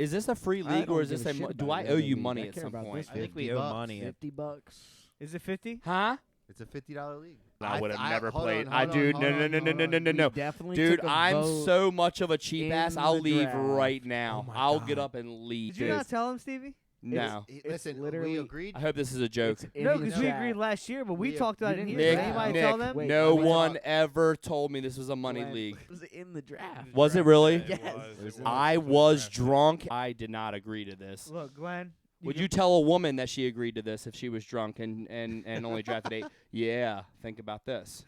Is this a free league or is this a? Do I owe you money at some point? I think we owe money. $50. Is it 50? Huh? It's a $50 league. I would have never hold played. on, Dude, hold on. no. Definitely Dude, took a I'm vote so much of a cheap ass. in I'll the leave draft. right now. Oh my I'll God. get up and leave. Did you not tell him, Stevie? No. Listen, literally- we agreed. I hope this is a joke. No, because we agreed last year, but we talked about it in here. Did anybody tell them? Wait, no wait, one ever told me this was a money Glenn, league. it was in the draft. Was it really? Yes. I was drunk. I did not agree to this. Look, Glenn. Would you tell a woman that she agreed to this if she was drunk and only drafted 8? Yeah, think about this.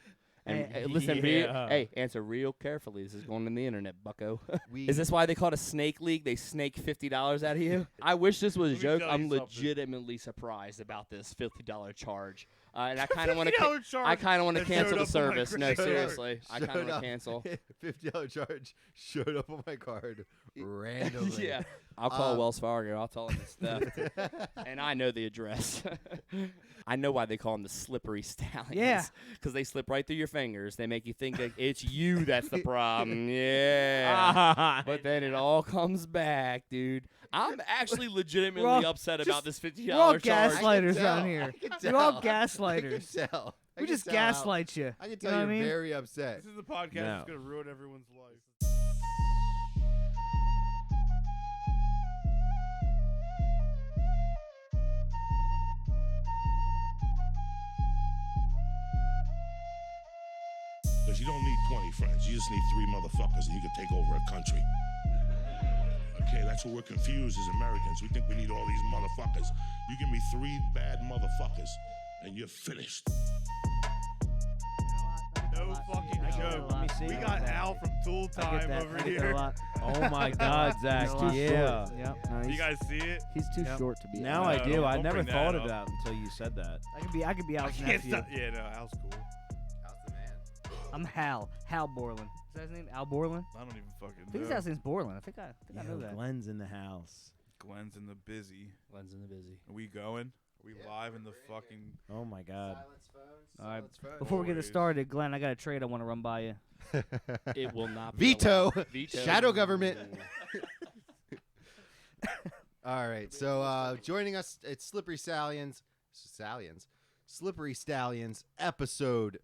And listen, hey, answer real carefully. This is going on the internet, bucko. Is this why they call it a snake league? They snake $50 out of you? I wish this was a joke. I'm legitimately surprised about this $50 charge. And I kind of want to. I kind of want to cancel the service. No, seriously, I kind of want to cancel. $50 charge showed up on my card randomly. Yeah, I'll call Wells Fargo. I'll tell them it's theft, and I know the address. I know why they call them the slippery stallions. Yeah, because they slip right through your fingers. They make you think that it's you that's the problem. Yeah, but then it all comes back, dude. I'm actually legitimately upset about this $50 We're all charge. gaslighters around here. You're all gaslighters. I can tell. We just gaslight you. I can tell You know you're what I mean? very upset. This is the podcast that's going to ruin everyone's life. Because you don't need 20 friends. You just need 3 motherfuckers and you can take over a country. Okay, that's what we're confused as Americans. We think we need all these motherfuckers. You give me 3 bad motherfuckers and you're finished. No fucking joke. Let me see. We got Al from Tool Time over here. Oh my God, Zach. He's too Yeah. short. Yep. No, You guys see it? he's too short to be. Now No, I do. don't I never bring thought that of up. that until you said that. I could be I Al's can't nephew. stop. Yeah, no, Al's cool. How's the man? I'm Hal Borland. Is that his name? Al Borland? I don't even fucking I think his know. last name's Borland. I think I know that. Glenn's in the house. Glenn's in the busy. Glenn's in the busy. Are we going? Are we live in the fucking... Oh my God. Silence phones. All right. Silence phones. Before we get it Always. started, Glenn, I got a trade I want to run by you. It will not be Veto. allowed. Veto. Shadow government. All right. So joining us, it's Slippery Stallions. Slippery Stallions, episode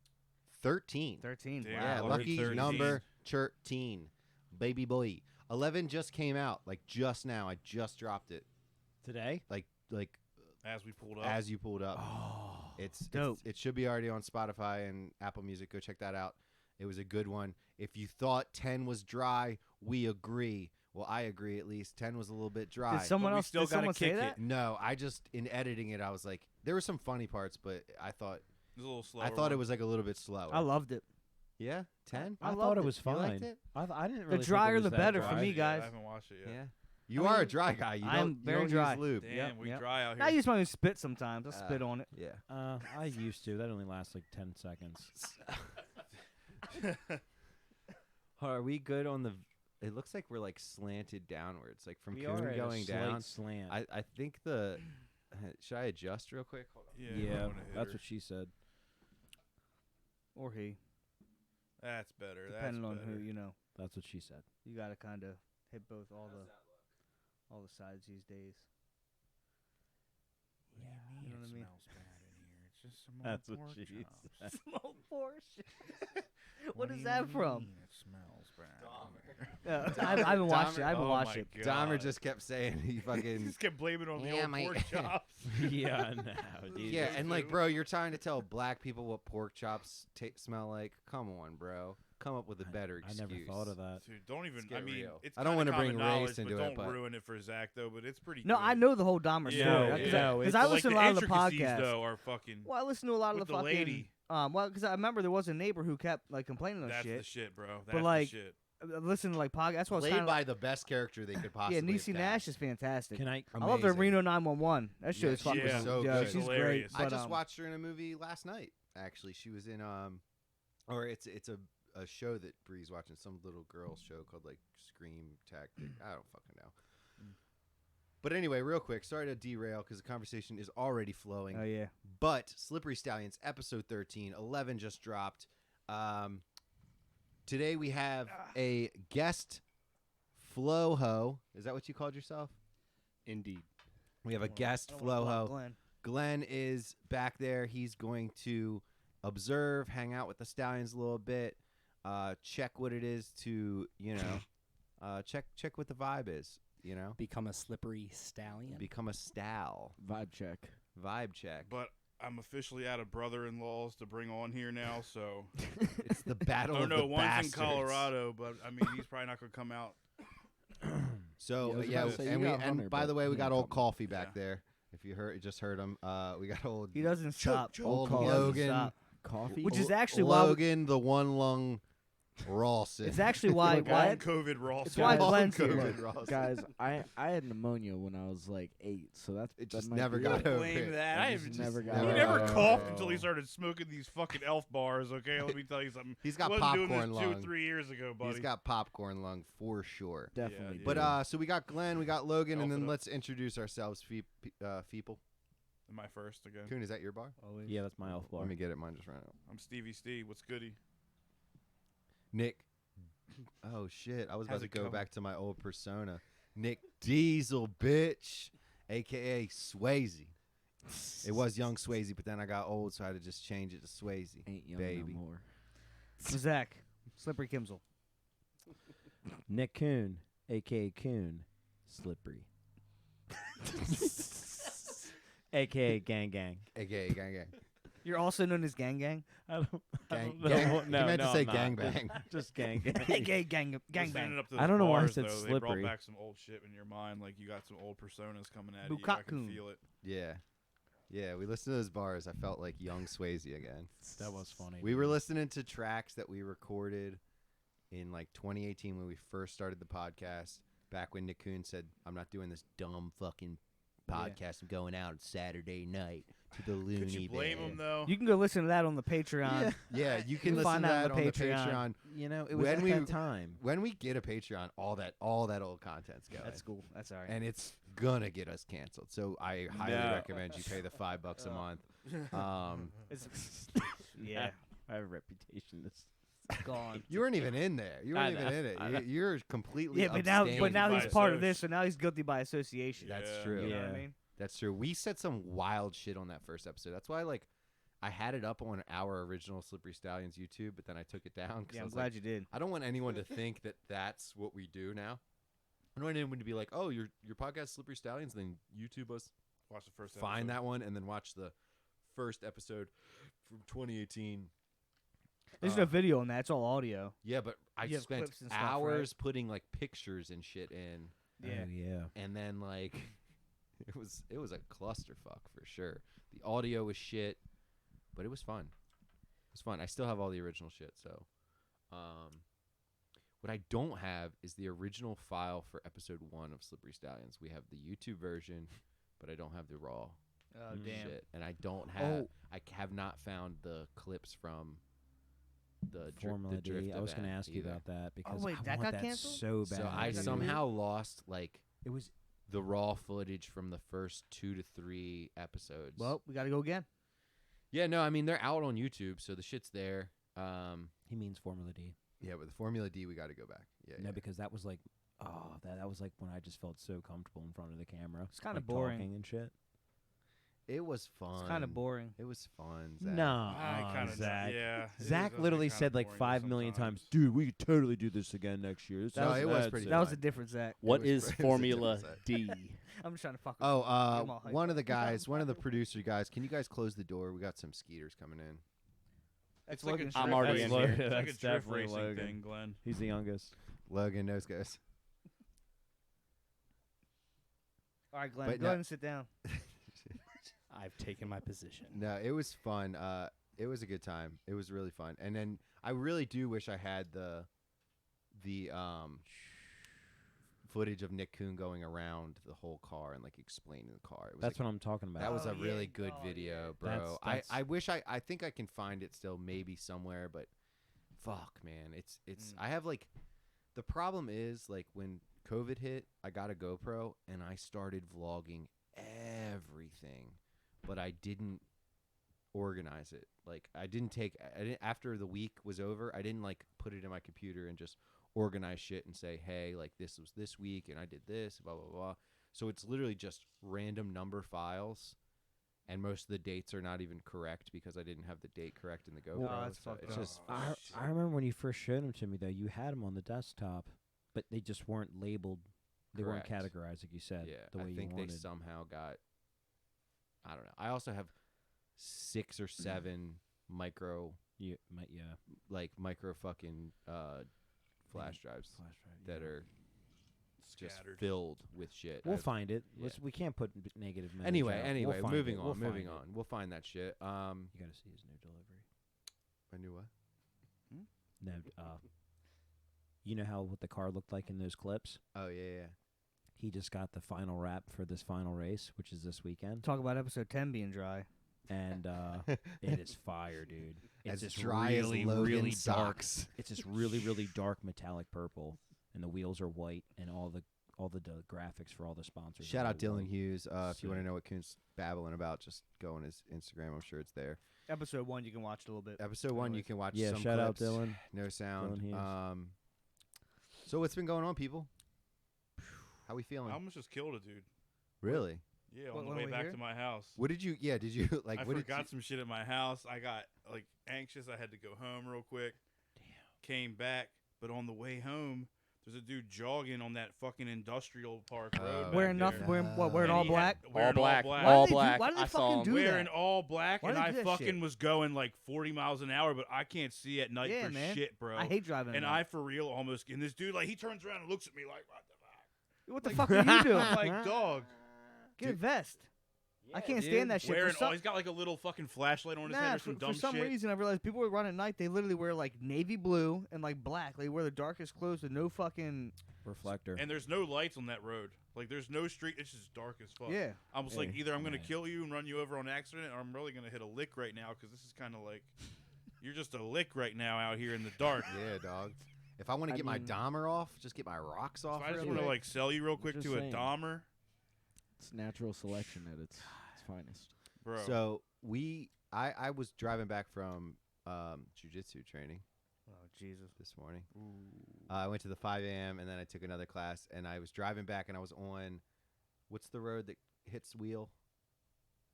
13. 13. Damn. Wow. Yeah, Wow, lucky 13. number 13. Baby boy. 11 just came out, like just now. I just dropped it. Today? Like As we pulled up. as you pulled up. Oh. It's dope. It should be already on Spotify and Apple Music. Go check that out. It was a good one. If you thought 10 was dry, we agree. Well, I agree at least. 10 was a little bit dry. Did someone But we else still did someone gotta say kick that? No, I just in editing it, I was like, there were some funny parts, but I thought It was a little slower. I thought it was like a little bit slower. I loved it. Yeah, 10. I loved thought it it. was You fine. liked it? I didn't The really. drier think it was the that better dry. for me, Yeah, guys. I haven't watched it yet. Yeah. You are a dry guy. You I am don't, very you don't dry. use lube. Damn, Yep, we yep. dry out here. I use my own spit sometimes. I spit on it. Yeah. I used to. That only lasts like 10 seconds. Are we good on the? It looks like we're like slanted downwards, like from We Coon are at a going slight down. Slant. I think the. Should I adjust real quick? Hold on. Yeah, yeah, I'm gonna hit that's her. what she said. Or he. That's better. Depending That's on better. who, you know. That's what she said. You got to kind of hit both all the sides these days. What do you You know mean what I mean? it smells bad in here? It's just some That's old what pork she chops. said. Small portion. What do is you that from? mean It smells bad. in here? I haven't watched it. I haven't Oh watched my it. God. Dahmer just kept saying he He fucking. just kept blaming it on the Yeah, old my- pork chops. Yeah, no, dude. Yeah, and like, bro, you're trying to tell black people what pork chops smell like. Come on, bro. Come up with a better I excuse. never thought of that. Dude, don't even. get I mean, real. it's I don't kinda wanna bring common race knowledge, into but it, don't but- ruin it for Zach though. But it's pretty. No, good. I know the whole Dahmer Yeah, story. yeah. Because But, I like, listen to the a lot of the intricacies, podcasts. though, are fucking. Well, I listen to a lot of with the the fucking. lady. Well, because I remember there was a neighbor who kept like complaining on That's shit. the shit, bro. That's like, the shit. Listen to like podcasts. That's why it's Played kind of by the best character they could possibly. yeah. have Niecy Nash cast. is fantastic. Can I? I love the Amazing. Reno 911. That shit Yeah, is fucking she is so yeah, good. she's Hilarious. great. I But, just watched her in a movie last night. Actually, she was in or it's a show that Bree's watching, some little girl show called like Scream Tactic. I don't fucking know. But anyway, real quick, sorry to derail because the conversation is already flowing. Oh yeah. But Slippery Stallions, episode 13, 11 just dropped. Today we have a guest Floho. Is that what you called yourself? Indeed. We have a guest, Floho. Glenn is back there. He's going to observe, hang out with the Stallions a little bit, check what it is to, check what the vibe is, Become a slippery stallion. Become a stal. Vibe check. Vibe check. But I'm officially out of brother-in-laws to bring on here now, so. It's the battle Oh of no, the one's bastards. in Colorado, but I mean he's probably not gonna come out. So Yeah, I was about to say, you got Hunter, by the but way, we he got ain't old coming. Coffee back there. If you just heard him. We got old He doesn't stop. old Coffee. Logan. Stop. Coffee. Which is actually why Logan, the one lung Rawson. it's actually why Look, why Long COVID Ross. it's why Guys, Glenn's here. COVID Rawson. Guys, I had pneumonia when I was like 8, so that's It that just might never be got it. over Blame it. that. I I just just never got He over never it. coughed until he started smoking these fucking elf bars. Okay, let me tell you something. He's got He wasn't doing popcorn this 2 or lung. 3 years ago, buddy. He's got popcorn lung for sure. Definitely. Yeah. But so we got Glenn, we got Logan, and Elf it then up. let's introduce ourselves. Feeple. Am I first again? Coon, is that your bar? Yeah, that's my elf bar. Let me get it. Mine just ran out. I'm Stevie Steve. What's goody? Nick. Oh shit! I was about How's to it go going? back to my old persona. Nick Diesel, bitch, aka Swayze. It was Young Swayze, but then I got old, so I had to just change it to Swayze. Ain't young baby. no more. Zach, Slippery Kimsel. Nick Coon, a.k.a. Coon, Slippery. a.k.a. Gang Gang. AKA Gang Gang. You're also known as Gang Gang. I don't Gang, know. gang, No, you meant no, to say I'm not. Gang Bang. Just Gang Gang. AKA Gang Gang Listening Bang. up to I those don't know why I bars, said though, They slippery. brought back some old shit in your mind, like you got some old personas coming at you. I can Bukakun. feel it. Yeah. Yeah, we listened to those bars. I felt like Young Swayze again. That was funny. We were listening to tracks that we recorded in like 2018 when we first started the podcast. Back when Nick Coon said, "I'm not doing this dumb fucking podcast. I'm going out Saturday night to the loony Could you blame bin." him though? You can go listen to that on the Patreon. Yeah, you can You'll listen find to that that on on the the Patreon. You know, it was When at we- that time. When we get a Patreon, all that old content's going. That's cool. That's all right. And it's gonna get us canceled. So I highly No. recommend you pay the $5 a month. Yeah, I have a reputation. That's gone. You weren't even in there. You I weren't even know, in it. I know. You're completely Yeah, but now abstaining. by he's part of associ- this, so now he's guilty by association. That's Yeah. true. You know what Yeah. I mean? That's true. We said some wild shit on that first episode. That's why, I had it up on our original Slippery Stallions YouTube, but then I took it down because Yeah, I I'm was glad like, you did. I don't want anyone to think that that's what we do now. I don't want anyone to be like, "Oh, your podcast Slippery Stallions," then YouTube us, Watch the first find episode. that one, and then watch the first episode from 2018. There's no video on that. It's all audio. Yeah, but I You have spent clips and stuff, hours putting pictures and shit in. Yeah. Oh, yeah. And then it was a clusterfuck for sure. The audio was shit, but it was fun. It was fun. I still have all the original shit. So, what I don't have is the original file for episode 1 of Slippery Stallions. We have the YouTube version, but I don't have the raw Oh damn. shit, and I don't have. I have not found the clips from the Formula the drift D. I was going to event ask you either. about that because wait, I that want got that canceled? so bad. So I Is that somehow lost it was the raw footage from the first 2 to 3 episodes. Well, we got to go again. Yeah, no, I mean they're out on YouTube, so the shit's there. he means Formula D. Yeah, with the Formula D, we got to go back. Yeah, No, yeah. because that was like, that was like when I just felt so comfortable in front of the camera. It's kinda like, boring. talking and shit. It was fun. It's kind of boring. It was fun. Zach. No, I kind of Zach. Yeah. it Zach does literally get said kinda like boring 5 million sometimes. times, dude, we could totally do this again next year. This No, sounds it was bad, pretty Zach." That was fun. a different Zach. What was is it was a Formula different D? I'm just trying to fuck with Oh, you. I'm all hyped one up. of the guys, one of the producer guys. Can you guys close the door? We got some skeeters coming in. That's It's like a Logan's drift- I'm already it's in like- here. It's like a That's drift definitely racing Logan. thing, Glenn. He's the youngest. Logan, those guys. All right, Glenn, But go no- ahead and sit down. I've taken my position. No, it was fun. It was a good time. It was really fun. And then I really do wish I had the footage of Nick Coon going around the whole car and explaining the car. It was That's what I'm talking about. that was Oh, a yeah. really good Oh, video, yeah. bro. That's- I wish I think I can find it still maybe somewhere, but fuck, man. It's I have the problem is when COVID hit, I got a GoPro and I started vlogging everything, but I didn't organize it. I didn't after the week was over, I didn't put it in my computer and just organize shit and say, hey, like this was this week and I did this, blah blah blah. So it's literally just random number files, and most of the dates are not even correct because I didn't have the date correct in the GoPro. Oh, that's so fucked it's up. just I remember when you first showed them to me, though, you had them on the desktop, but they just weren't labeled. They weren't Correct. categorized, like you said, yeah. the way I think you they wanted. somehow got. I don't know. I also have 6 or 7 micro fucking flash drives that are just Scattered. filled with shit. We'll I've- find it. yeah. We can't put negative. message Anyway, out. We'll find moving it. on, We'll moving find on. it. We'll find that shit. You got to see his new delivery. I knew what? No, you know how what the car looked like in those clips? Oh yeah. He just got the final wrap for this final race, which is this weekend, Talk about episode 10 being dry. and it is fire, dude. It's As just dry really, as Logan really dark. socks. It's just really, really dark metallic purple, and the wheels are white, and all the graphics for all the sponsors. Shout are out all Dylan white. Hughes. If you want to Sick. know what Coon's babbling about, just go on his Instagram. I'm sure it's there. Episode 1, you can watch a little bit. Episode 1, you Anyways. can watch. Yeah, some shout out clips. Dylan. No sound. Dylan Hughes. So what's been going on, people? How we feeling? I almost just killed a dude. Really? Yeah, What, on the when way we back here? to my house. What did you? Yeah, did you like? I what forgot did some shit at my house. I got like anxious. I had to go home real quick. Damn. Came back, but on the way home, there's a dude jogging on that fucking industrial park road. back Wearing there. nothing, wearing And all he black? had- wearing black. all black. Why All did they do- black. why did they I saw fucking him. do Wearing that? all black, Why and do they I do that fucking shit? was going like 40 miles an hour, but I can't see at night Yeah, for man. shit, bro. I hate driving. And at I night. for real almost. And this dude, like, he turns around and looks at me like, what the fuck? What the fuck are you doing? I'm like, dog. Get a vest. I can't dude. stand that shit. Wearing For some, all, he's got like a little fucking flashlight on his head nah, or some dumb for some shit. reason, I realized people who run at night, they literally wear like navy blue and like black. They wear the darkest clothes with no fucking. Reflector. And there's no lights on that road. Like, there's no street. It's just dark as fuck. Yeah. I was like, Hey, either I'm going to man. kill you and run you over on accident, or I'm really going to hit a lick right now, because this is kind of like, you're just a lick right now out here in the dark. Yeah, dog. If I want to I get my mean- Dahmer off, just get my rocks So off. I just real want to quick. like sell you real quick Just to saying. a Dahmer, It's natural selection at its finest. bro. So I was driving back from jiu-jitsu training Oh Jesus. this morning. I went to the 5 a.m. and then I took another class, and I was driving back, and I was on, what's the road that hits Wheel?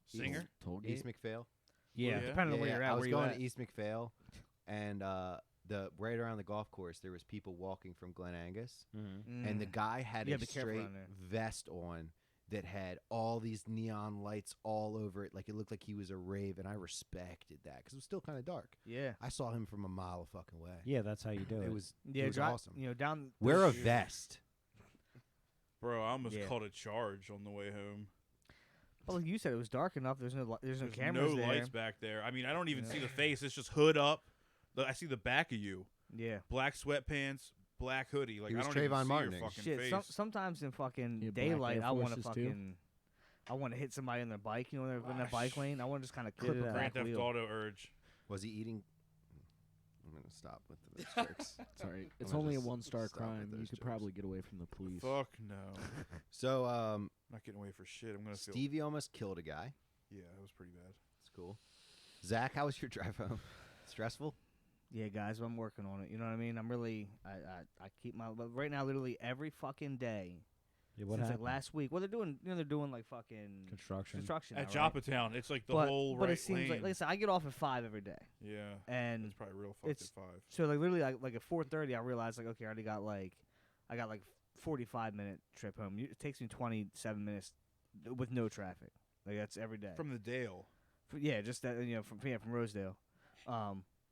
Singer? Tollgate. East McPhail. Yeah. Depending on where you're at, I was where you going at. to East McPhail, and the right around the golf course, there was people walking from Glen Angus, Mm-hmm. and the guy had You a have to be careful straight around there. vest on that had all these neon lights all over it, like it looked like he was a rave, and I respected that because it was still kind of dark. Yeah. I saw him from a mile a fucking way. Yeah, that's how you do it. It was Yeah. it was awesome. You know, down. Wear a there's- vest. Bro, I almost Yeah. called a charge on the way home. Well, like you said, it was dark enough. There's no There's cameras no there. lights back there. I mean, I don't even Yeah. see the face. It's just hood up. I see the back of you. Yeah. Black sweatpants, black hoodie. Like, He was I don't even Trayvon see Martin-ing. your fucking Shit. face. Sometimes in fucking Yeah, black daylight, Air I want to Forces, too. fucking. I want to hit somebody on their bike. You know, they're in Ah, that bike lane. I want to just kind of clip it a out. back Grand Theft wheel. Auto urge. Was he eating? I'm gonna stop with those jokes. Sorry, it's gonna only a just one-star stop with crime. You those could jokes. probably get away from the police. Fuck no. So I'm not getting away for shit. I'm gonna feel. Stevie almost killed a guy. Yeah, that was pretty bad. It's cool. Zach, how was your drive home? Stressful? Yeah, guys, I'm working on it. You know what I mean? I'm really, I keep my, but right now, literally every fucking day Yeah, what since like happened? last week. Well, they're doing, they're doing like fucking Construction. At now, right? Joppatown, it's like the but, whole but right it seems lane. like I said, I get off at 5 every day, Yeah, and it's probably real fucked it's- at 5. so like literally like at 4:30, I realized like okay, I already got like, I got like 45-minute trip home. It takes me 27 minutes with no traffic. Like that's every day. From the Dale. Yeah, just that from Rosedale.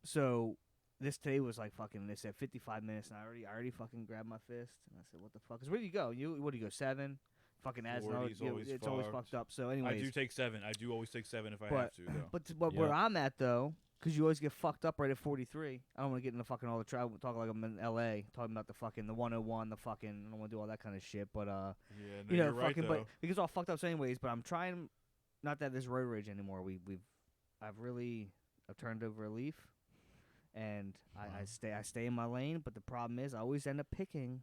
So this today was like fucking. They said 55 minutes, and I already fucking grabbed my fist, and I said, "What the fuck?" Cause where do you go? What do you go 7? Fucking adds another. 40's always It's always fucked. fucked up. So, I anyways, do take 7. I do always take 7 if I But- have to, though. but where Yeah. I'm at though, because you always get fucked up right at 43. I don't want to get into fucking all the travel. Talking like I'm in LA, talking about the fucking the 101, the fucking. I don't want to do all that kind of shit. But Yeah, no, you know, you're right, fucking. though. But it gets all fucked up. So, anyways, but I'm trying. Not that there's road rage anymore. I've turned over a leaf, and I stay in my lane. But the problem is, I always end up picking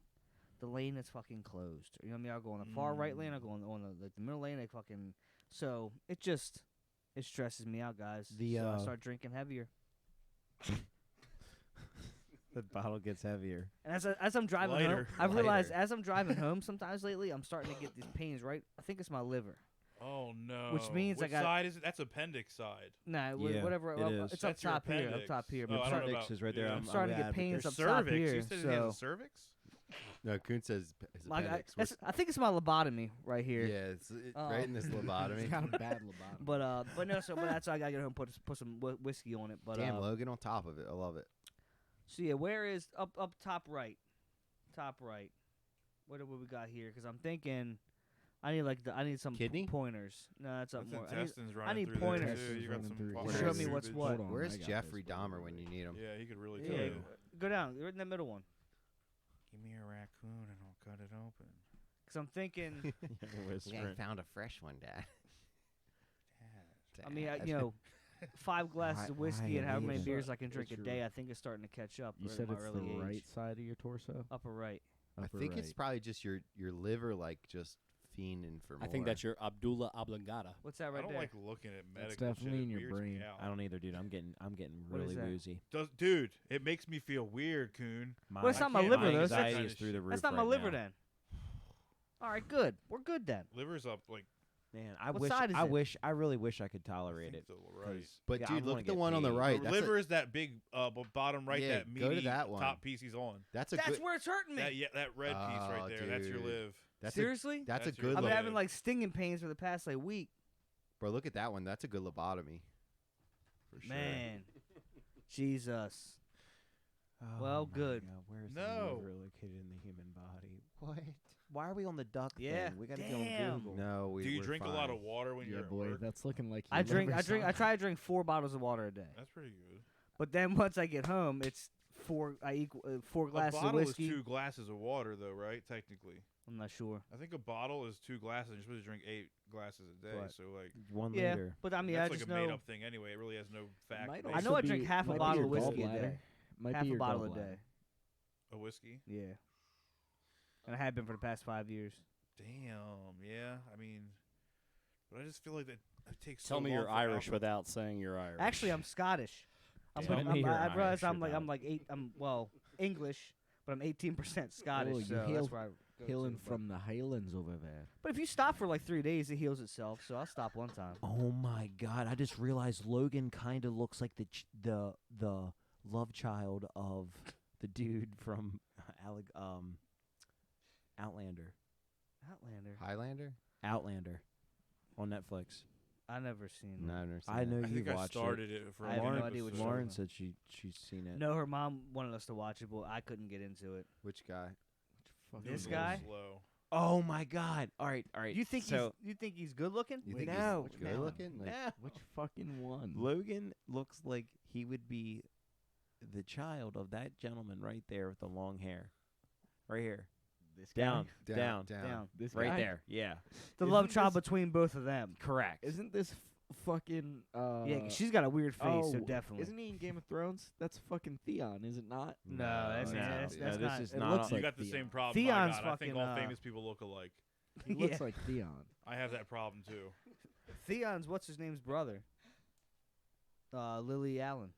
the lane that's fucking closed. You know what I mean? I'll go on the far right lane. I'll go on the middle lane. I fucking. So it stresses me out, guys. The, so I uh, start drinking heavier. The bottle gets heavier. And as I'm driving home, Lighter. I've realized Lighter. as I'm driving home sometimes lately, I'm starting to get these pains. Right, I think it's my liver. Oh no. Which means I Which got- side is it? That's appendix side. Nah, Yeah, whatever. it is. It's up That's your top here. Up appendix. top here. Oh, But I I'm don't know starting, about- is right there. yeah. I'm starting to get advocate. pains There's up top cervix. here. You said he has So a cervix? No, Kuhn says his like, appendix. I think it's my lobotomy right here. Yeah, it's right in this lobotomy. It's got a bad lobotomy. But no, so but that's why I gotta get home and put some whiskey on it. But Damn, Logan on top of it. I love it. so yeah, where is up top right? Top right. What do we got here? Because I'm thinking, I need some Kidney? pointers. No, that's up That's more. intestines running need through there, pointers. too. You got Running some through. fucking Show me stupid what's shit. what. Hold on, Where's I got Jeffrey this. Dahmer when you need him? Yeah, he could really Yeah, kill yeah. you. Go down. You're in the middle one. Give me a raccoon and I'll cut it open. Because I'm thinking, Found a fresh one, Dad. I mean, 5 glasses of whiskey and however many it's beers true. I can drink a It's day, true. I think it's starting to catch up. You right said in my it's early the age. right side of your torso. Upper right. I Upper think it's right. probably just your liver, like just fiending for more. I think that's your Abdullah Oblongata. What's that right I don't there? like looking at That's medical definitely shit. in It your weirds me brain. out. I don't either, dude. I'm getting What is really that? woozy. Dude, it makes me feel weird, Coon. My, Well, it's not my liver, though. That's- anxiety is through the roof. That's not my right liver now. then. All right, good. We're good then. Liver's up like Man, I What wish. side is it? I really wish I could I tolerate think it. the right. 'cause, But yeah, I dude, look wanna at the get one on the paid. right. The That's liver is that big bottom right, Yeah, that go to meaty that one. top piece he's on. That's a That's good. where it's hurting me. That red piece Oh, right there. That's your dude. live. That's Seriously? That's a That's your good. I've been liver. having like stinging pains for the past like week. Bro, look at that one. That's a good lobotomy. For sure. Man. Jesus. Oh Well, my good. God, where's No. the liver located in the human body? What? Why are we on the duck Yeah, thing? We gotta damn. go on Google. No, Do you we're drink a lot fine. of water when Yeah, you're at boy, work? that's looking like I your drink liver I try to drink 4 bottles of water a day. That's pretty good. But then once I get home, it's 4 4 A glasses of bottle is whiskey. 2 glasses of water, though, right? Technically, I'm not sure. I think a bottle is 2 glasses. You're supposed to drink 8 glasses a day. Right. So like, 1 Yeah, liter. but I mean, that's I like just a know made-up thing anyway. It really has no fact. Might base. I know also I drink be- half a might be bottle your of whiskey a gallbladder. day. Might Half be a your bottle a gallbladder. day. A whiskey. Yeah. And I have been for the past 5 years. Damn. Yeah. I mean, but I just feel like that it takes. Tell so me long you're for Irish alcohol- without saying you're Irish. Actually, I'm Scottish. Tell me you're I realize Irish I'm without- 8. I'm English, but I'm 18% Scottish. Oh, you so hail- that's where I go Hailing to, but- from the Highlands over there. But if you stop for like 3 days, it heals itself. So I'll stop one time. Oh my God! I just realized Logan kind of looks like the love child of the dude from Outlander. Outlander. Highlander? Outlander, on Netflix. I never seen. No, that. I've never seen I that. know I you think I watched started it for I have no one idea what episode. you're Lauren talking said she's seen it. No, her mom wanted us to watch it, but I couldn't get into it. Which guy? Fuck It was This a little guy? Slow. Oh my God! All right. You think so you think he's good looking? You Wait, think no, he's good no, looking? Like, no. Which fucking one? Logan looks like he would be the child of that gentleman right there with the long hair, right here, This guy? down. Down. This Right guy? there. Yeah. The Isn't love child this- between both of them. Correct. Isn't this fucking Yeah, 'cause she's got a weird face, so oh, definitely. Isn't he in Game of Thrones? That's fucking Theon, is it not? No, that's No, that's no, that's this not. is it not. looks You like got the Theon. same problem. Theon's I got. I think fucking, all famous people look alike. He looks Yeah. like Theon. I have that problem too. Theon's what's his name's brother? Lily Allen.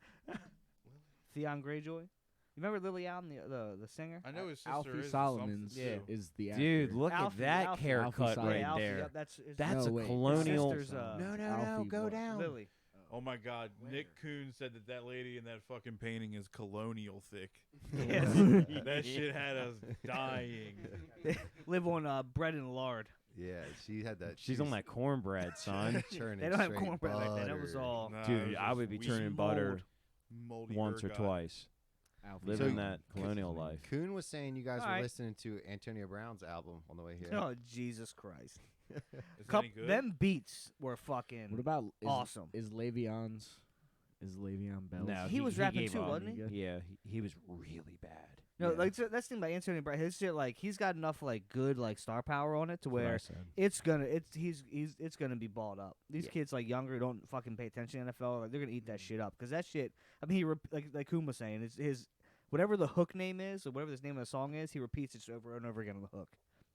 Theon Greyjoy. You remember Lily Allen, the singer? I know his sister Alfie is Solomons Yeah. is the actor. Dude, look Alfie, at that Alfie. haircut Alfie right Solomons. there. Yep, that's his, That's No, a wait, his colonial. sister's, no, Alfie go was- down. Lily. Oh my God, Nick Kuhn said that lady in that fucking painting is colonial thick. Yes. That shit had us dying. Live on bread and lard. yeah, she had that. She's on that cornbread, son. churning They don't have straight cornbread like that. That was butter. all. Nah, it Dude, was I just would be wheat turning butter moldy once or ergot. twice. Alfie Living So- that colonial life. Kuhn was saying you guys All were right. listening to Antonio Brown's album on the way here. Oh Jesus Christ! Is it any good? Them beats were fucking What about awesome. Is Le'Veon's? Is Le'Veon Bell? No, He was rapping gave too, up. wasn't he? Yeah, he was really bad. No, Yeah. like that's the thing about Antonio Brown. His shit, like he's got enough like good like star power on it to That's what I where said. it's gonna be balled up. These kids like younger don't fucking pay attention to NFL. Like they're gonna eat that shit up because that shit. I mean, like Kuhn was saying, it's his whatever the hook name is or whatever the name of the song is, he repeats it over and over again on the hook.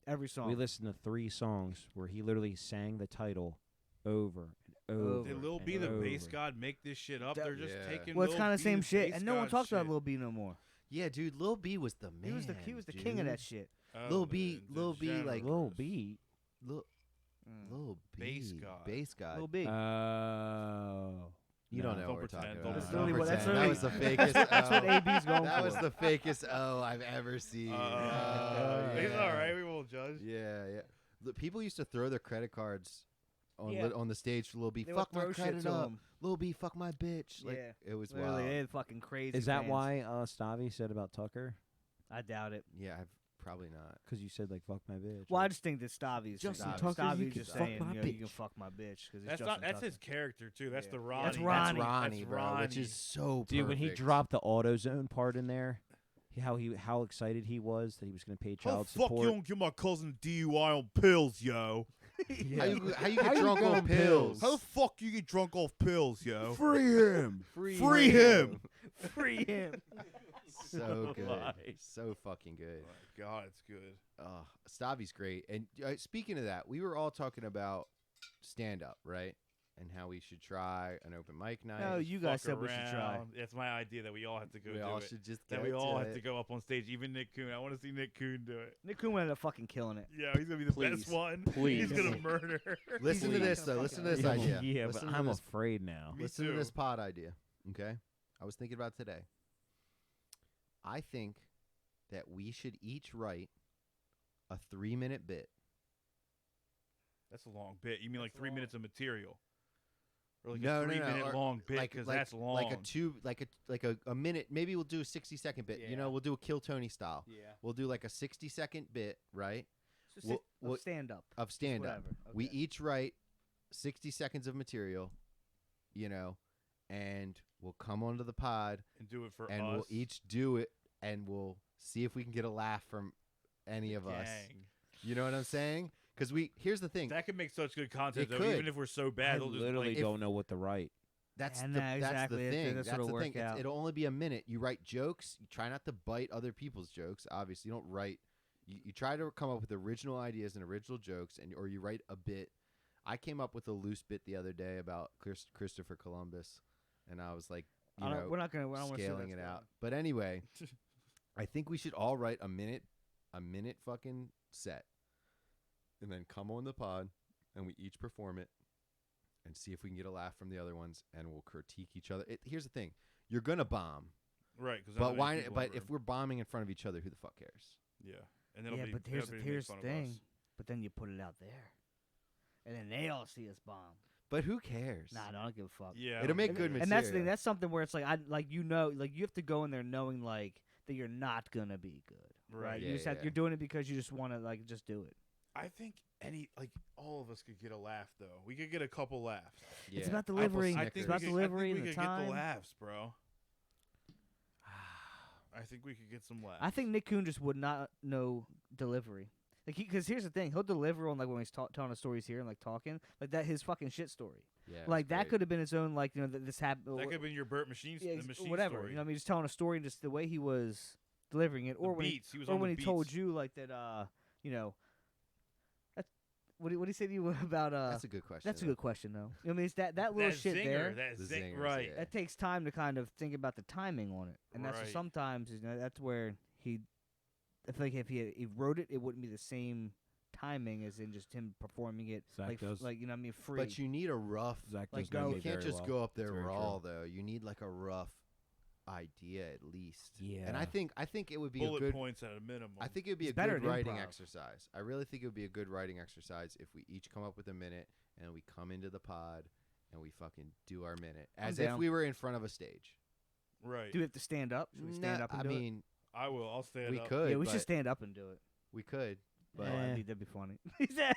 Every song. We listened to 3 songs where he literally sang the title over and over. Did Lil and B, the bass over. god, make this shit up? That- They're just Yeah. taking. Well, it's Lil kind of B's same shit, bass and no one god talks about shit. Lil B no more. Yeah, dude, Lil B was the man. He was the king of that shit. Lil B, like Lil B. Lil B, bass god. Lil B. You don't know Don't what we're pretend, talking don't about. pretend. literally what- that's That was the literally- fakest. That's what AB's going That for. was the fakest I've ever seen. He's Yeah. all right. We won't judge. Yeah. The people used to throw their credit cards on Yeah. on the stage for Lil B. They Fuck would my throw shit credit to up. him. Lil B, fuck my bitch. Like, Yeah. it was Literally, wild. they had fucking crazy. Is that fans. why Stavi said about Tucker? I doubt it. Yeah, I've probably not. Because you said like fuck my bitch. Well, I just think that Stavi's Justin just, Tucker, you Stavi's can just fuck saying, my you bitch. can fuck my bitch because That's not. That's his character too. That's Yeah. the Ronnie. That's Ronnie. That's Ronnie, That's bro, which Ronnie. is so Dude, when he perfect. dropped the AutoZone part in there, how excited he was that he was going to pay child support. don't give my cousin DUI on pills, yo? How you get drunk on pills? How the fuck you get drunk off pills, yo? Free him. Free him. Free him. So good. Why? So fucking good. Oh my God, it's good. Stavi's great. And speaking of that, we were all talking about stand-up, right? And how we should try an open mic night. No, you guys Fuck said we should try. around. It's my idea that we all have to go we do all it. should just That get we all to have it. to go up on stage. Even Nick Kuhn. I want to see Nick Kuhn do it. Nick Kuhn ended up fucking killing it. Yeah, he's gonna be the Please. best one. Please. He's gonna murder. Listen to Please. this, though. Listen to this yeah, idea. yeah, but Listen to I'm this, afraid now. Me listen to too. this pod idea, okay? I was thinking about today. I think that we should each write a 3-minute bit. That's a long bit. You mean like 3 minutes of material? Or like No, a no, no, 3-minute or long bit because that's long. like a minute. Maybe we'll do a 60-second bit. You know, Yeah. we'll do a Kill Tony style. Yeah. We'll do like a 60-second bit, right? So Well, stand up. Of stand up. whatever. We Okay. each write 60 seconds of material, you know, and we'll come onto the pod and do it for and us. we'll each do it and we'll see if we can get a laugh from any of us. Gang. You know what I'm saying? Because here's the thing. That could make such good content, It though. could. Even if we're so bad, I they'll just literally like, don't know what to write. That's And the that that's exactly the it, thing. that's That's what'll the thing. work out. It'll only be a minute. You write jokes. You try not to bite other people's jokes. Obviously, you don't write. You try to come up with original ideas and original jokes, or you write a bit. I came up with a loose bit the other day about Christopher Columbus, and I was like, We're not gonna. I don't wanna see scaling that it stuff. out. But anyway, I think we should all write a minute fucking set, and then come on the pod, and we each perform it, and see if we can get a laugh from the other ones, and we'll critique each other. Here's the thing: you're gonna bomb, right? Cause but why? But if we're bombing in front of each other, who the fuck cares? yeah, and then Yeah, be, but everybody here's make the fun of thing. us. But then you put it out there, and then they all see us bomb. But who cares? Nah, I don't give a fuck. Yeah, It'll make And, good and that's the thing. material. That's something where it's like you have to go in there knowing like that you're not gonna be good, right? Right. You Yeah, just have, yeah. you're doing it because you just want to like just do it. I think all of us could get a laugh though. We could get a couple laughs. Yeah. It's about delivering. I It's think about we delivering could, I the think we could time. get the laughs, bro. I think we could get some laughs. I think Nick Kuhn just would not know delivery. Like because here's the thing, he'll deliver on like when he's telling us stories here and like talking like that his fucking shit story. Yeah, Like it's that great. could have been his own like this happened. that could have been your Burt Machine, Yeah, the machine whatever. story. You know what I mean? Just telling a story and just the way he was delivering it, The or when beats. He was or on when the he told beats. you like that, you know, that, what did he say to you about? That's a good question. That's a though. good question though. I mean, it's that little that shit zinger, there. That The zing, zingers, right? yeah. That takes time to kind of think about the timing on it, and that's Right. sometimes that's where he. I feel like if he wrote it, it wouldn't be the same timing as in just him performing it Zach does. like you know what I mean free. But you need a rough. Zach Like, does know go- You me can't very just well. go up there It's very raw true. though. You need like a rough idea at least. Yeah. And I think it would be Bullet a good. points at a minimum. I think it would be It's a better good than writing improv. exercise. I really think it would be a good writing exercise if we each come up with a minute and we come into the pod and we fucking do our minute as if down. we were in front of a stage. right. do we have to stand up? Should we stand Nah, up and I do mean, I will. I'll stand we up. could. it? Yeah, we but should stand up and do it. We could. But Oh, Eh. that'd be funny. He said-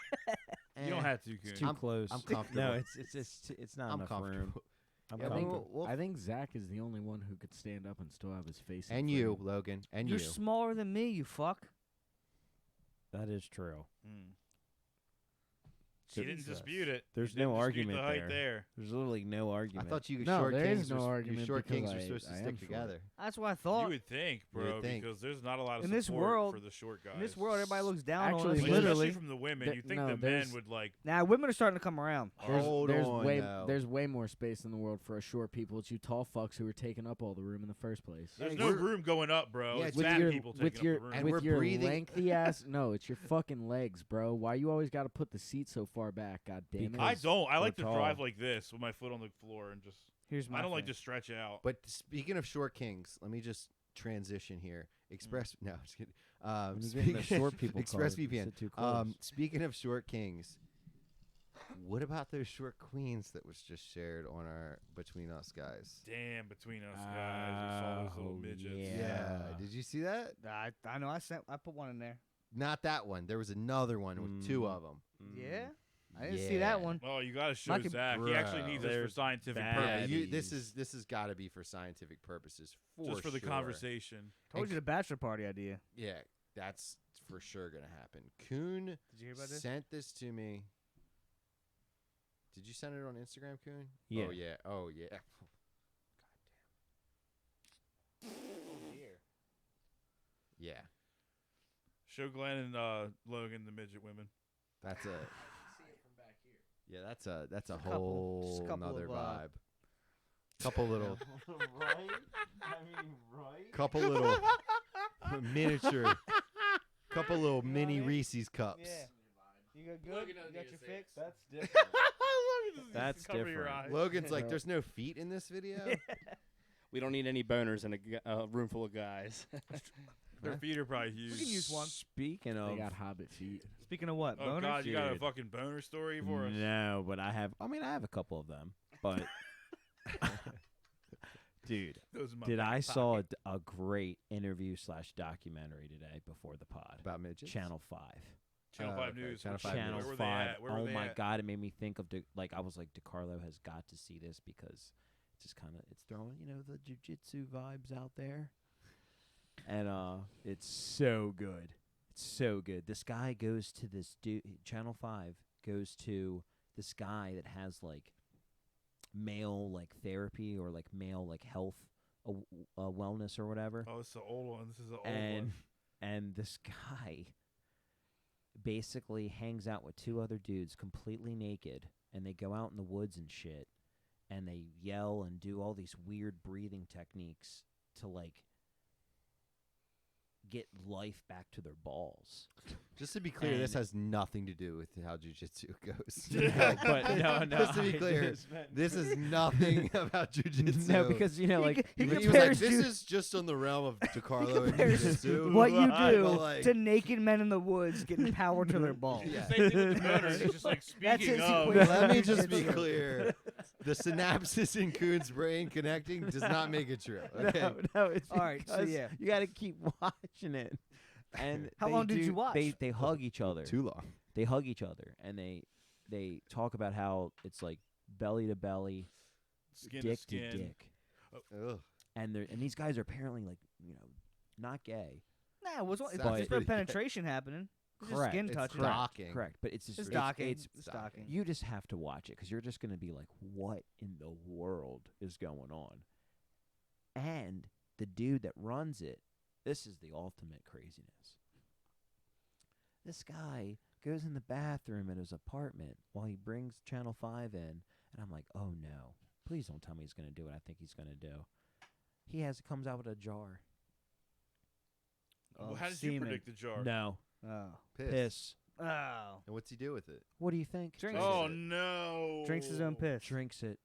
You don't have to. It's Coon. too I'm- close. I'm comfortable. No, it's not I'm enough room. comfortable. I'm Yeah, I comfortable. think, I think Zach is the only one who could stand up and still have his face. in And you, frame. Logan, and You're you. smaller than me, you fuck. That is true. Mm. She didn't dispute it. There's She didn't no dispute argument the height there. There's literally no I argument. thought you No, short there kings is no were, argument you short kings because were supposed to I am stick short. together. That's what I thought. You would think, You would bro, think. because there's not a lot of In support this world- for the short guys. In this world, everybody looks down Actually, on us. Like, literally, especially from the women. th- You think no, the men there's- would like. Now, women are starting to come around. Hold on, now. There's way more space in the world for us short people. It's you tall fucks who are taking up all the room in the first place. There's no room going up, bro. Yeah, it's with fat your people with taking your up the room. And with we're your breathing- lengthy ass. No, it's your fucking legs, bro. Why you always got to put the seat so far back? God damn it. I don't. I like to tall. drive like this with my foot on the floor and just. Here's my I don't like thing. to stretch out. But speaking of short kings, let me just transition here. Express no, I'm just kidding. When you get in the short people Express cars, you VPN. sit too close. Speaking of short kings, what about those short queens that was just shared on our Between Us guys? Damn, between us guys, we saw those little Oh, midgets. yeah. Did you see that? I know. I put one in there. Not that one. There was another one with two of them. Yeah, I didn't see that one. Oh, you gotta show Like a- Zach. He actually Bro. needs this for There's scientific bad- purposes. Yeah, Baddies. this has got to be for scientific purposes, Just for the sure. conversation. Told you the bachelor party idea. Yeah, that's for sure gonna happen. Coon Did you hear about this? sent this to me. Did you send it on Instagram, Coon? Yeah. Oh yeah. Oh yeah. Yeah. Show Glenn and Logan the midget women. That's a. Yeah, that's a couple- whole just a couple nother of, vibe. Couple little, right? I mean, right? couple little miniature, couple little mini Reese's cups. You got good? You got your fix? That's different. That's Cover your different. eyes. Logan's like, there's no feet in this video. We don't need any boners in a room full of guys. Their feet are probably huge. We can use one. Speaking They of, got hobbit feet. Speaking of what? Oh boners? God, you got a Dude. fucking boner story for us? no, but I have. I mean, I have a couple of them, but dude, Those in my did back I saw pocket. a great interview / documentary today before the pod? About midgets. Channel 5. Channel 5 okay, News. Channel which- 5 Channel where were 5. They at? Where were Oh they my at? god, it made me think of I was like, DeCarlo has got to see this because it's just kind of it's throwing the jujitsu vibes out there, and it's so good. It's so good. This guy goes to this dude. Channel 5 goes to this guy that has like male like therapy or like male like health wellness or whatever. Oh, it's the old one. This is the old and one. and this guy basically hangs out with two other dudes completely naked, and they go out in the woods and shit, and they yell and do all these weird breathing techniques to like get life back to their balls. Just to be clear, this And- has nothing to do with how jujitsu goes. But no, Just to be I clear, just meant- this is nothing about jujitsu. no, because like he he was like, compares this ju- is just on the realm of DeCarlo and compares jujitsu. what you But, do like, to naked men in the woods getting power to their balls. Yeah. Same thing with the boners. It's just like That's speaking his of. equation. Let me just be Jujitsu. clear. The synapses in Coon's brain connecting does not make it true. Okay. no, it's All right, so because yeah. you got to keep watching it. And How they long did you do- watch? They hug each other. Too long. They hug each other, and they talk about how it's like belly to belly, Skin dick to skin. dick, Ugh. and these guys are apparently like not gay. Nah, it's Sounds there's no pretty good. penetration happening. It's just Correct. skin It's touching. docking. Correct, but it's just It's docking. It's, It's docking. you just have to watch it because you're just gonna be like, what in the world is going on? And the dude that runs it, this is the ultimate craziness. This guy goes in the bathroom at his apartment while he brings Channel 5 in, and I'm like, oh no, please don't tell me he's gonna do what I think he's gonna do. He comes out with a jar. Well, how did you semen. predict the jar? No, Oh. piss. Oh. And what's he do with it? What do you think? Drinks Oh it. no! Drinks his own piss. Drinks it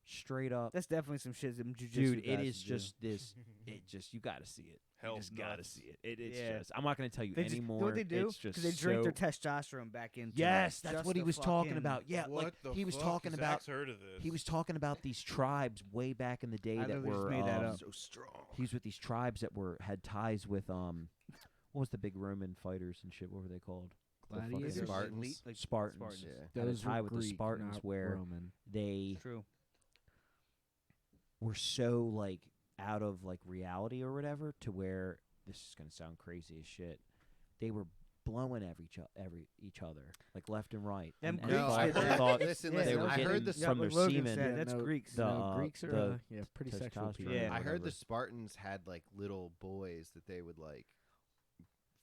straight up. That's definitely some shit that jujitsu Dude, it guys is do. just this. It just you got to see it. You Health just got to nuts. see it. It's Yeah. just. I'm not going to tell you They just, anymore. you know what they do? It's just they drink their so- testosterone back into Yes, it. that's Just what he to was talking fucking- about. Yeah, What like the he was fuck? talking about. Zach's heard of this. He was talking about these tribes way back in the day I that literally just were. made that up. So strong. He was with these tribes that had ties with what was the big Roman fighters and shit? What were they called? The fucking- Gladiators? Spartans. Elite, like Spartans. Yeah. Had a Those tie were with the Greek, Spartans not where Roman. they True. were so like out of like reality or whatever to where this is gonna sound crazy as shit. They were blowing each other, like left and right. Them and Greeks thought, did that. thought Listen, they listen. were I heard getting the from what their Logan semen. said. That's Greeks. Greeks are the pretty sexual testosterone. people. Yeah. I heard whatever. the Spartans had like little boys that they would like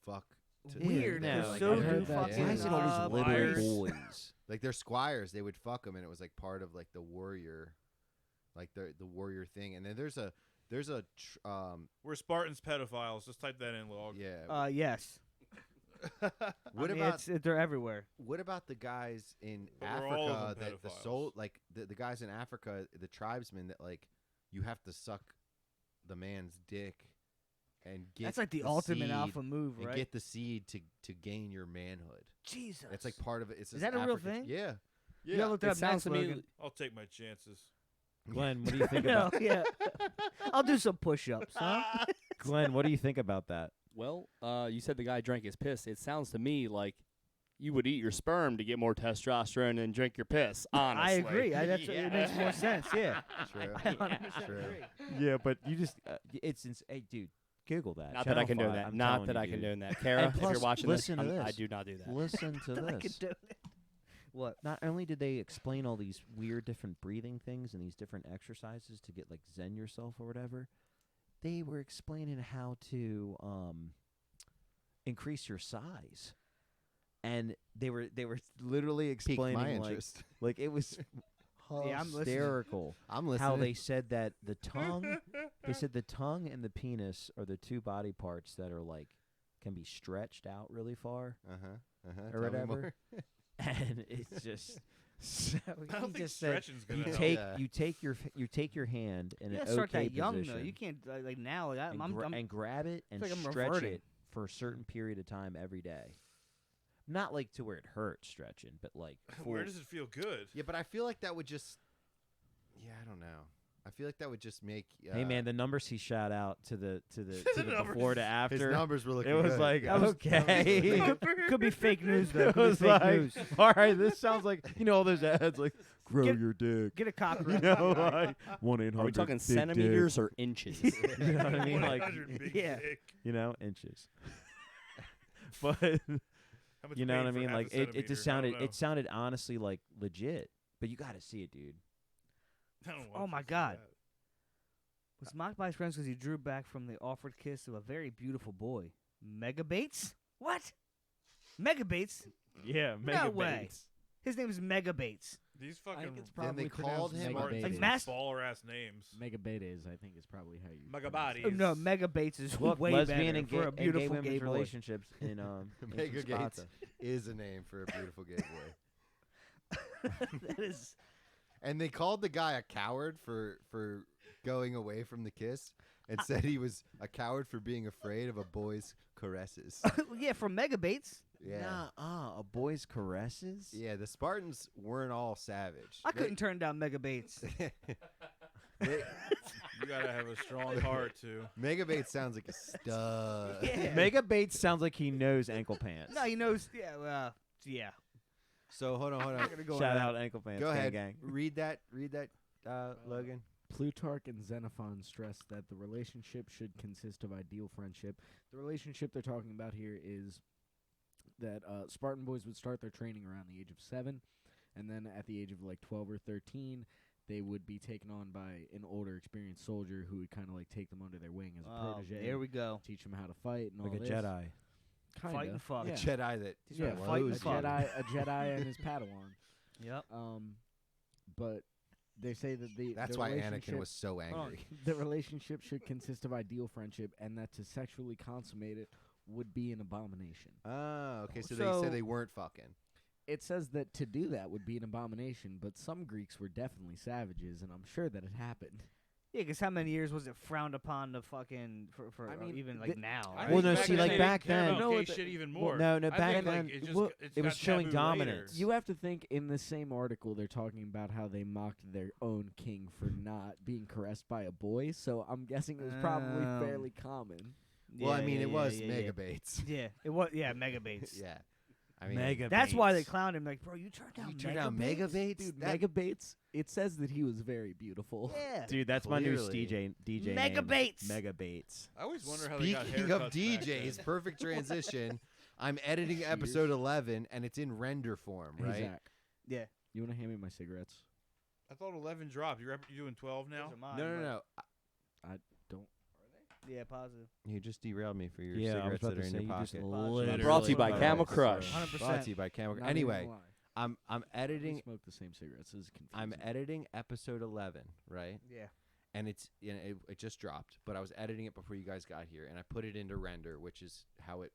fuck. To Weird. No, because like, so I do heard that fucking. too. Why is it always little liars. boys? Like they're squires, they would fuck them, and it was like part of like the warrior, like the warrior thing. And then there's a We're Spartans pedophiles. Just type that in, log. yeah. Yes. What I mean, about they're everywhere. what about the guys in But we're all of Africa them that the pedophiles. soul like the guys in Africa, the tribesmen that like you have to suck the man's dick and get That's like the the ultimate seed alpha move, and right? get the seed to gain your manhood. Jesus. It's like part of it. It's Is this that a real African- thing? Yeah. You gotta look that It up sounds next, to me. Logan. I'll take my chances. Glenn, what do you think No, about yeah. I'll do some push-ups, huh? Glenn? What do you think about that? Well, you said the guy drank his piss. It sounds to me like you would eat your sperm to get more testosterone and drink your piss. Honestly, I agree. It makes more sense. Yeah. True. I 100% True. agree. Yeah, but you just hey, dude, Google that. Not that I can do Channel that. 5, I'm Not telling that you, I can dude. do that. Kara, And if you're plus, watching listen this, to I this. do not do that. Listen to I could this. do it. What? Not only did they explain all these weird different breathing things and these different exercises to get like zen yourself or whatever, they were explaining how to increase your size. And they were literally Piqued my explaining interest. like it was Yeah, I'm listening. hysterical. I'm listening. How they said that the tongue and the penis are the two body parts that are like can be stretched out really far or Tell me whatever. more. And it's just so I don't he think just said stretching's gonna you help. take Yeah. you take your hand in You an gotta start okay that young position though. You can't like now. Like, and, I'm and grab it and like I'm stretch reverting. it for a certain period of time every day. Not like to where it hurts stretching, but like Where full- does it feel good? Yeah, but I feel like that would just. Yeah, I don't know. I feel like that would just make. hey man, the numbers he shot out to the numbers. before to his after. numbers were looking It was good. like That was- okay. could be fake news though. It Could be was fake like, news. all right, this sounds like all those ads like grow Get- your dick. Get a cock You ring. know, like 1-800. Are we talking big centimeters or inches? dick. You know what I mean? Like 100 big yeah. dick. inches. But How much you know what I paid for mean? half a Like it just centimeter? I don't sounded honestly like legit. But you got to see it, dude. know. I don't Oh want my to see God. that. Was mocked by his friends because he drew back from the offered kiss of a very beautiful boy. Megabates? What? Megabates? Yeah, No way. His name is Megabates. These I fucking think it's Then probably they called him pronounced Like Megabates. Mas- baller ass names. Megabates, I think, is probably how you. Megabody. Oh, no, Megabates is Look, way lesbian better and for a and gay beautiful women's gay boy. relationships in Mega Gates Sparta. is a name for a beautiful gay boy. That is. And they called the guy a coward for going away from the kiss, and said he was a coward for being afraid of a boy's caresses. Yeah, from Megabates. Yeah. A boy's caresses? Yeah, the Spartans weren't all savage. I couldn't turn down Megabates. They, You gotta have a strong heart too. Megabates sounds like a stud. Yeah. Mega Bates sounds like he knows ankle pants. No, he knows. Yeah, well, yeah. So hold on. I'm gonna go Shout on out ankle pants. Go gang, ahead. gang. Read that, Logan. Plutarch and Xenophon stress that the relationship should consist of ideal friendship. The relationship they're talking about here is that Spartan boys would start their training around the age of 7, and then at the age of like 12 or 13, they would be taken on by an older, experienced soldier who would kind of like take them under their wing as a Oh, protege, there we go. teach them how to fight and Like all a this. Jedi. Kinda. Fight and fuck. Yeah. A Jedi that He's Yeah, gonna fight and a fuck. Jedi and his Padawan. Yep. But they say that That's the why Anakin relationship- was so Hold on. angry. The relationship should consist of ideal friendship, and that to sexually consummate it would be an abomination. Oh, okay. So they So- said they weren't fucking. It says that to do that would be an abomination, but some Greeks were definitely savages, and I'm sure that it happened. Yeah, because how many years was it frowned upon to fucking for I mean, even like now? I right? Well, think no, back see, then like, they back didn't care then- about No, gay the- shit even well, more. no, I back think, then, like, it just well, it's it was got showing taboo dominance. later. You have to think in the same article they're talking about how they mocked their own king for not being caressed by a boy, so I'm guessing it was probably fairly common. Well, I mean, it was yeah. Megabates. Yeah, it was. Yeah, Megabates. Yeah. I mean, Mega That's why they Bates. clowned him. Like, bro, you turned down. You turned down Megabates? Megabates? Dude, That- Megabates, it says that he was very beautiful. Yeah. Dude, that's my new Clearly. DJ Mega name. Bates. Mega Bates. I always wonder how they got Speaking haircuts of back DJs, then. perfect transition. I'm editing episode 11, and it's in render form, Hey, right? Zach, Yeah. you want to hand me my cigarettes? I thought 11 dropped. You're doing 12 now? Those are mine, No, no, but- no. Yeah, positive. You just derailed me for your Yeah, I was cigarettes about that are to in say, your you just pocket. literally Brought to you by fucked Camel up. Crush. 100%. Brought to you by Camel. Not Anyway, even lie. I'm We editing. smoke the same cigarettes. This is confusing. I'm editing episode 11, right? Yeah. And it's it just dropped, but I was editing it before you guys got here, and I put it into render, which is how it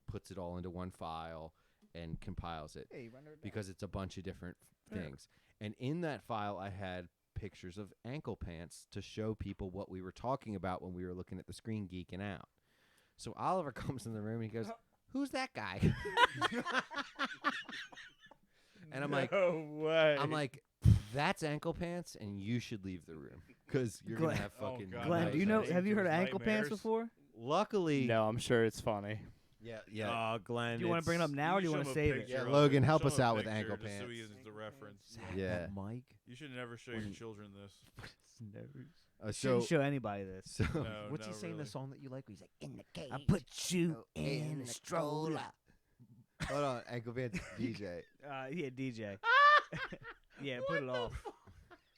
puts it all into one file and compiles it Hey, render it down. because it's a bunch of different things. And in that file, I had pictures of ankle pants to show people what we were talking about when we were looking at the screen geeking out. So Oliver comes in the room and he goes, "Who's that guy?" And I'm like, No way. "That's ankle pants, and you should leave the room because you're gonna Glenn- have Oh, fucking." God. Glenn, do you know? Nightmares. Have you heard of ankle pants Nightmares. before? Luckily, No, I'm sure it's funny. yeah. Glenn. Do you want to bring it up now, or do you want to save it? Yeah, Logan, help us out with ankle just So pants. he has the reference. Yeah. Mike. You should never show your children this. So, Shouldn't show anybody this. so No, What's no, he saying? really. The song that you like? He's like, in the cage. I put you Oh, in a stroller. hold on, ankle pants DJ. Yeah, DJ. Yeah, put it off.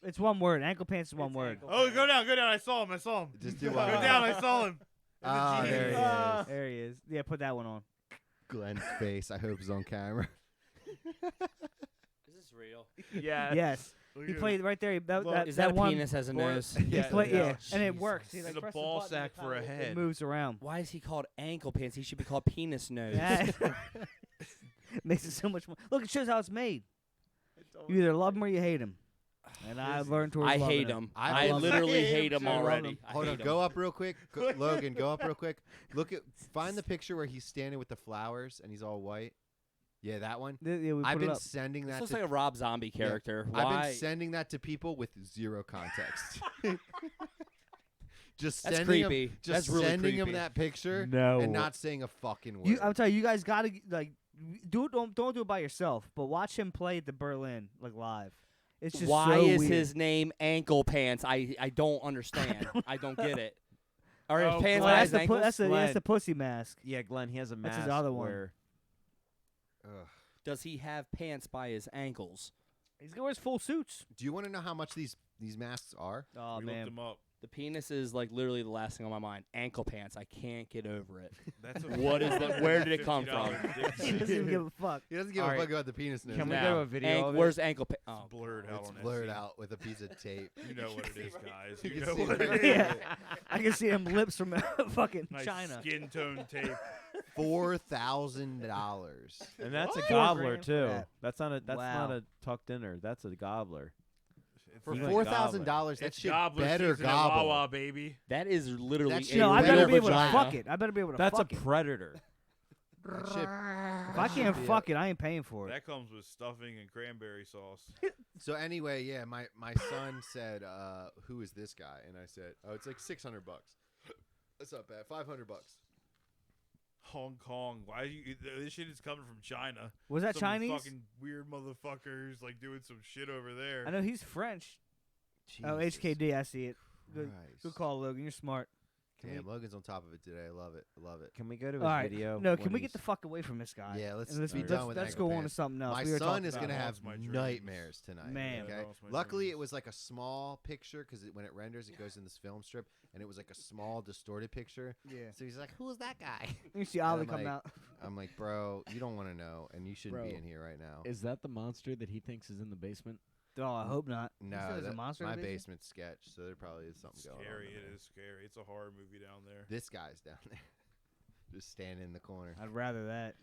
It's one word. Ankle pants is one word. Oh, go down. I saw him. Just do Go one. down. I saw him. Ah, there he is. There he is. Yeah, put that one on. Glenn's face. I hope is on camera. Is this real? Yeah. Yes. Look He at played right there. That, Is that that a one. penis as a Or- nose? He played, no. yeah, and it works. He, And like, a press the ball button and sack for a kinda- head. It moves around. Why is he called ankle pants? He should be called penis nose. Yeah. Makes it so much more. Look, it shows how it's made. You either love him or you hate him. And I learned towards I loving hate him. I I love literally him. hate him I love already. him. I Hold on, hate go him. up real quick. Logan, go up real quick. Find the picture where he's standing with the flowers and he's all white. Yeah, that one. Yeah, we I've put it been up. sending This that looks to like a Rob Zombie character. I've Why? been sending that to people with zero context. Just That's sending creepy. Him, just That's really sending creepy. him that picture No. and not saying a fucking word. I'm telling you, you guys gotta like do it. Don't do it by yourself, but watch him play at the Berlin like live. It's just Why so is weird. his name ankle pants? I don't understand. I don't get it. Are his Oh, pants Well, by that's his ankles? that's Glenn. the pussy mask. Yeah, Glenn. He has a That's mask his other one. where Ugh. Does he have pants by his ankles? He's wears full suits. Do you want to know how much these masks are? Oh we man, looked him up. The penis is like literally the last thing on my mind. Ankle pants. I can't get over it. That's a What is that? Where did it come $50 from? dick he doesn't even give a fuck. He doesn't give All a right. fuck about the penis nose. Can we No. go to a video of it? Where's ankle pants? It's Oh. blurred out It's on blurred Etsy. out with a piece of tape. You know what it is, guys. You You can know see what it. it is. Yeah, I can see them lips from fucking Nice China. skin tone tape. $4,000. and that's a $4 gobbler grand for too. that. That's not a Wow. not a tucked dinner. That's a gobbler. For You like $4,000, that It's shit gobbler better season at gobble. Wawa, baby. That is literally That shit No, I better better be able to vagina. fuck it. I better be able to That's a fuck it. predator. That shit- If I can't be fuck it, I ain't paying for it. That comes with stuffing and cranberry sauce. So anyway, yeah, my son said, "Who is this guy?" And I said, "Oh, it's like $600. That's not bad. $500." Hong Kong. Why you? This shit is coming from China. Was that Some Chinese? Fucking weird motherfuckers like doing some shit over there. I know he's French. Oh, Jesus HKD, I see it. Good Christ. call, Logan. You're smart. Damn, Logan's on top of it today. I love it. I love it. Can we go to All a right. video? No, when can we get he's- the fuck away from this guy? Yeah, let's And be done with let's ankle go on to pants. something else. My We were son talking is about gonna it. have my dreams. nightmares tonight. Man. Okay. Yeah, lost my Luckily, dreams. it was like a small picture because when it renders, it goes in this film strip, and it was like a small distorted picture. Yeah. So he's like, "Who is that guy?" You see Ollie I'm come like, out. I'm like, "Bro, you don't want to know, and you shouldn't be Bro, in here right now." Is that the monster that he thinks is in the basement? Oh, I hope not. You said No, there's a monster in my the basement? basement's sketch, so there probably is something going on. Scary. in It there. is scary. It's a horror movie down there. This guy's down there, just standing in the corner. I'd rather that.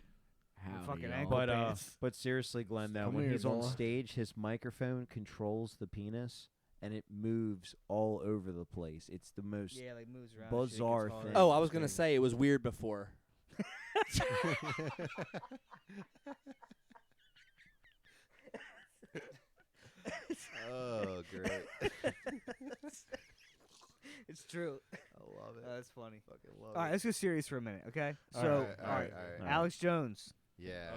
Howdy, fucking y'all. ankle But pants. but seriously, Glenn, though, Come when here, he's on boy. stage, his microphone controls the penis, and it moves all over the place. It's the most Yeah, like moves around. bizarre thing. Oh, I was gonna say it was weird before. Oh, great! It's true. I love it. That's funny. Fucking love All right, it. let's get serious for a minute, okay? All So, right, all right. Alex Jones Yeah,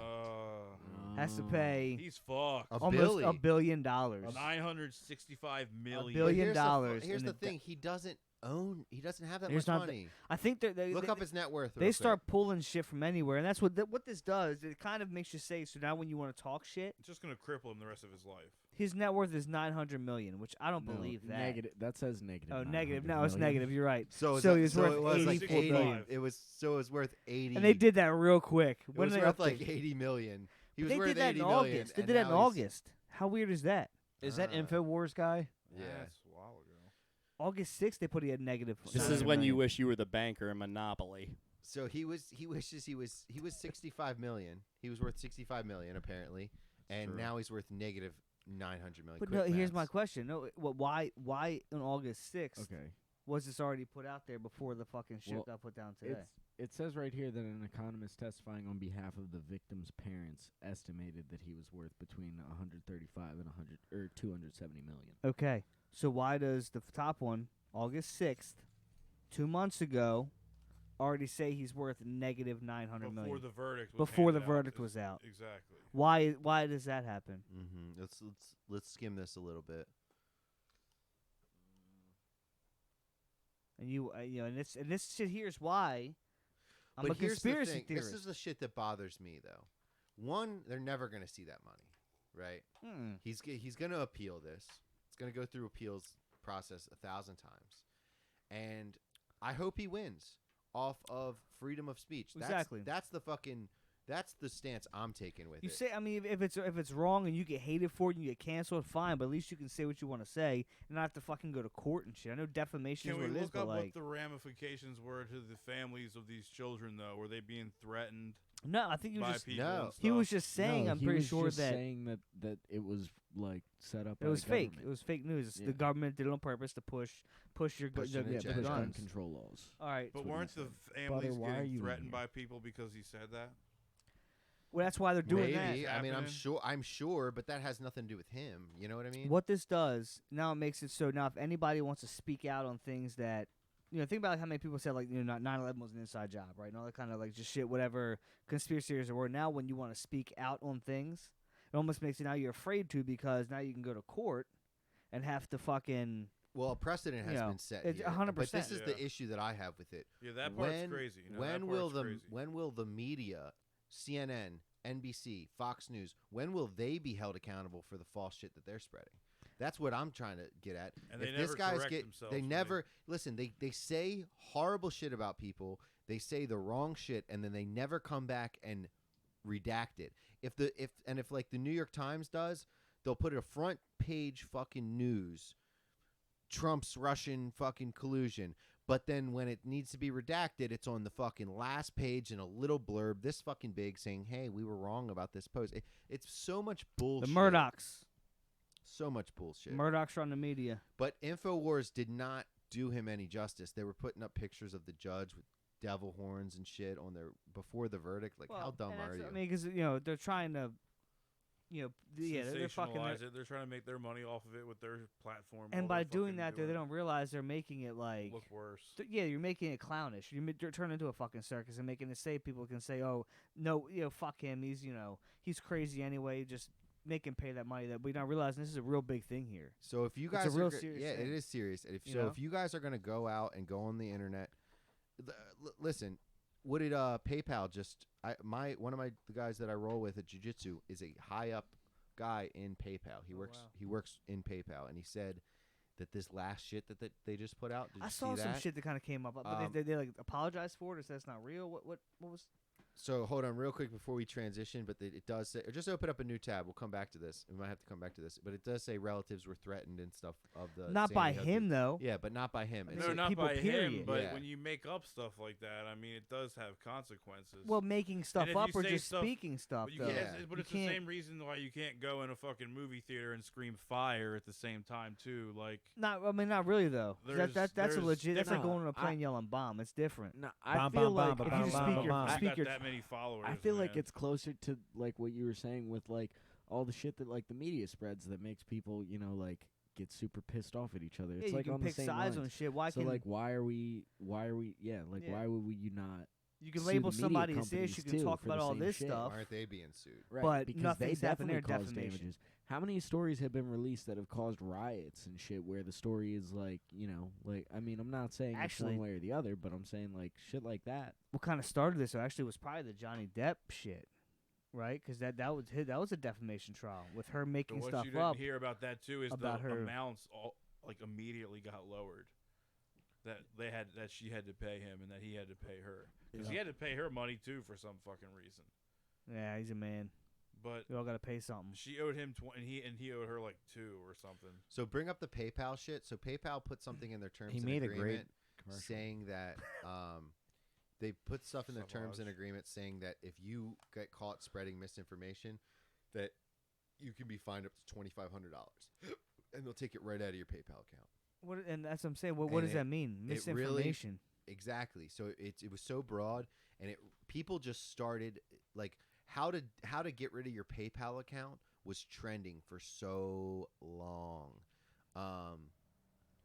has to pay He's fucked. a almost billion. $1 billion. $965 million. billion But dollars Here's in the the thing: he doesn't own. He doesn't have that There's much not money. I think they Look up his net worth. They real start pulling shit from anywhere, and that's what this does. It kind of makes you say. So now, when you want to talk shit, It's just gonna cripple him the rest of his life. his net worth is $900 million, which I don't No, believe that. Negative. That says negative. Oh, negative. 900 No, it's million. negative. You're right. So So it's he's like, worth it was like 84 80 million. It was worth 80. And they did that real quick. It When was did they worth update? like 80 million. He But was they worth did that 80 in million, August. They and did that in now he's- August. How weird is that? Is that Ah. InfoWars guy? Yeah. That's a while ago. August 6th, they put he had negative. This is 900 when you million. wish you were the banker in Monopoly. So he wishes he was 65 million. He was worth 65 million apparently, and True. now he's worth negative 900 million. But Quick no, here's my maths. question. No, why on August 6th Okay. was this already put out there before the fucking shit Well, got put down today? It says right here that an economist testifying on behalf of the victim's parents estimated that he was worth between 135 and 270 million. Okay, so why does the top one, August 6th, 2 months ago, already say he's worth negative 900 Before million? the verdict. Was Before the handed out. verdict was out. Exactly. Why does that happen? Mm-hmm. Let's skim this a little bit. And and this shit here's why I'm But a here's the conspiracy thing. theorist. This is the shit that bothers me though. One, they're never gonna see that money, right? He's gonna appeal this. It's gonna go through appeals process 1,000 times, and I hope he wins off of freedom of speech. Exactly. That's the stance I'm taking with You it. say, I mean, if it's wrong and you get hated for it and you get canceled, fine. But at least you can say what you want to say and not have to fucking go to court and shit. I know defamation Can is we what it is, look but up like, what the ramifications were to the families of these children, though? Were they being threatened no, I think he by was just people? No. And he stuff? was just saying. No, I'm he pretty was sure just that saying that it was like set up. it by was the fake. government. It was fake news. It's Yeah. The government did it on purpose to push your Pushing Yeah, agenda. push gun guns. control laws. All right. But what he weren't the said. families why are getting you in threatened here? by people because he said that? Well, that's why they're doing that. Maybe. I mean, I'm happening. I'm sure, but that has nothing to do with him. You know what I mean? What this does now, it makes it so now if anybody wants to speak out on things that think about like how many people said like 9/11 was an inside job, right? And all that kind of like just shit, whatever conspiracy theories there were. Now when you want to speak out on things, it almost makes it now you're afraid to because now you can go to court and have to fucking Well, a precedent has been set. it's here, 100%. But this is the Yeah. issue that I have with it. Yeah, that part's crazy. You know, when that will part's the crazy. when will the media, CNN, NBC, Fox News, when will they be held accountable for the false shit that they're spreading? That's what I'm trying to get at. And if they this never guy's correct get, themselves they when never listen. They say horrible shit about people. They say the wrong shit, and then they never come back and redact it. If like the New York Times does, they'll put a front page fucking news. Trump's Russian fucking collusion. But then when it needs to be redacted, it's on the fucking last page in a little blurb this fucking big saying, hey, we were wrong about this post. It's so much the bullshit. Murdochs. So much bullshit. Murdochs run the media. But InfoWars did not do him any justice. They were putting up pictures of the judge with devil horns and shit on their before the verdict. Like, how dumb are you? I mean, because they're trying to, they're fucking. Sensationalize it. They're trying to make their money off of it with their platform. And all by they're doing fucking that, they don't realize they're making it like look worse. you're making it clownish. You're turning into a fucking circus and making it say people can say, oh no, fuck him. He's crazy anyway. Just make him pay that money. That we don't realize this is a real big thing here. So if you It's a guys real are serious yeah, thing. it is serious. And You know? if you guys are gonna go out and go on the internet, listen. What did PayPal just? One of the guys that I roll with at jiu-jitsu is a high up guy in PayPal. He Oh, works. wow. He works in PayPal, and he said that this last shit that they just put out. Did I you saw see some that? shit that kind of came up, but they like apologized for it or said it's not real. What was? So hold on real quick before we transition, but it does say, or just open up a new tab. We'll come back to this. We might have to come back to this, but it does say relatives were threatened and stuff of the. Not by Sandy Hook him people. though. Yeah, but not by him. I mean, It's No, not people, by him. period. But Yeah. when you make up stuff like that, I mean, it does have consequences. Well, making stuff if up you or say just stuff- speaking stuff But, though. but You it's the can't- same reason why you can't go in a fucking movie theater and scream fire at the same time too. Like, Not really though. That's a there's legit. That's like different- going on a plane yelling bomb. It's different. No, Bam, I bam, feel like bam, if bam, you bam, speak bam, your bam. you speak got your that many followers. I feel like man. it's closer to like what you were saying with like all the shit that like the media spreads that makes people like get super pissed off at each other. Yeah, It's you like can on the pick same sides on lines. shit. Why So can like why are we yeah like Yeah. why would we you not you can sue label the media somebody as this? companies You can too talk for about the all same this shit? stuff. Why aren't they being sued? right But because nothing's they happened there, definitely cause defamation. damages. How many stories have been released that have caused riots and shit where the story is like, you know, like, I mean, I'm not saying Actually- it's one way or the other, but I'm saying, like, shit like that. What kind of started this actually was probably the Johnny Depp shit, right? Because that was a defamation trial with her But making what stuff you didn't up. hear about that too is about the her- amounts all like immediately got lowered. That she had to pay him and that he had to pay her because he had to pay her money too for some fucking reason. Yeah, he's a man. But We all got to pay something. she owed him 20, and he owed her like 2 or something. So bring up the PayPal shit. So PayPal put something in their terms He and made a agreement great commercial. saying that they put stuff in their terms and Savage. agreement saying that if you get caught spreading misinformation, that you can be fined up to $2,500, and they'll take it right out of your PayPal account. What? And that's what I'm saying. What And does that mean? it really- Misinformation. Exactly. So it was so broad, and people just started like how to get rid of your PayPal account was trending for so long.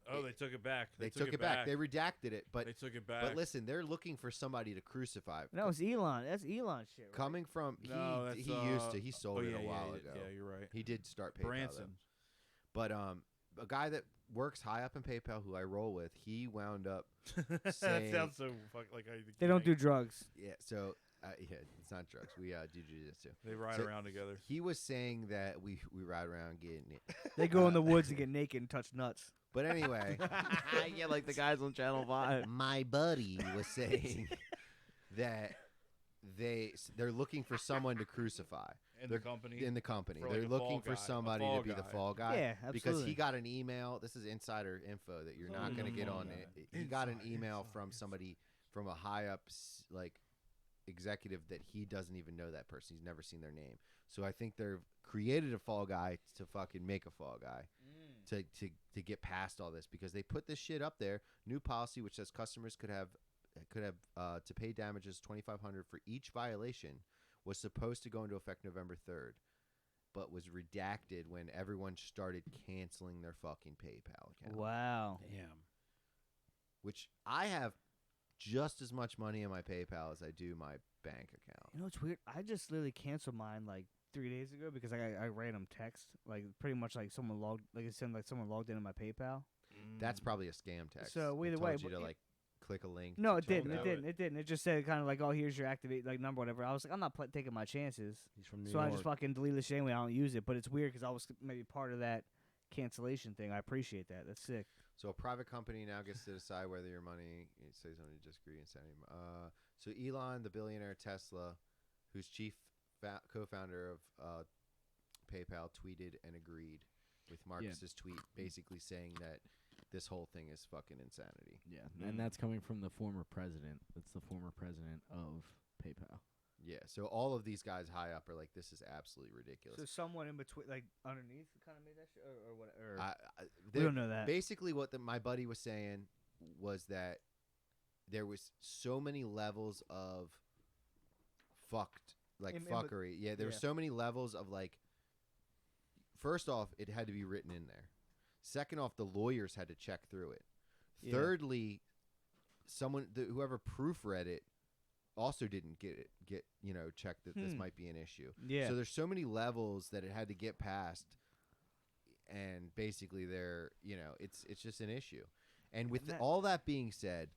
Oh, they took it back. They took it back. They redacted it, but They took it back. but listen, they're looking for somebody to crucify. That was Elon. That's Elon shit. Right? Coming from No, that's, he used to. He sold it yeah, a while yeah, ago. Yeah, you're right. He did start PayPal, though. Branson. But a guy that works high up in PayPal, who I roll with, he wound up that saying, sounds so like how you think They don't do drugs. yeah. So yeah, it's not drugs. We do jiu-jitsu. They ride So- around together. He was saying that we ride around getting it. They go in the woods and get naked and touch nuts. But anyway, Yeah, like the guys on Channel 5. my buddy was saying that they're looking for someone to crucify In they're the company. in the company. For They're like a looking fall for guy, a somebody fall to be the guy. fall guy. Yeah, Because absolutely. he got an email. This is insider info that you're not going to get on it. He got an email from somebody from a high up like executive that he doesn't even know that person. He's never seen their name. So I think they've created a fall guy to fucking make a fall guy. To get past all this because they put this shit up there. New policy which says customers could have to pay damages $2,500 for each violation was supposed to go into effect November 3rd, but was redacted when everyone started canceling their fucking PayPal account. Wow. Damn. Which I have just as much money in my PayPal as I do my bank account. You know what's weird? I just literally canceled mine like 3 days ago because I got a random text, like pretty much like someone logged, like it said like someone logged into my PayPal. That's probably a scam text. So It either told way, you to but like click a link. No, to it check didn't. out. It didn't. It didn't. It just said kind of like, oh, here's your activate like number, whatever. I was like, I'm not taking my chances. He's from New So York. I just fucking deleted it anyway. I don't use it, but it's weird because I was maybe part of that cancellation thing. I appreciate that. That's sick. So a private company now gets to decide whether your money. It says on your disagree and sending. So Elon, the billionaire Tesla, who's chief co-founder of PayPal, tweeted and agreed with Marcus's tweet, basically saying that this whole thing is fucking insanity. Yeah, and that's coming from the former president. That's the former president of PayPal. Yeah. So all of these guys high up are like, this is absolutely ridiculous. So someone in between, like underneath, kind of made that shit, or what? Or we They're- don't know that. Basically, what my buddy was saying was that there was so many levels of fucked, like In- in bet- fuckery. Yeah, there were yeah. so many levels of like. First off, it had to be written in there. Second off, the lawyers had to check through it. Yeah. Thirdly, whoever proofread it also didn't get checked that this might be an issue. Yeah. So there's so many levels that it had to get past, and basically it's just an issue. And with all that being said,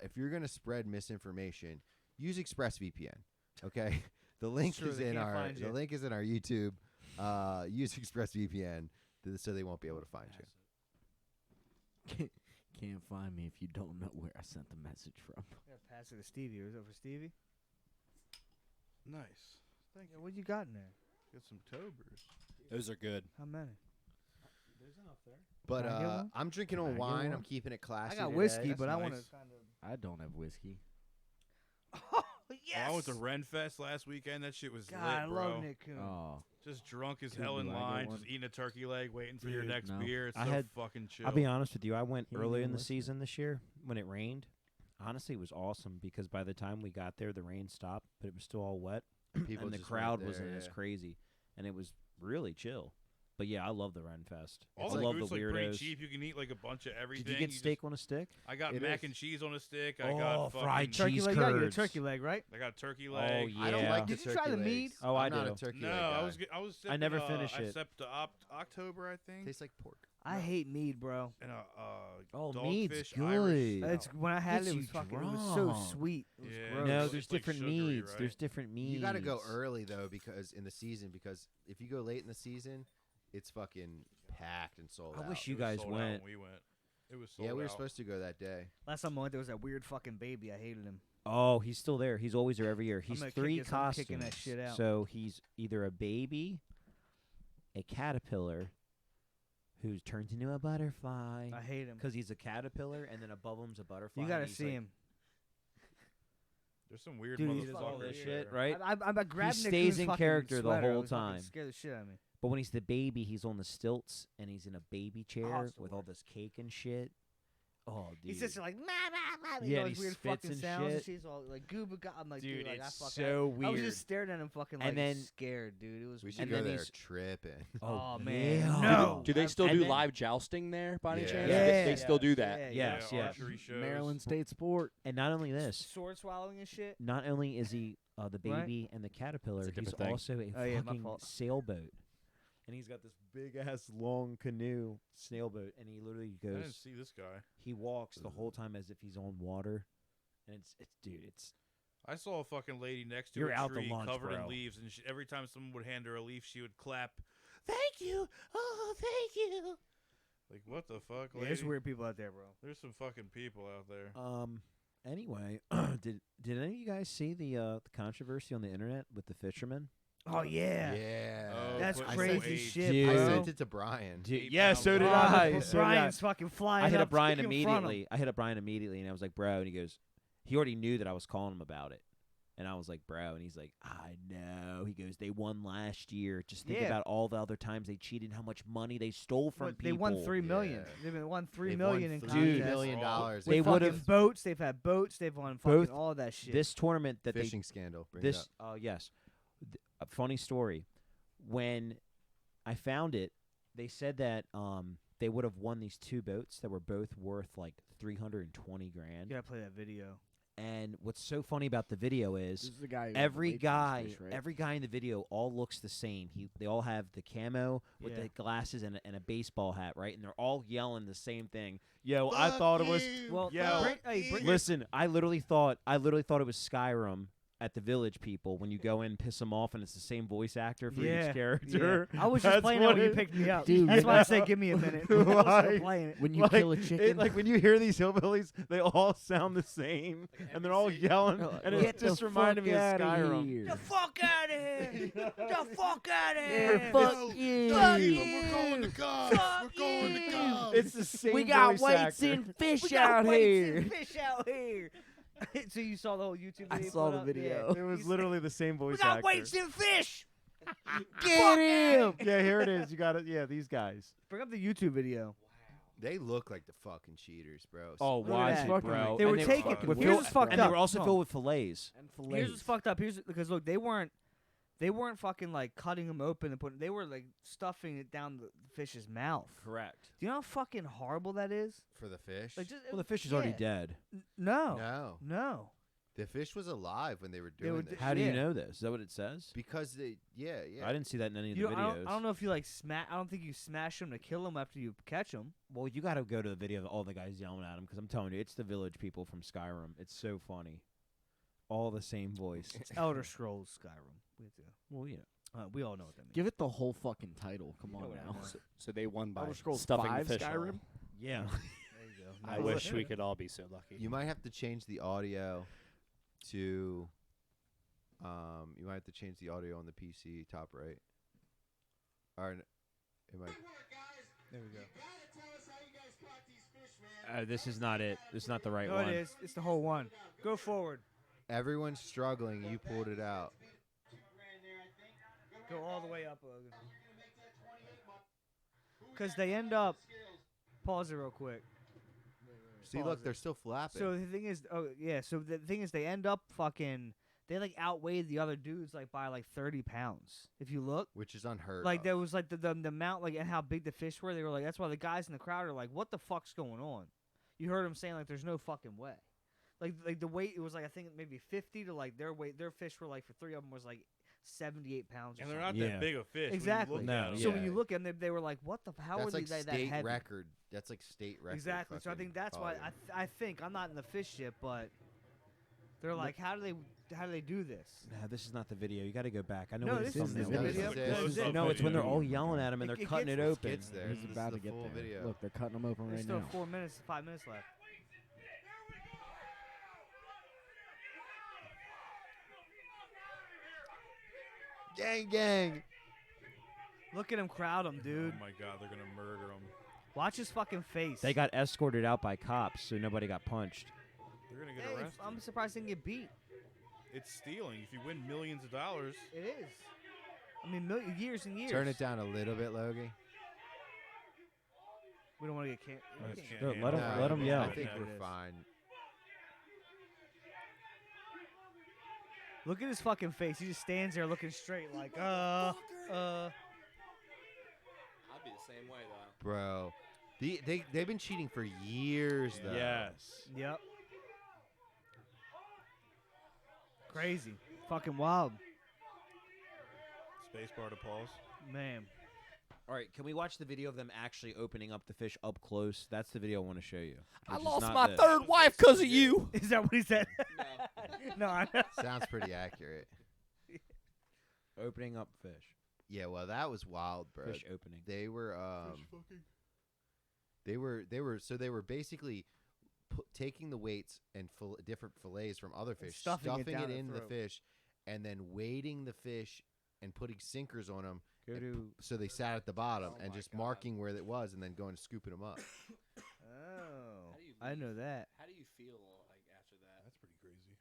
if you're gonna spread misinformation, use ExpressVPN. Okay, the link Sure, is they in can't our find you. YouTube. Use ExpressVPN so they won't be able to find you. Can't find me if you don't know where I sent the message from. Yeah, pass it to Stevie. Was it for Stevie? Nice. Thank Yeah, you. what you got in there? Get some Tobers. Those are good. How many? But Can I get one? I'm drinking Can I on get wine. one? I'm keeping it classy. I got today. whiskey, That's but I nice. want to kind of. I don't have whiskey. Oh yes! I went to Renfest last weekend. That shit was God, lit, I bro. love Nick Coon. Oh, Just drunk as Dude, hell in do I get line, one? just eating a turkey leg, waiting for your Dude, next no. beer. It's I so had- fucking chill. I'll be honest with you. I went He ain't earlier in even the listening. season this year when it rained. Honestly, it was awesome because by the time we got there, the rain stopped, but it was still all wet, People and the just crowd weren't wasn't there, as yeah. crazy, and it was really chill. But yeah, I love the Renfest. All I the love food's the like pretty weirdos. cheap. You can eat like a bunch of everything. Did you get steak on a stick? I got It mac is. and cheese on a stick. Oh, I got fried fucking cheese turkey leg. Yeah, you get a curds. turkey leg, right? I got turkey Oh leg. yeah. I don't like Did the you try turkey the legs. meat? Oh, I'm I not do. a turkey No, leg guy. I was. I never sipping, finish I it. sipped October, I think. Tastes like pork. I hate mead, bro. And Oh, dogfish mead's Irish good. It's when I had Gets it, it you was fucking. It was so drunk. sweet. It was Yeah. gross. No, It's there's like different sugary, meads. right? There's different meads. You got to go early though, because in the season, because if you go late in the season, it's fucking packed and sold out. I wish you It was guys sold out went. when we went. It was sold Yeah, we were out. supposed to go that day. Last time I went, there was that weird fucking baby. I hated him. Oh, he's still there. He's always there every year. He's gonna kick 3 his- I'm costumes. kicking that shit out. So he's either a baby, a caterpillar, who turns into a butterfly. I hate him. Because he's a caterpillar, and then above him's a butterfly. You gotta and he's see like- him. There's some weird Dude, he does motherfuckers all this there. shit, right? I'm grabbing stays in character the whole time. Scare the shit out of me. But when he's the baby, he's on the stilts, and he's in a baby chair it's the with all worst. this cake and shit. Oh, dude. He's just like, Yeah, all and these he weird spits fucking and sounds and shit. she's all like gooba. I'm like, Dude, dude, like, it's I fucking. so I was weird. just staring at him, fucking And like then- scared, dude. It was. We should And go then there he's- tripping. Oh, man, yeah. no. Do they still And do then- live jousting there by any Yeah. chance? Yeah. They still do that. Yeah, Yes, yeah, yes. archery shows. Maryland State Sport. And not only this, Sword swallowing and shit. not only is he the Right. baby and the caterpillar, It's a he's different thing. also a Oh, yeah, my fucking fault. sailboat. And he's got this big ass long canoe sailboat, and he literally I didn't goes. see this guy. He walks the whole time as if he's on water, and it's. I saw a fucking lady next to You're a out to tree lunch, covered bro. in leaves, and every time someone would hand her a leaf, she would clap, "Thank you, oh, thank you." Like, what the fuck, Yeah, lady? there's weird people out there, bro. There's some fucking people out there. Anyway, did any of you guys see the controversy on the internet with the fishermen? Oh yeah. Yeah. Oh, That's put- crazy I shit, Dude. I bro. sent it to Brian. Yeah, so did Oh, I. but So did I. Brian's fucking flying. I hit up up Brian in front of him. immediately. And I was like, bro, and he goes, he already knew that I was calling him about it. And I was like, bro, and he's like, I know. He goes, they won last year. Just think Yeah. about all the other times they cheated, how much money they stole from What, people. they won $3 million. Yeah. They've won $3 They've million won in $3 contests. million dollars. They With would've- fucking boats. They've had boats. They've won fucking Both all that shit. This tournament that Fishing scandal. Bring they it this up. yes, a funny story. When I found it, they said that they would have won these 2 boats that were both worth like 320 grand. You gotta play that video. And what's so funny about the video This is is the guy. who every relates to guy, this fish, right? every guy in the video all looks the same. They all have the camo with Yeah. the glasses and a baseball hat, right? And they're all yelling the same thing. Yo, I thought it was. Well, Yo, bring Listen, I literally thought it was Skyrim at the Village People when you go in, piss them off, and it's the same voice actor for Yeah, each character. I was just That's playing it what when you it- picked me up. Dude, That's why I yeah. said, give me a minute. I was still Like- playing it. When you Like, kill a chicken, like when you hear these hillbillies, they all sound the same, and they're all yelling, and Get it the just reminded me of fuck outta Skyrim. here. The fuck out of here! The fuck out of Yeah, here! fuck you. Fuck We're you! going to Cubs. Fuck We're going to you. Cubs. It's the same. We got voice weights actor. and fish We got out weights here. and fish out here. So you saw the whole YouTube video? I you saw put the up? video. Yeah. It was literally the same voice We got actor. weights and fish. Get him. Yeah, here it is. You got it. Yeah, these guys. Bring up the YouTube video. They look like the fucking cheaters, bro. Oh, Look at watch that. it, bro. They And were taking. fucking with Here's Phil- what's fucked and up. they were also No. filled with fillets. And Here's fillets. what's fucked up. Here's because look, they weren't fucking like cutting them open and putting. They were like stuffing it down the fish's mouth. Correct. Do you know how fucking horrible that is? For the fish. Like, just, Well, the fish is already yeah. dead. No, No. no. The fish was alive when they were They doing were this. How do you Yeah. know this? Is that what it says? Because they, yeah. I didn't see that in any of You the don't- videos. I don't know if you like smash. I don't think you smash them to kill them after you catch them. Well, you got to go to the video of all the guys yelling at him because I'm telling you, it's the Village People from Skyrim. It's so funny. All the same voice. It's Elder Scrolls Skyrim. We have to. Well, yeah. We all know what that means. Give it the whole fucking title. Come You know on what I now. know. So they won by Elder Scrolls stuffing 5 the fish. hole. Skyrim? Yeah. There you go. I Nice. wish we could all be so lucky. You might have to change the audio to. You might have to change the audio on the PC top right. Or it might. There we go. This is not it. This is not the right No, one. it is. It's the whole one. Go forward. Everyone's struggling. You pulled it out. Go all the way up, Logan. Because they end up. Pause it real quick. See, Pause look, it. they're still flapping. So the thing is, oh yeah. So the thing is, they end up fucking they like outweighed the other dudes like by like 30 pounds. If you look, which is unheard like of. there was like the amount like and how big the fish were. They were like that's why the guys in the crowd are like, what the fuck's going on? You heard them saying like, there's no fucking way. Like the weight it was like I think maybe 50 to like their weight. Their fish were like for 3 of them was like 78 pounds. And or they're something. not that big of fish. Exactly. When you look at 'em. So Yeah. when you look at them, they were like, what the? How That's are like they that state heavy? record. That's like state record. Exactly. So I think that's why I think I'm not in the fish shit, but they're like, how do they do this? Nah, this is not the video. You got to go back. I know No, what this his is the thumbnail video. is. This is No, it's when they're all video. yelling at him and It they're cutting it gets- open. Gets there. He's This about is to the get full there. video. Look, they're cutting them open There's right still now. 5 minutes left. Gang, gang. Look at him crowd him, dude. Oh my god, they're gonna murder him. Watch his fucking face. They got escorted out by cops, so nobody got punched. They're gonna get Hey, arrested. I'm surprised they didn't get beat. It's stealing. If you win millions of dollars, It is. I mean, years and years. Turn it down a little bit, Logie. We don't want to get I just can't No, handle let 'em it. yell. I think Yeah, it we're is. fine. Look at his fucking face. He just stands there looking straight, like, I'd be the same way though. Bro. They've been cheating for years, though. Yes. Yep. Crazy. Fucking wild. Space bar to pause. Man. All right, can we watch the video of them actually opening up the fish up close? That's the video I want to show you. I which is lost not my this. third wife because of you. Is that what he said? No, I know. Sounds pretty accurate. Opening up fish. Yeah, well, that was wild, bro. Fish opening. They were they were basically taking the weights and different fillets from other fish, stuffing it down in their the throat. fish, and then weighting the fish and putting sinkers on them. Go to So they sat at the bottom Oh and my just God. marking where it was, and then going and scooping them up. Oh. How do you I know that. How do you feel like after that? That's pretty crazy.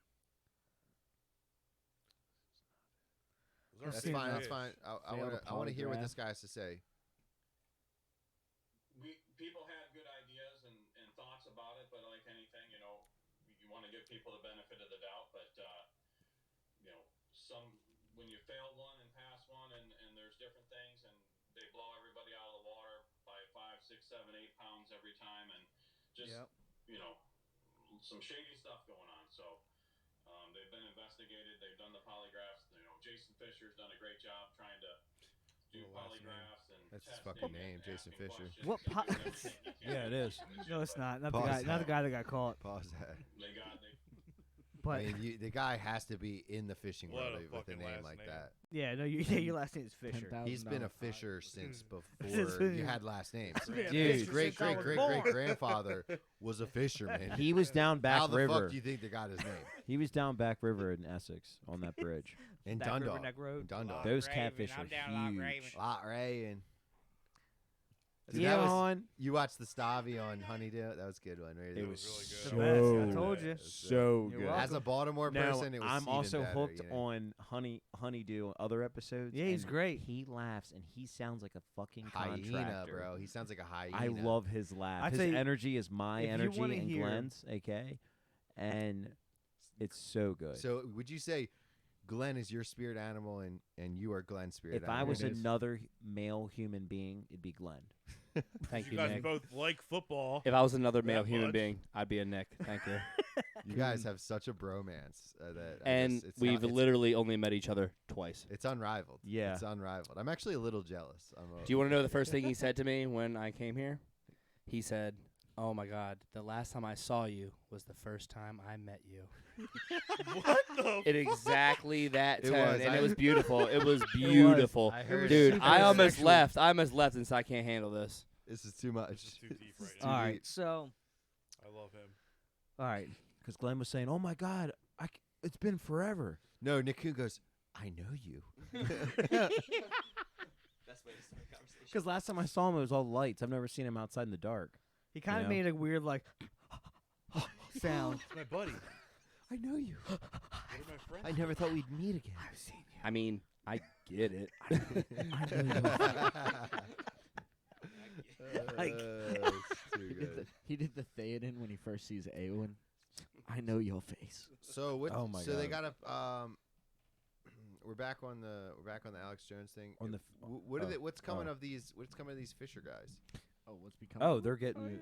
Let's That's see fine. that. That's fine. I Failed want to hear what polygraph. this guy has to say. People had good ideas and thoughts about it, but like anything, you know, you want to give people the benefit of the doubt. But you know, when you fail one and pass one, and there's different things, and they blow everybody out of the water by 5, 6, 7, 8 pounds every time, and just you know, some shady stuff going on. So they've been investigated. They've done the polygraphs. You know, Jason Fisher's done a great job trying to do polygraphs and That's his testing fucking and name, Jason asking Fisher. questions What and po- doing everything you can Yeah, it to is. No, it's not. Not the Pause guy. Not the that. guy that got caught. Pause that. They But I mean, the guy has to be in the fishing What world a with a fucking name last like name. that. yeah, no, your last name is Fisher. $10,000 He's been a fine. fisher since Since before when you you- had last names. Yeah, His Fisher great since I great was great born. great grandfather was a fisherman. He was down Back How the River. fuck do you think they got his name? He was down Back River in Essex on that bridge. In Back River Dundalk. Neck Road. In Dundalk. Those catfish are huge. Lot Raven. Dude, Yeah, that was, on. you watched the Stavy on Honeydew? That was a good one. Right? It That was really good. so The best, I told you. so You're good. welcome. As a Baltimore No, person, it was I'm even also better, hooked you know? on Honeydew other episodes. Yeah, he's and great. He laughs and he sounds like a fucking Hyena, contractor. bro. He sounds like a hyena. I love his laugh. I His tell you, energy is my if you energy wanna and hear- Glenn's, okay? And it's so good. So, would you say Glenn is your spirit animal and you are Glenn's spirit if animal? I was It is. another male human being, it'd be Glenn. Thank You you, guys Nick. both like football. If I was another male That human much. being, I'd be a Nick. Thank you. You guys have such a bromance that I And guess it's we've not- it's, literally only met each other twice. it's unrivaled. Yeah. It's unrivaled. I'm actually a little jealous. Do you want to know the first thing he said to me when I came here? He said, "Oh my God, the last time I saw you was the first time I met you." What the? In exactly that It tone, was. and I- it was beautiful. It was beautiful. I heard Dude, it. I almost Sexual. left. I almost left and said, I can't handle this. This is too much. This is too deep right Too now. All right, deep. so I love him. all right. Because Glenn was saying, "Oh my God, it's been forever." No, Nick Kuhn goes, I know you. Because last time I saw him, it was all lights. I've never seen him outside in the dark. He kind of know? made a weird like sound. It's my buddy. I know you. What are my friends? I never thought we'd meet again. I mean, I get it. Like- It's too He did good. the Theoden when he first sees Eowyn. I know your face. So what? Oh my so they God. got we're back on the Alex Jones thing. On the What's coming of these? What's coming of these Fisher guys? Oh, what's becoming? Oh, they're getting.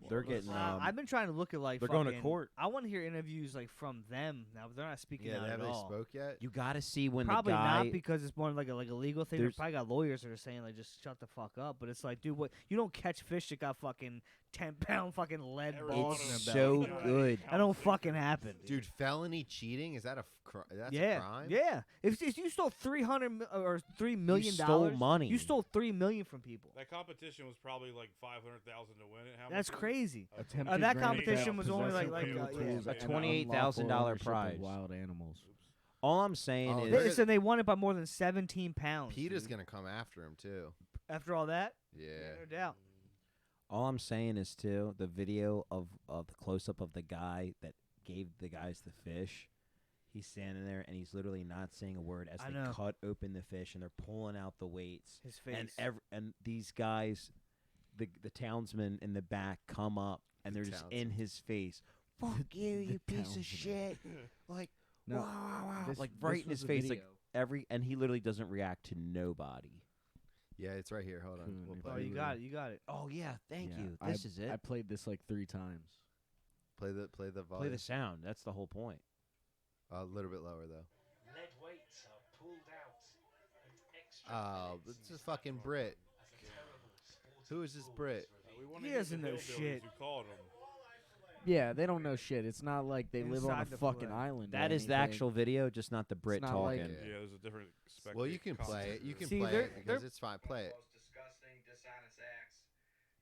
They're getting. I've been trying to look at like they're going to fucking- court. I want to hear interviews like from them now, but they're not speaking Yeah, out have at they all. spoke yet? You got to see when Probably the guy. not because it's more like a legal thing. They There's- probably got lawyers that are saying like just shut the fuck up. But it's like, dude, what you don't catch fish that got fucking 10-pound fucking lead balls in It's their so belly. good. That don't fucking happen, Dude, felony cheating, is that that's yeah, a crime? yeah. If you stole or $3 million, stole money. You stole $3 million from people. That competition was probably like 500,000 to win it. How That's much was it? crazy. Attempted that grand competition theft, was only possession like- of like, illegal yeah. tools, A and $28,000 unlawful ownership of prize. wild animals. All I'm saying Oh, is. they're They said they won it by more than 17 pounds. Peter's dude. gonna come after him too. After all that, Yeah. no doubt. All I'm saying is too the video of the close up of the guy that gave the guys the fish. He's standing there and he's literally not saying a word as I they know. cut open the fish and they're pulling out the weights. His face. And these guys, the townsmen in the back come up and The they're just townsmen. in his face. Fuck you, the you piece townsmen. of shit! Like, No, wow, wow, wow. this- Like this right in was his a face, like video. and he literally doesn't react to nobody. Yeah, it's right here. Hold on. Coon, We'll if play Oh, it. you got it. You got it. Oh yeah, thank Yeah, you. This is it. I played this like 3 times. Play the Play volume. the sound. That's the whole point. A little bit lower though. Lead weights are pulled out and extra Oh, it's a fucking Brit. as a terrible sporting Who is this Brit? We wanna He hear doesn't the know hillbillies shit. Who called him. Yeah, they don't know shit. It's not like they live on a Inside the fucking fillet. island. or That is the anything. actual video, just not the Brit not like- talking. Yeah. Yeah, there's a different. Well, you can play it. You can See, play they're- it because they're- it's fine. Play it. most disgusting, dishonest acts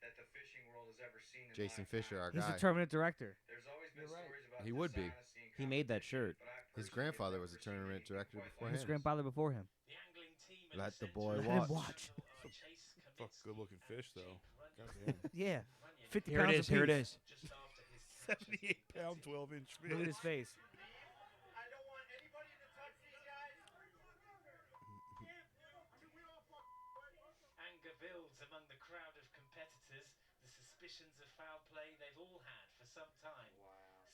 that the fishing world has ever seen in Jason lifetime. Fisher, our He's guy. a tournament director. There's always been You're right. stories about He would be. dishonesty and He made that competition, shirt. but I His personally grandfather have was a never seen tournament anything director quite before like His him. grandfather before him. The angling team in Let the the boy centre of watch. the Chase Fuck, commits good looking fish though. Yeah, Runyon 50 Here it pounds is. Here it apiece. is. just after his 78-pound, 12-inch fish. Look at his face. I don't want anybody to touch these guys. Anger builds among the crowd of competitors. The suspicions of foul play they've all had for some time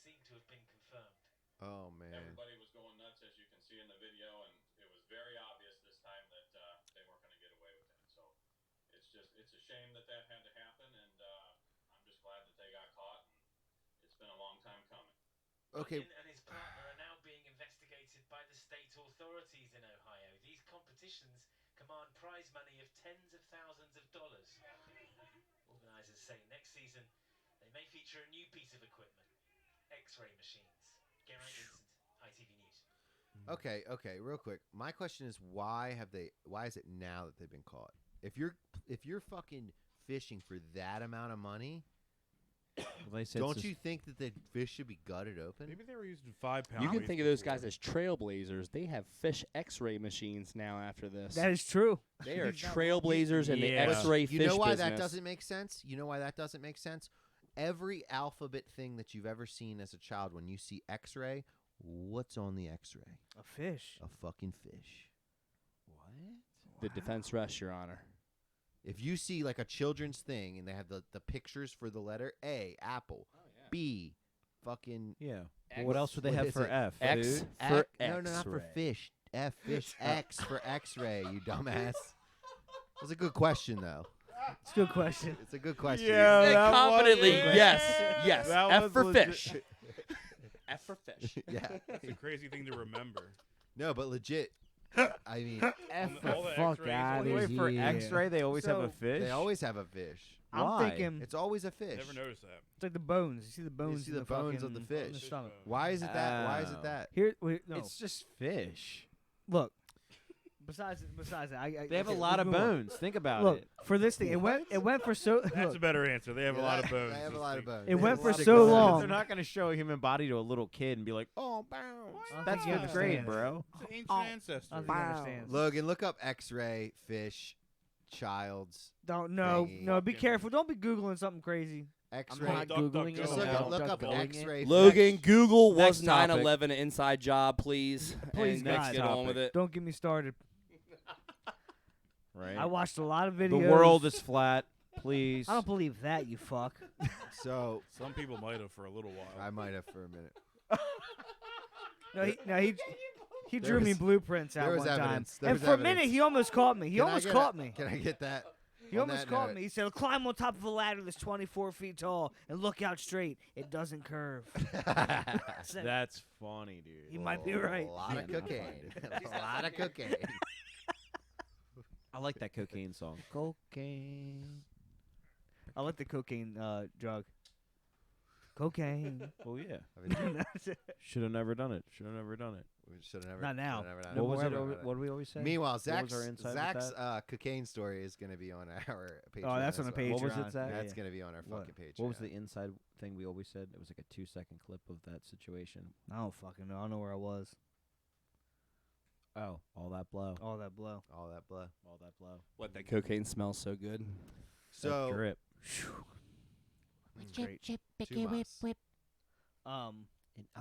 seem to have been confirmed. Oh man. Everybody was going nuts, as you can see in the video, and it was very obvious this time that they weren't going to get away with that. So it's a shame that had to happen, and I'm just glad that they got caught. And it's been a long time coming. Okay. Runyon and his partner are now being investigated by the state authorities in Ohio. These competitions command prize money of tens of thousands of dollars. Organisers say next season they may feature a new piece of equipment: X-ray machines. Geraint Vincent, ITV News. Okay, real quick. My question is why is it now that they've been caught? If you're fucking fishing for that amount of money, They said don't you think that the fish should be gutted open? Maybe they were using 5-pound. You can weights think of those before. guys as trailblazers. They have fish X-ray machines now. After this, That is true. they are He's not- trailblazers in the Yeah. X-ray fish You know why business. that doesn't make sense? You know why that doesn't make sense? Every alphabet thing that you've ever seen as a child, when you see X-ray, what's on the X-ray? A fish. A fucking fish. What? The defense rests, Your Honor. If you see like a children's thing and they have the pictures for the letter A, apple, B, fucking Yeah. X- What else would they what have is for it? F? X Food? for No, not for X-ray. fish. F, fish, X for X-ray, you dumbass. That's a good question, though. It's a good question. It's a good question. Yeah. Say that was confidently, it. yes. That F was for legit. fish. F for fish. Yeah. That's a crazy thing to remember. No, but legit. I mean, F On the all the fuck X-rays, out all the of way Wait, for here. X-ray, they always have a So, fish. they always have a fish. I'm Why? thinking It's always a fish. Never noticed that. it's like the bones. You see the bones. see in the bones of fucking- the in the fish. stomach. Why is it that? Why is it Oh. that? Here, wait, no. It's just fish. Look. Besides that, They have a okay, lot of let's move on. bones. Think about Look, it. for this thing, it went for so. That's look, a better answer. They have a lot of bones. They have a this lot of thing. bones. It They have went a for lot of so bones. long. They're not going to show a human body to a little kid and be like, "Oh, bounce." I don't That's think he fifth grade, understands. bro. It's an ancient I ancestor. don't think he understands. Logan, look up X-ray fish, child's Don't no thingy. no. Be Fucking- careful. Don't be googling something crazy. X-ray. I'm not Duck, duck, googling go. it. Just Just look up Duck googling it. X-ray. Logan, fish. Google was Next topic. 9/11 an inside job, please? Please, and let's God. get on with it. Don't get me started. Right? I watched a lot of the videos. world is flat. Please. I don't believe that, you fuck. So Some people might have for a little while. I might have for a minute. He drew me blueprints out there was one time. evidence. There And was for a evidence. minute, he almost caught me. He Can I almost get caught a- me. Can I get that? He on almost that caught note? me. He said, climb on top of a ladder that's 24 feet tall and look out straight. It doesn't curve. Said, That's funny, dude. he might be right. A lot of cocaine. A lot of cocaine. I like that cocaine song. Cocaine. I like the cocaine drug. Cocaine. Well, yeah. I mean, Should have never done it. Should have never done it. we should have never. Not now. shoulda never done No What was more it? ever. What do we always say? Meanwhile, What was Zach's our insight with cocaine story is going to be on our Patreon. Oh, that's on as the well. Patreon. What was it, Zach? That's going to be on our What? fucking Patreon. What was the inside thing we always said? It was like a 2-second clip of that situation. I don't fucking know. I don't know where I was. Oh, all that blow. All that blow. All that blow. All that blow. What, that cocaine smells so good? So that drip. Great. Chumas. I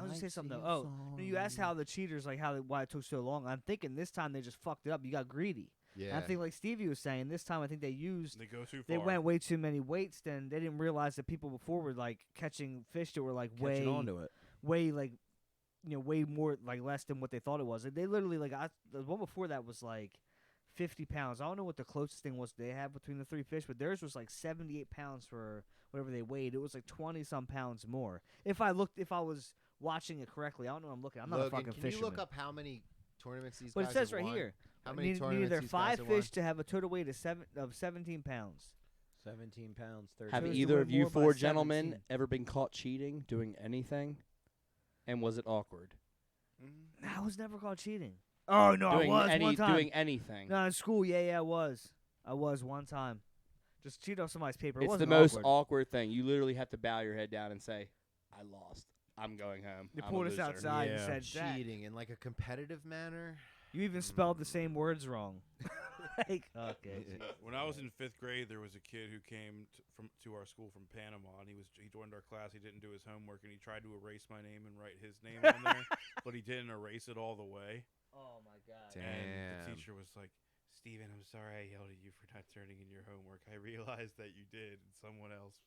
was gonna say something though. Oh, no, you asked how the cheaters why it took so long. I'm thinking this time they just fucked it up. You got greedy. Yeah. I think like Stevie was saying, this time I think they They go too far. they went way too many weights. Then they didn't realize that people before were like catching fish that were like Catching onto it. way like way more like less than what they thought it was. They literally the one before that was like 50 pounds. I don't know what the closest thing was they had between the three fish, but theirs was like 78 pounds for whatever they weighed. It was like 20 some pounds more. If I was watching it correctly, I don't know what I'm looking. I'm not a Logan, fucking can fisherman. you look up how many tournaments these But guys it says have right won? here. How many Needed tournaments there these 5 guys have fish to have a total weight of 17 pounds. 17 pounds. 30. Have Chose to either win of you more by four gentlemen 17. ever been caught cheating, doing anything? And was it awkward? I was never caught cheating. Oh no, doing I was one time. doing anything. No, in school, yeah, I was. I was one time. Just cheat off somebody's paper. It It's the wasn't most awkward. awkward thing. You literally have to bow your head down and say, "I lost. I'm going home." They I'm a pulled us loser." outside and Yeah. said, "Zach, cheating in like a competitive manner. you even spelled the same words wrong." Like, okay. When I was in 5th grade, there was a kid who came to our school from Panama, and he joined our class. He didn't do his homework, and he tried to erase my name and write his name on there, but he didn't erase it all the way. Oh my god. And the Damn. teacher was like, "Steven, I'm sorry I yelled at you for not turning in your homework. I realized that you did, and someone else."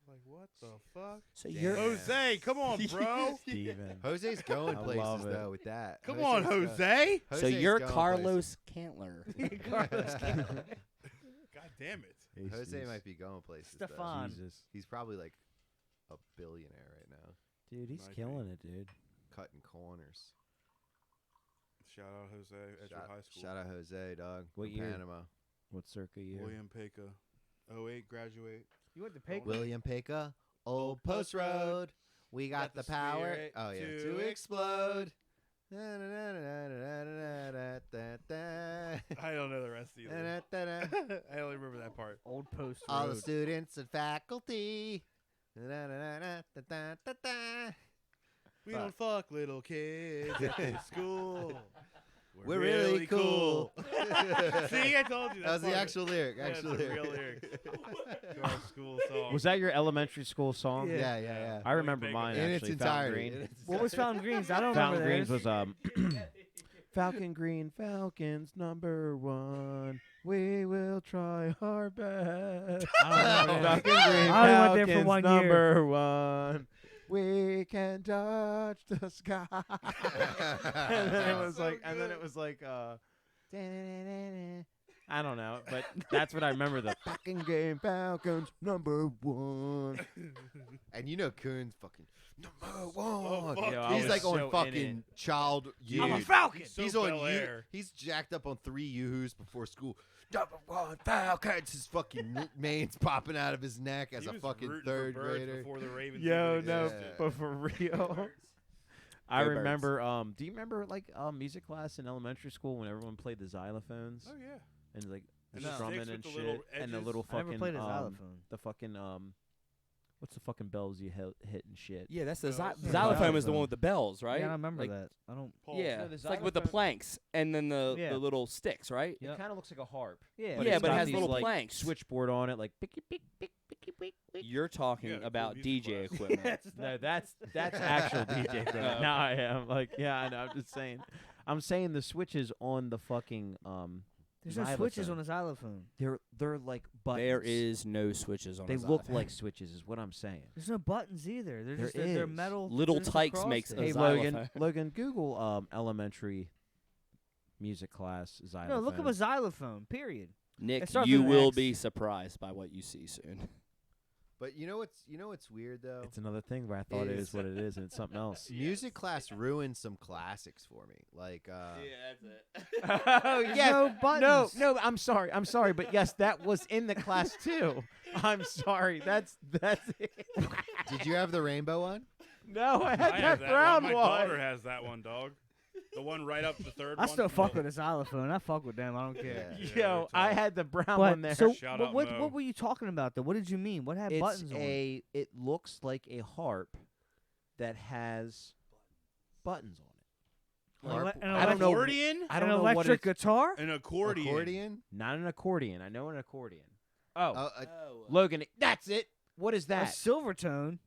Like, what the fuck? So Damn. you're Jose, come on, bro. Steven. Jose's going I places love it. though with that. Come on, Jose's Jose. go- so Jose's you're going Carlos Cantler. Carlos God damn it. places. Jose might be going places. though. Stefan. Jesus. He's probably like a billionaire right now, Dude, he's Might killing it, dude. cutting corners. Shout out Jose, Edgewood High School. Shout out Jose, dog. What from year? Panama. What circa year? William Peka. 08 graduate. You went to Pecos? William Peka, Old Post Road. We got the power. spirit Oh yeah, to to explode. I I don't know the rest either. I only remember that part. Old Post All the Road. students and faculty. We Fuck. don't fuck little kids at this school. We're really cool. See, I told you. That was the part of it. actual lyric. Yeah, Actual it's the lyric. real lyrics to our school song. Was that your elementary school song? Yeah, yeah. I remember Big mine In its actually. Fountain entirety. Green. What was Fountain Greens? I don't Fountain remember Greens theirs. was Falcon Green, Falcons #1. We will try our best. Falcon Green, I only went there for Falcons 1 year. #1. We can touch the sky. and then it was like, I don't know, but that's what I remember. The fucking game, Falcons #1. And you know Coon's fucking #1. Oh, fuck. Yo, I He's was like so on in fucking child. I'm a Dude. Falcon. He's So on Bel Air. He's jacked up on 3 Yoo-hoos before school. #1 Falcons. His fucking mane's popping out of his neck as He a was fucking rooting for 3rd birds grader. Before the Ravens Yo, even no, existed. but for real. I Go Birds. remember. Do you remember like music class in elementary school when everyone played the xylophones Oh yeah. and like And the strumming sticks and with shit, the little and the edges? little I never fucking played a xylophone. the fucking what's the fucking bells you hit and shit? Yeah, that's the Oh, xylophone. xylophone. Is the one with the bells, right? Yeah, I remember Like, that. I don't. Paul, Yeah, No, the it's like with the xylophone- planks and then the Yeah. little sticks, right? Yep. It kind of looks like a harp. Yeah. But Yeah, it's but it got has these, little like, planks. Switchboard on it, like picky pick pick picky pick. You're talking Yeah, cool about music DJ class. equipment. No, that's actual DJ equipment. Oh. Now I am like, yeah, I know. I'm just saying. I'm saying the switches on the fucking There's no switches on a xylophone. They're like buttons. There is no switches on. They a look xylophone. like switches, is what I'm saying. There's no buttons either. They're There just they're is. metal. Little they're just Tykes across makes it. a Hey, xylophone. Logan, Google elementary music class xylophone. No, look up a xylophone. Period. Nick, It starts you with an will X. be surprised by what you see soon. But you know what's weird though? It's another thing where I thought it is what it is, and it's something else. Music class ruined some classics for me. Like that's it. Oh no buttons. No, I'm sorry, but yes, that was in the class too. I'm sorry, that's it. did you have the rainbow one? No, I had I that have that brown one. one. My daughter has that one, dog. The one right up the third I one. still fuck with a xylophone. I fuck with them. I don't care. Yeah. Yo, I had the brown But one there. so Shout what, out what Mo. what were you talking about though? What did you mean? What had It's buttons on it? it looks like a harp that has buttons on it. Harp- An I don't know. Accordion? I don't an know what electric it's. guitar? An accordion. Accordion? Not an accordion. I know an accordion. Oh, A Logan, that's it. What is A that? Silvertone.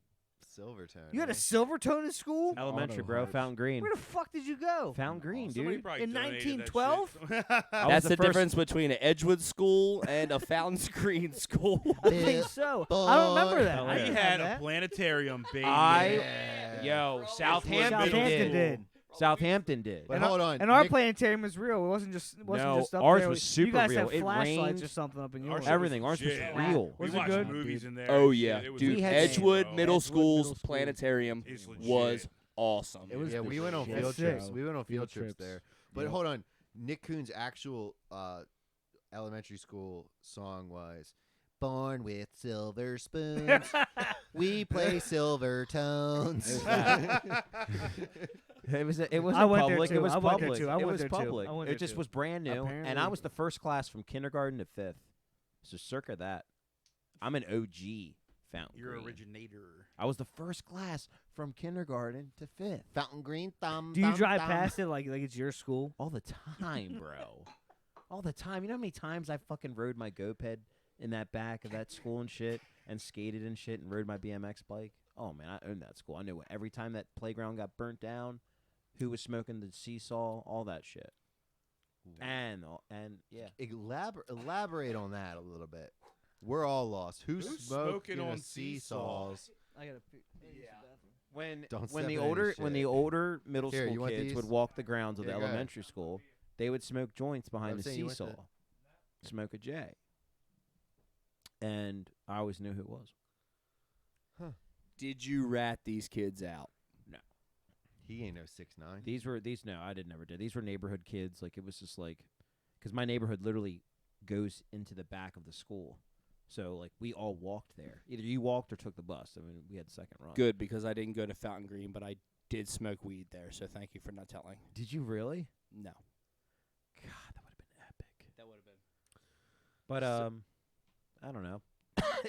Silvertone. You had a eh? Silvertone in school? Elementary, Auto bro. harp. Fountain Green. Where the fuck did you go? Fountain Green, Somebody dude. probably In donated that 1912? shit. I was That's the first- difference between an Edgewood school and a Fountain Green school. I think so. I don't remember that. I We didn't had have a that. planetarium, baby. Yo, Southampton Southampton did. Southampton did. But hold on. And our Nick- planetarium was real. It wasn't just No, just up ours there. was You super guys real. had It flashlights rained. or something up in Our yours. shit was Everything. Ours was legit. real. We Was it watched good? movies in there. Oh and yeah, shit. It was dude. We had legit, Edgewood bro. Middle Edgewood School's Middle School. planetarium It's legit. was awesome. It was Yeah, the we went on shit. field That's trips. sick. We went on field trips trips. there. But Yep. hold on. Nick Coon's actual elementary school song was "Born with Silver Spoons, we play silver tones." It was. It was I went there public. too. It was I went there public. too. I It went was there too. public. I went It there just too. was brand new, and I Apparently- was the first class from kindergarten to fifth. So circa that. I'm an OG Fountain Your Green. originator. I was the first class from kindergarten to fifth. Fountain Green thumb. Do you thumb, drive thumb. past it like it's your school? All the time, bro. All the time. You know how many times I fucking rode my GoPed in that back of that school and shit, and skated and shit, and rode my BMX bike? Oh man, I owned that school. I knew every time that playground got burnt down, who was smoking the seesaw, all that shit. And yeah. Elaborate on that a little bit. We're all lost. Who's smoking on seesaws? I gotta. When Don't when step the in any older shit. when the older middle Here, you school want kids would these? walk the grounds of Here, the go ahead. elementary school, they would smoke joints behind I'm the saying you went seesaw, there. smoke a J. And I always knew who it was. Did you rat these kids out? He ain't no 6'9". No, I never did. These were neighborhood kids. Like it was just like, because my neighborhood literally goes into the back of the school, so like we all walked there. Either you walked or took the bus. I mean, we had second run. Good, because I didn't go to Fountain Green, but I did smoke weed there. So thank you for not telling. Did you really? No, God, that would have been epic. that would have been. But I don't know.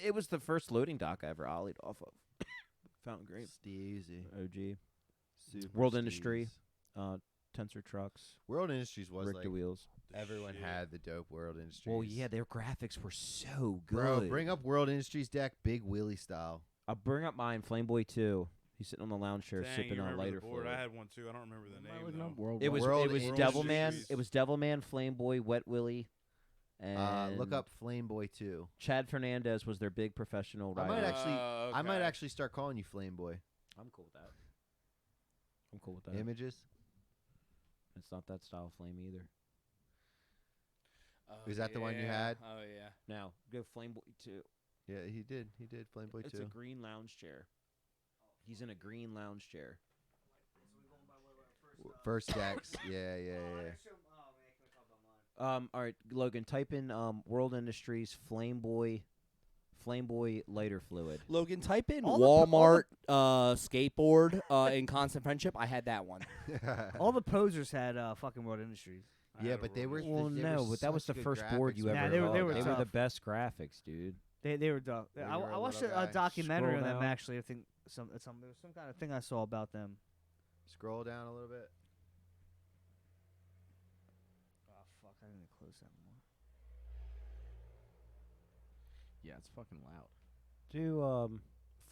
It was the first loading dock I ever ollied off of. Fountain Green, Steezy. OG, Super World steez. Industry, Tensor Trucks, World Industries was Rick like the Wheels. everyone had the dope World Industries. Well, yeah, their graphics were so good. Bro, bring up World Industries deck, Big Willie style. I'll bring up mine, Flameboy 2. He's sitting on the lounge chair Dang, sipping you on remember lighter the board. fluid. I had one too. I don't remember the Am I name looking up though. World It was World Devilman. Industries. It was Devilman, Flameboy, Wet Willie, and Look up Flameboy 2. Chad Fernandez was their big professional I rider. might actually, I might okay. actually start calling you Flameboy. I'm cool with that. I'm cool with that. Images. It's not that style of flame either. Is that the one you had? Oh yeah. Now go Flameboy 2. Yeah, he did. He did Flameboy It's 2. a green lounge chair. He's in a green lounge chair. First decks. Yeah. All right, Logan, type in World Industries Flameboy lighter fluid. Logan, type in All the Walmart skateboard in Constant Friendship. I had that one. All the posers had fucking World Industries. I Yeah, had a but they were. World Well, they no, were but that was the such good first board you graphics. ever Nah, they were- held. they were the tough. best graphics, dude. They were tough. When I you were a watched little a guy. documentary on Scroll them down. actually. I think there was some kind of thing I saw about them. Scroll down a little bit. Oh fuck! I didn't close that more. Yeah, it's fucking loud. Do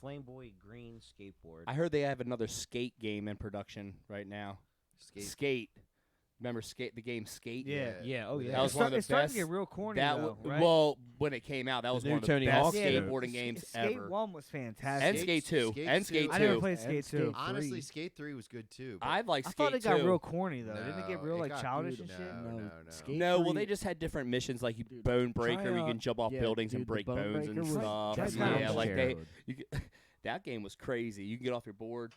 Flameboy green skateboard. I heard they have another skate game in production right now. Skate. Skate. Remember the game Skate? Yeah. Yeah. Oh yeah. That was one of the It's starting best. to get real corny That though, right? Well, when it came out, that was new one of the Tony best Hawk skateboarding game. games Skate ever. 1 was fantastic. And Skate 2. And Skate 2. I never played Skate 2. Honestly, Skate 3 was good too. but- I like I Skate thought it got 2. real corny though. Didn't it get No, real it like got- childish dude, and shit? no. Skate No, well, 3 they just had different missions, like Dude, Bone Breaker, try you can out- jump off yeah, buildings and dude, the break Bone bones and Breaker was stuff. just Yeah, kinda like bullshit. that game was crazy. You can get off your board,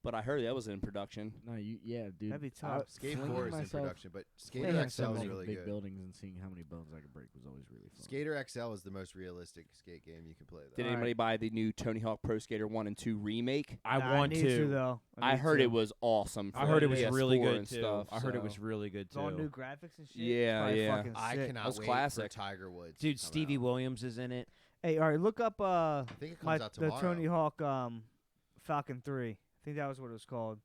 but I heard that was in production. No, dude. That'd be tough. Skate flinging 4 is in myself- production, but Playing Skater on XL some is of really big good. buildings and seeing how many bones I could break was always really fun. Skater XL is the most realistic skate game you can play. Though. Did anybody buy the new Tony Hawk Pro Skater 1 and 2 remake? I Nah, want need to. though. I need heard to. it was awesome. I for heard it was PS4 really good and too. stuff, I heard it so- was really good It's all too. new graphics and shit. Yeah, Probably yeah. fucking I sick. cannot was wait classic. for Tiger Woods. Dude, to come Stevie out. Williams is in it. Hey, all right, look up I think it comes out the tomorrow. Tony Hawk Falcon 3. I think that was what it was called.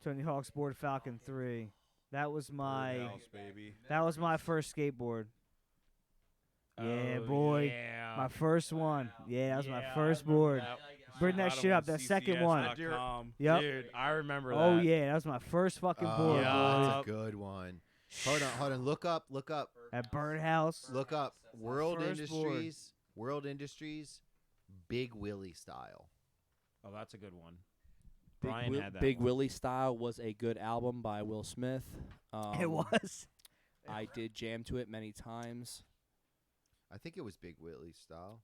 Tony Hawk's board Falcon 3. That was my Birdhouse, baby. first skateboard. Yeah, Oh, boy. Yeah. My first one. Yeah, that was my Yeah, I first remember board. that. Bring that Got 'em shit on up. That second one. CCS.com. Yep. Dude, I remember that. Oh yeah, that was my first fucking board. Yeah. boy. That's a good one. Hold on. Look up. At Birdhouse. Look up. World First board. Industries. World Industries. Big Willie style. Oh, that's a good one. Big, Brian had that Big one. Willie Style was a good album by Will Smith. It was. I did jam to it many times. I think it was Big Willie style.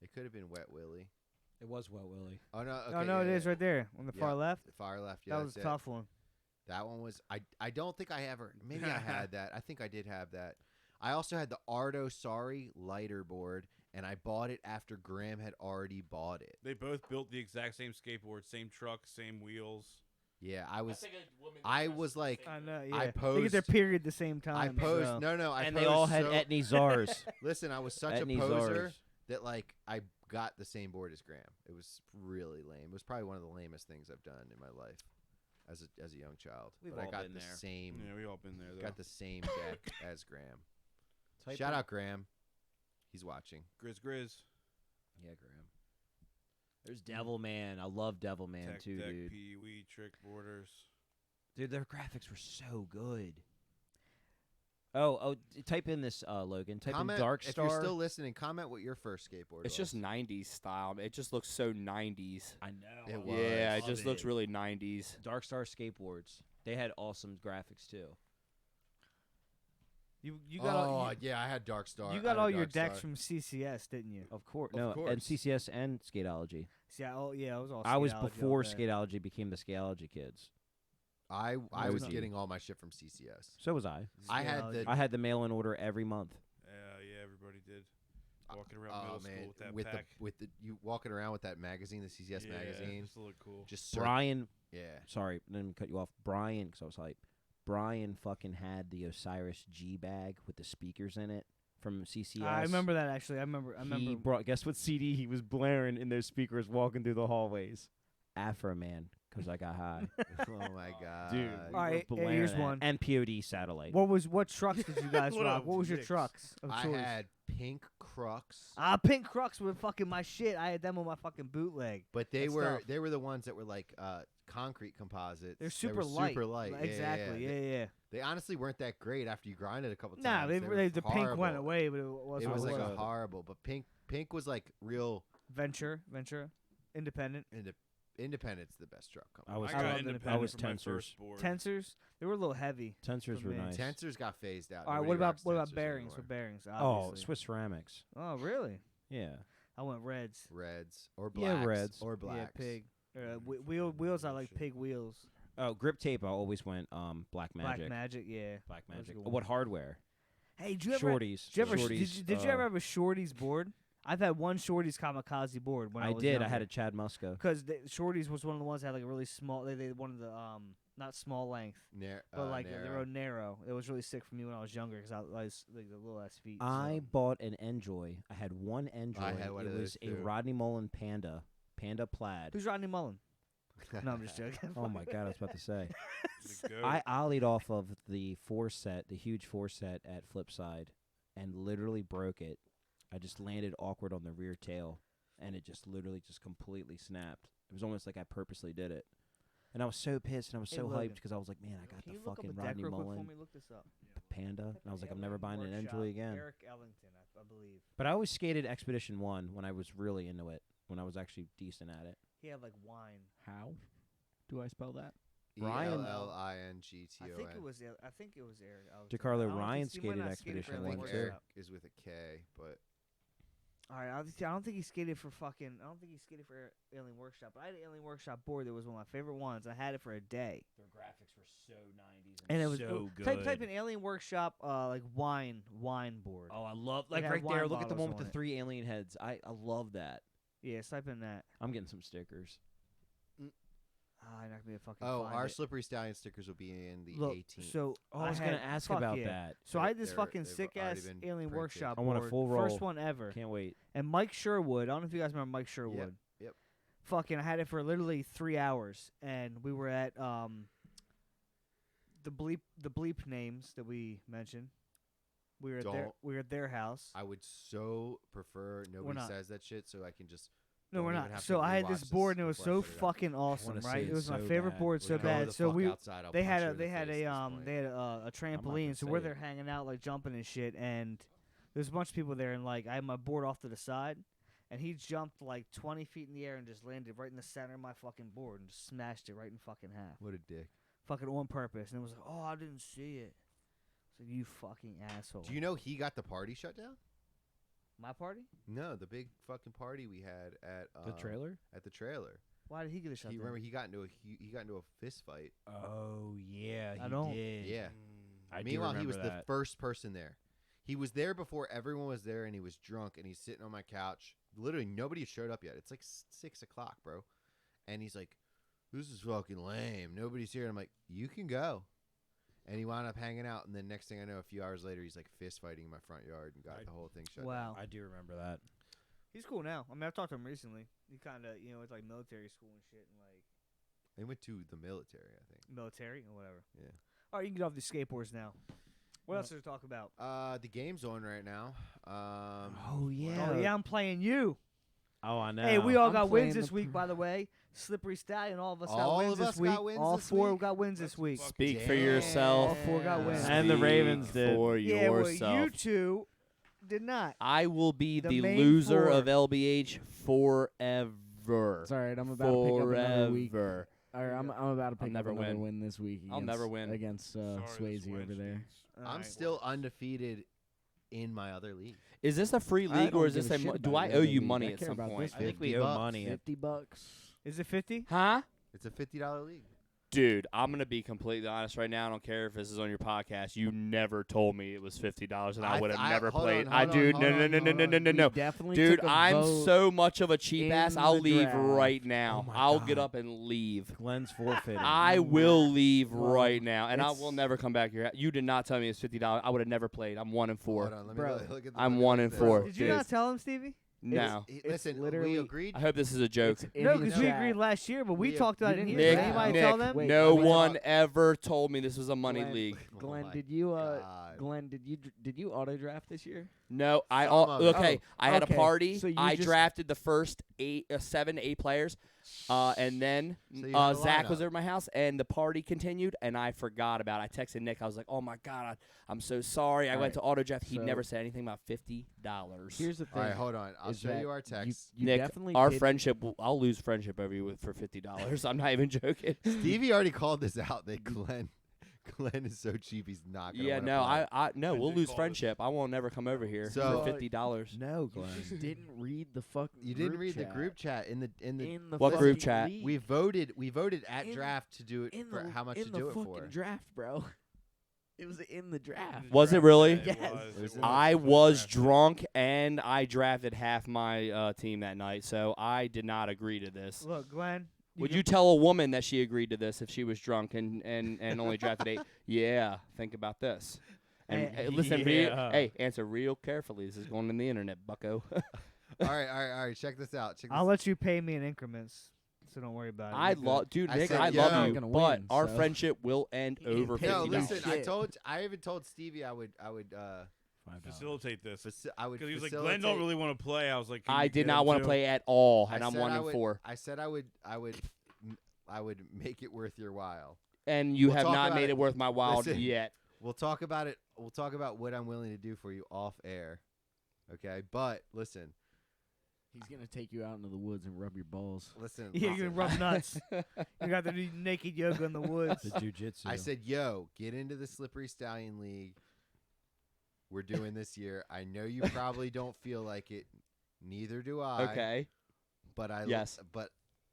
It could have been Wet Willie. It was Wet Willie. Oh no. Okay, Oh no, yeah, it is right there on the Yeah. far left. The far left. Yeah, That was a that's it. tough one. That one was. I don't think I ever. Maybe I had that. I think I did have that. I also had the Ardo Sorry lighter board, and I bought it after Graham had already bought it. They both built the exact same skateboard, same truck, same wheels. Yeah, I was like, I know. Yeah. I They get their posed- period at the same time. I posed. so. No, I And posed they all had so, Etnies Czars. Listen, I was such a Etnies poser Czars. that like I got the same board as Graham. It was really lame. It was probably one of the lamest things I've done in my life as a young child. We've but all I got been the there. same. Yeah, we all been there though. Got the same deck as Graham. Type Shout in- out Graham. He's watching. Grizz. Yeah, Graham. There's Devilman. I love Devilman Tech too, Deck, dude. Pee-wee, Trick Borders. Dude, their graphics were so good. Oh, type in this, Logan. Type Comment in Dark if Star. you're still listening. Comment what your first skateboard. It's was. just 90s style. It just looks so 90s. I know. It I was. Yeah, it love just looks really 90s. Dark Star skateboards. They had awesome graphics too. You got all yeah, I had Dark Star. you I got had all a your Dark decks Star. from CCS, didn't you? Of course. Of No, and course. CCS and Skateology. See, I was all. I was Skateology all before day. Skateology became the Skateology kids. I was OG. getting all my shit from CCS. So was I. I had Skateology. the I had the mail-in order every month. Yeah, everybody did. Walking around middle school with that with pack. the you walking around with that magazine, the CCS Yeah, magazine, just to look cool. just Brian, yeah. sorry, let me cut you off. Brian, because I was hype. Brian fucking had the Osiris G bag with the speakers in it from CCS. I remember that actually. I remember. He brought. Guess what CD he was blaring in those speakers walking through the hallways? Afro Man, because I got high. Oh my god, Dude, All right, we were here's blaring that. one. And POD satellite. What trucks did you guys What rock? a What was your mix. trucks of I choice? had pink Crux, Pink Crux were fucking my shit. I had them on my fucking bootleg. but they Good were stuff. they were the ones that were like concrete composites. They're They super were light. Super light. Exactly. Yeah. Yeah. They honestly weren't that great after you grinded a couple Nah, times. they, the pink went horrible. away, but it was It was like what a horrible, but pink was like real Venture, independent. Independent's the best truck company. I was. I I got loved independent I was for my Tensors. first board. Tensors, they were a little heavy. Tensors For were me. nice. Tensors got phased out. All right, Nobody what about rocks Tensors bearings? anymore. What bearings? Oh, Obviously. Swiss Ceramics. Oh, really? Yeah. I went reds. Reds or Yeah, blacks. reds. or blacks. Yeah, pig. Wheels. I like pig wheels. Oh, grip tape. I always went Black Magic. Black Magic. Yeah. Black That was a Magic. good What one. hardware? Hey, did you ever? Shorties. Did you ever? Shorties, Did you ever have a Shorties board? I've had one Shorties kamikaze board when I I was did. Younger. I had a Chad Musco. Because Shorties was one of the ones that had like a really small. They wanted the not small length, but like they narrow. were narrow. It was really sick for me when I was younger because I was like the little ass feet. I so. bought an Enjoy. I had one Enjoy. had one it of was those a too. Rodney Mullen Panda plaid. Who's Rodney Mullen? No, I'm just joking. Oh my god, I was about to say. The goat. I ollied off of the huge 4-set at Flipside, and literally broke it. I just landed awkward on the rear tail, and it just literally just completely snapped. It was almost like I purposely did it. And I was so pissed and I was Hey, so Logan, hyped because I was like, man, I got Can the you look up fucking a deck Rodney real quick for Mullen, me? Look this up. the Panda. And I was like, I'm never buying an Workshop, Angela again. Eric Ellington, I believe. But I always skated Expedition 1 when I was really into it, when I was actually decent at it. He had like wine. How do I spell that? Ryan- ELLINGTON. I think it was Eric Ellington. DeCarlo, I don't Ryan think he might skated not skate Expedition for I Alien think 1 Workshop. too. Eric is with a K, but All right, I don't think he skated for fucking. I don't think he skated for Alien Workshop. But I had an Alien Workshop board that was one of my favorite ones. I had it for a day, Their graphics were so 90s and it was so good. type in Alien Workshop like wine board. Oh, I love It like had right wine there. Look at the bottles one with on the it. 3 alien heads. I love that. Yeah, type in that. I'm getting some stickers. I'm not gonna be a fucking. oh, find our it. Slippery Stallion stickers will be in the Look, 18th. so I was had, gonna ask fuck about yeah. that. So I had this They're- fucking they've sick already ass been Alien printed. Workshop I want a board, full roll. first one ever. Can't wait. And Mike Sherwood, I don't know if you guys remember Mike Sherwood. Yep. Fucking, I had it for literally 3 hours, and we were at the bleep names that we mentioned. We were at their house. I would so prefer nobody not. says that shit, so I can just. No, we're don't even not. have So to I had this rewatch board, and it was before I so put it up. fucking awesome, wanna see right? it It was my so favorite bad. board so Go bad. the So fuck we outside, I'll they punch had you a in the they had face a at this point. they had a trampoline, so say we're it. there hanging out like jumping and shit, and there's a bunch of people there, and like I had my board off to the side, and he jumped like 20 feet in the air and just landed right in the center of my fucking board and just smashed it right in fucking half, What a dick. fucking on purpose, and it was like, oh, I didn't see it. It's like, you fucking asshole. Do you know he got the party shut down? My party? No, the big fucking party we had at The trailer? At the trailer. Why did he get a shot? He, remember he got into a fist fight. Oh yeah, I don't- did. Yeah. I do Meanwhile, he was remember the that. first person there. He was there before everyone was there, and he was drunk, and he's sitting on my couch. Literally, nobody showed up yet. It's like 6 o'clock, bro. And he's like, "This is fucking lame. Nobody's here." And I'm like, "You can go." And he wound up hanging out, and then next thing I know, a few hours later, he's like fist fighting in my front yard and got the whole thing shut down. Wow. I do remember that. He's cool now. I mean, I've talked to him recently. He kind of, it's like military school and shit, and like They went to the military, I think. military or whatever. Yeah. All right, you can get off these skateboards now. What else is there to talk about? The game's on right now. Oh yeah. Oh yeah, I'm playing you. Oh, I know. Hey, we all I'm got wins playing this the week, by the way. Slippery Stallion, all of us got All wins of this us week. got wins All this 4 week? got wins this week. Speak for Damn. yourself. All 4 got wins. And the Speak Ravens did. for Yeah, well, yourself. you two did not. I will be The the main loser 4. of LBH forever. It's all right. I'm about to pick up another week. Forever. All right, I'm about to pick up never another win. win this week. I'll never win. Against Sorry, Swayze the over Switch there. needs- All I'm right. still undefeated in my other league. Is this a free I league or don't is this give a a? shit Do about I the owe other you league. money I at care some about point? this I think we $50 owe bucks. money. $50. Is it 50? Huh? It's a $50 league. Dude, I'm gonna be completely honest right now. I don't care if this is on your podcast. You never told me it was $50, and I would have never hold played. on, I hold on, dude, hold no, on, no, no, no, hold no, on. no, no, no. Definitely Dude, took a I'm vote so much of a cheap in ass. I'll the leave draft. right now. Oh my I'll get God. up and leave. Glenn's forfeiting. I will leave Well, right now, and I it's- will never come back here. You did not tell me it's $50. I would have never played. I'm 1-4. Hold on, let me Bro, look at the I'm look at 1-4. Did you Dude. not tell him, Stevie? No. Listen, literally- we agreed. I hope this is a joke. It's in No, the because we chat. agreed last year, but we We- talked about it you in here. didn't Did Nick, anybody Nick, tell them? Wait, no wait. one ever told me this was a money Glenn, league. Glenn, my did you God. Glenn, did you auto draft this year? No, I Some all of it. okay. I had okay. a party. So you I just- drafted the first 7 to 8 players, and then So you had a Zach was lineup. over my house, and the party continued, and I forgot about it. I texted Nick. I was like, "Oh my god, I'm so sorry." I All went right, to auto draft. He so- never said anything about $50. Here's the thing. All right, hold on. I'll is show that you our text. You Nick, definitely our did- friendship. I'll lose friendship over you for $50. I'm not even joking. Stevie already called this out that Glenn is so cheap he's not gonna Yeah, wanna no, play. no, I we'll did lose call friendship. I won't never come over here So- for $50. No, You Glenn. just didn't read the fucking. You didn't group read the chat. group chat in the What group fucking chat? league. we voted at In- draft to do it in for the, how much in to the do it fucking for. draft, bro. It was in the draft. Was it really? It Yes. was, it Was it? was. I It was was drafted. drunk and I drafted half my team that night, so I did not agree to this. Look, Glenn. Would you tell a woman that she agreed to this if she was drunk and only drafted 8? Yeah, think about this. And listen, Yeah. hey, answer real carefully. This is going on the internet, bucko. all right. Check this out. Check this I'll let you pay me in increments, so don't worry about it. I You're good. love, dude, I Nick, said, I yo, love I'm you, gonna but win, our so- friendship will end You over pay No, $50. listen. Shit. I even told Stevie I would Facilitate this. I would Because he was like, facilitate. Glenn don't really want to play. I was like, can I you did get not him want to too? play at all, I and I'm said 1 I and would- 4. I said I would I would make it worth your while. And you We'll have talk not about made it. it worth my while Listen. yet. We'll talk about it. We'll talk about what I'm willing to do for you off air. Okay? But listen. He's gonna take you out into the woods and rub your balls. Listen. Yeah, listen. you can rub nuts. You got to do naked yoga in the woods. The jujitsu. I said, yo, get into the Slippery Stallion League. We're doing this year. I know you probably don't feel like it. Neither do I. Okay. But Yes. But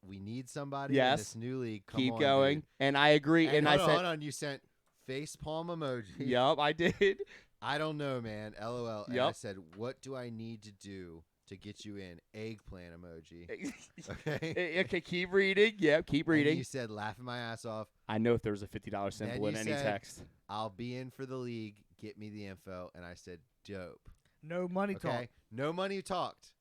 we need somebody in Yes. this new league. Come Keep on, going. dude. And I agree. And I hold said, hold on. You sent face palm emoji. yup, I did. I don't know, man. LOL. And I Yup. said, what do I need to do to get you in? Eggplant emoji. Okay. Okay, keep reading. Yep, keep And reading. you said, laughing my ass off. I know if there was a $50 symbol you in any said- text. I'll be in for the league. Get me the info. And I said, dope. No money Okay. talk. No money talked.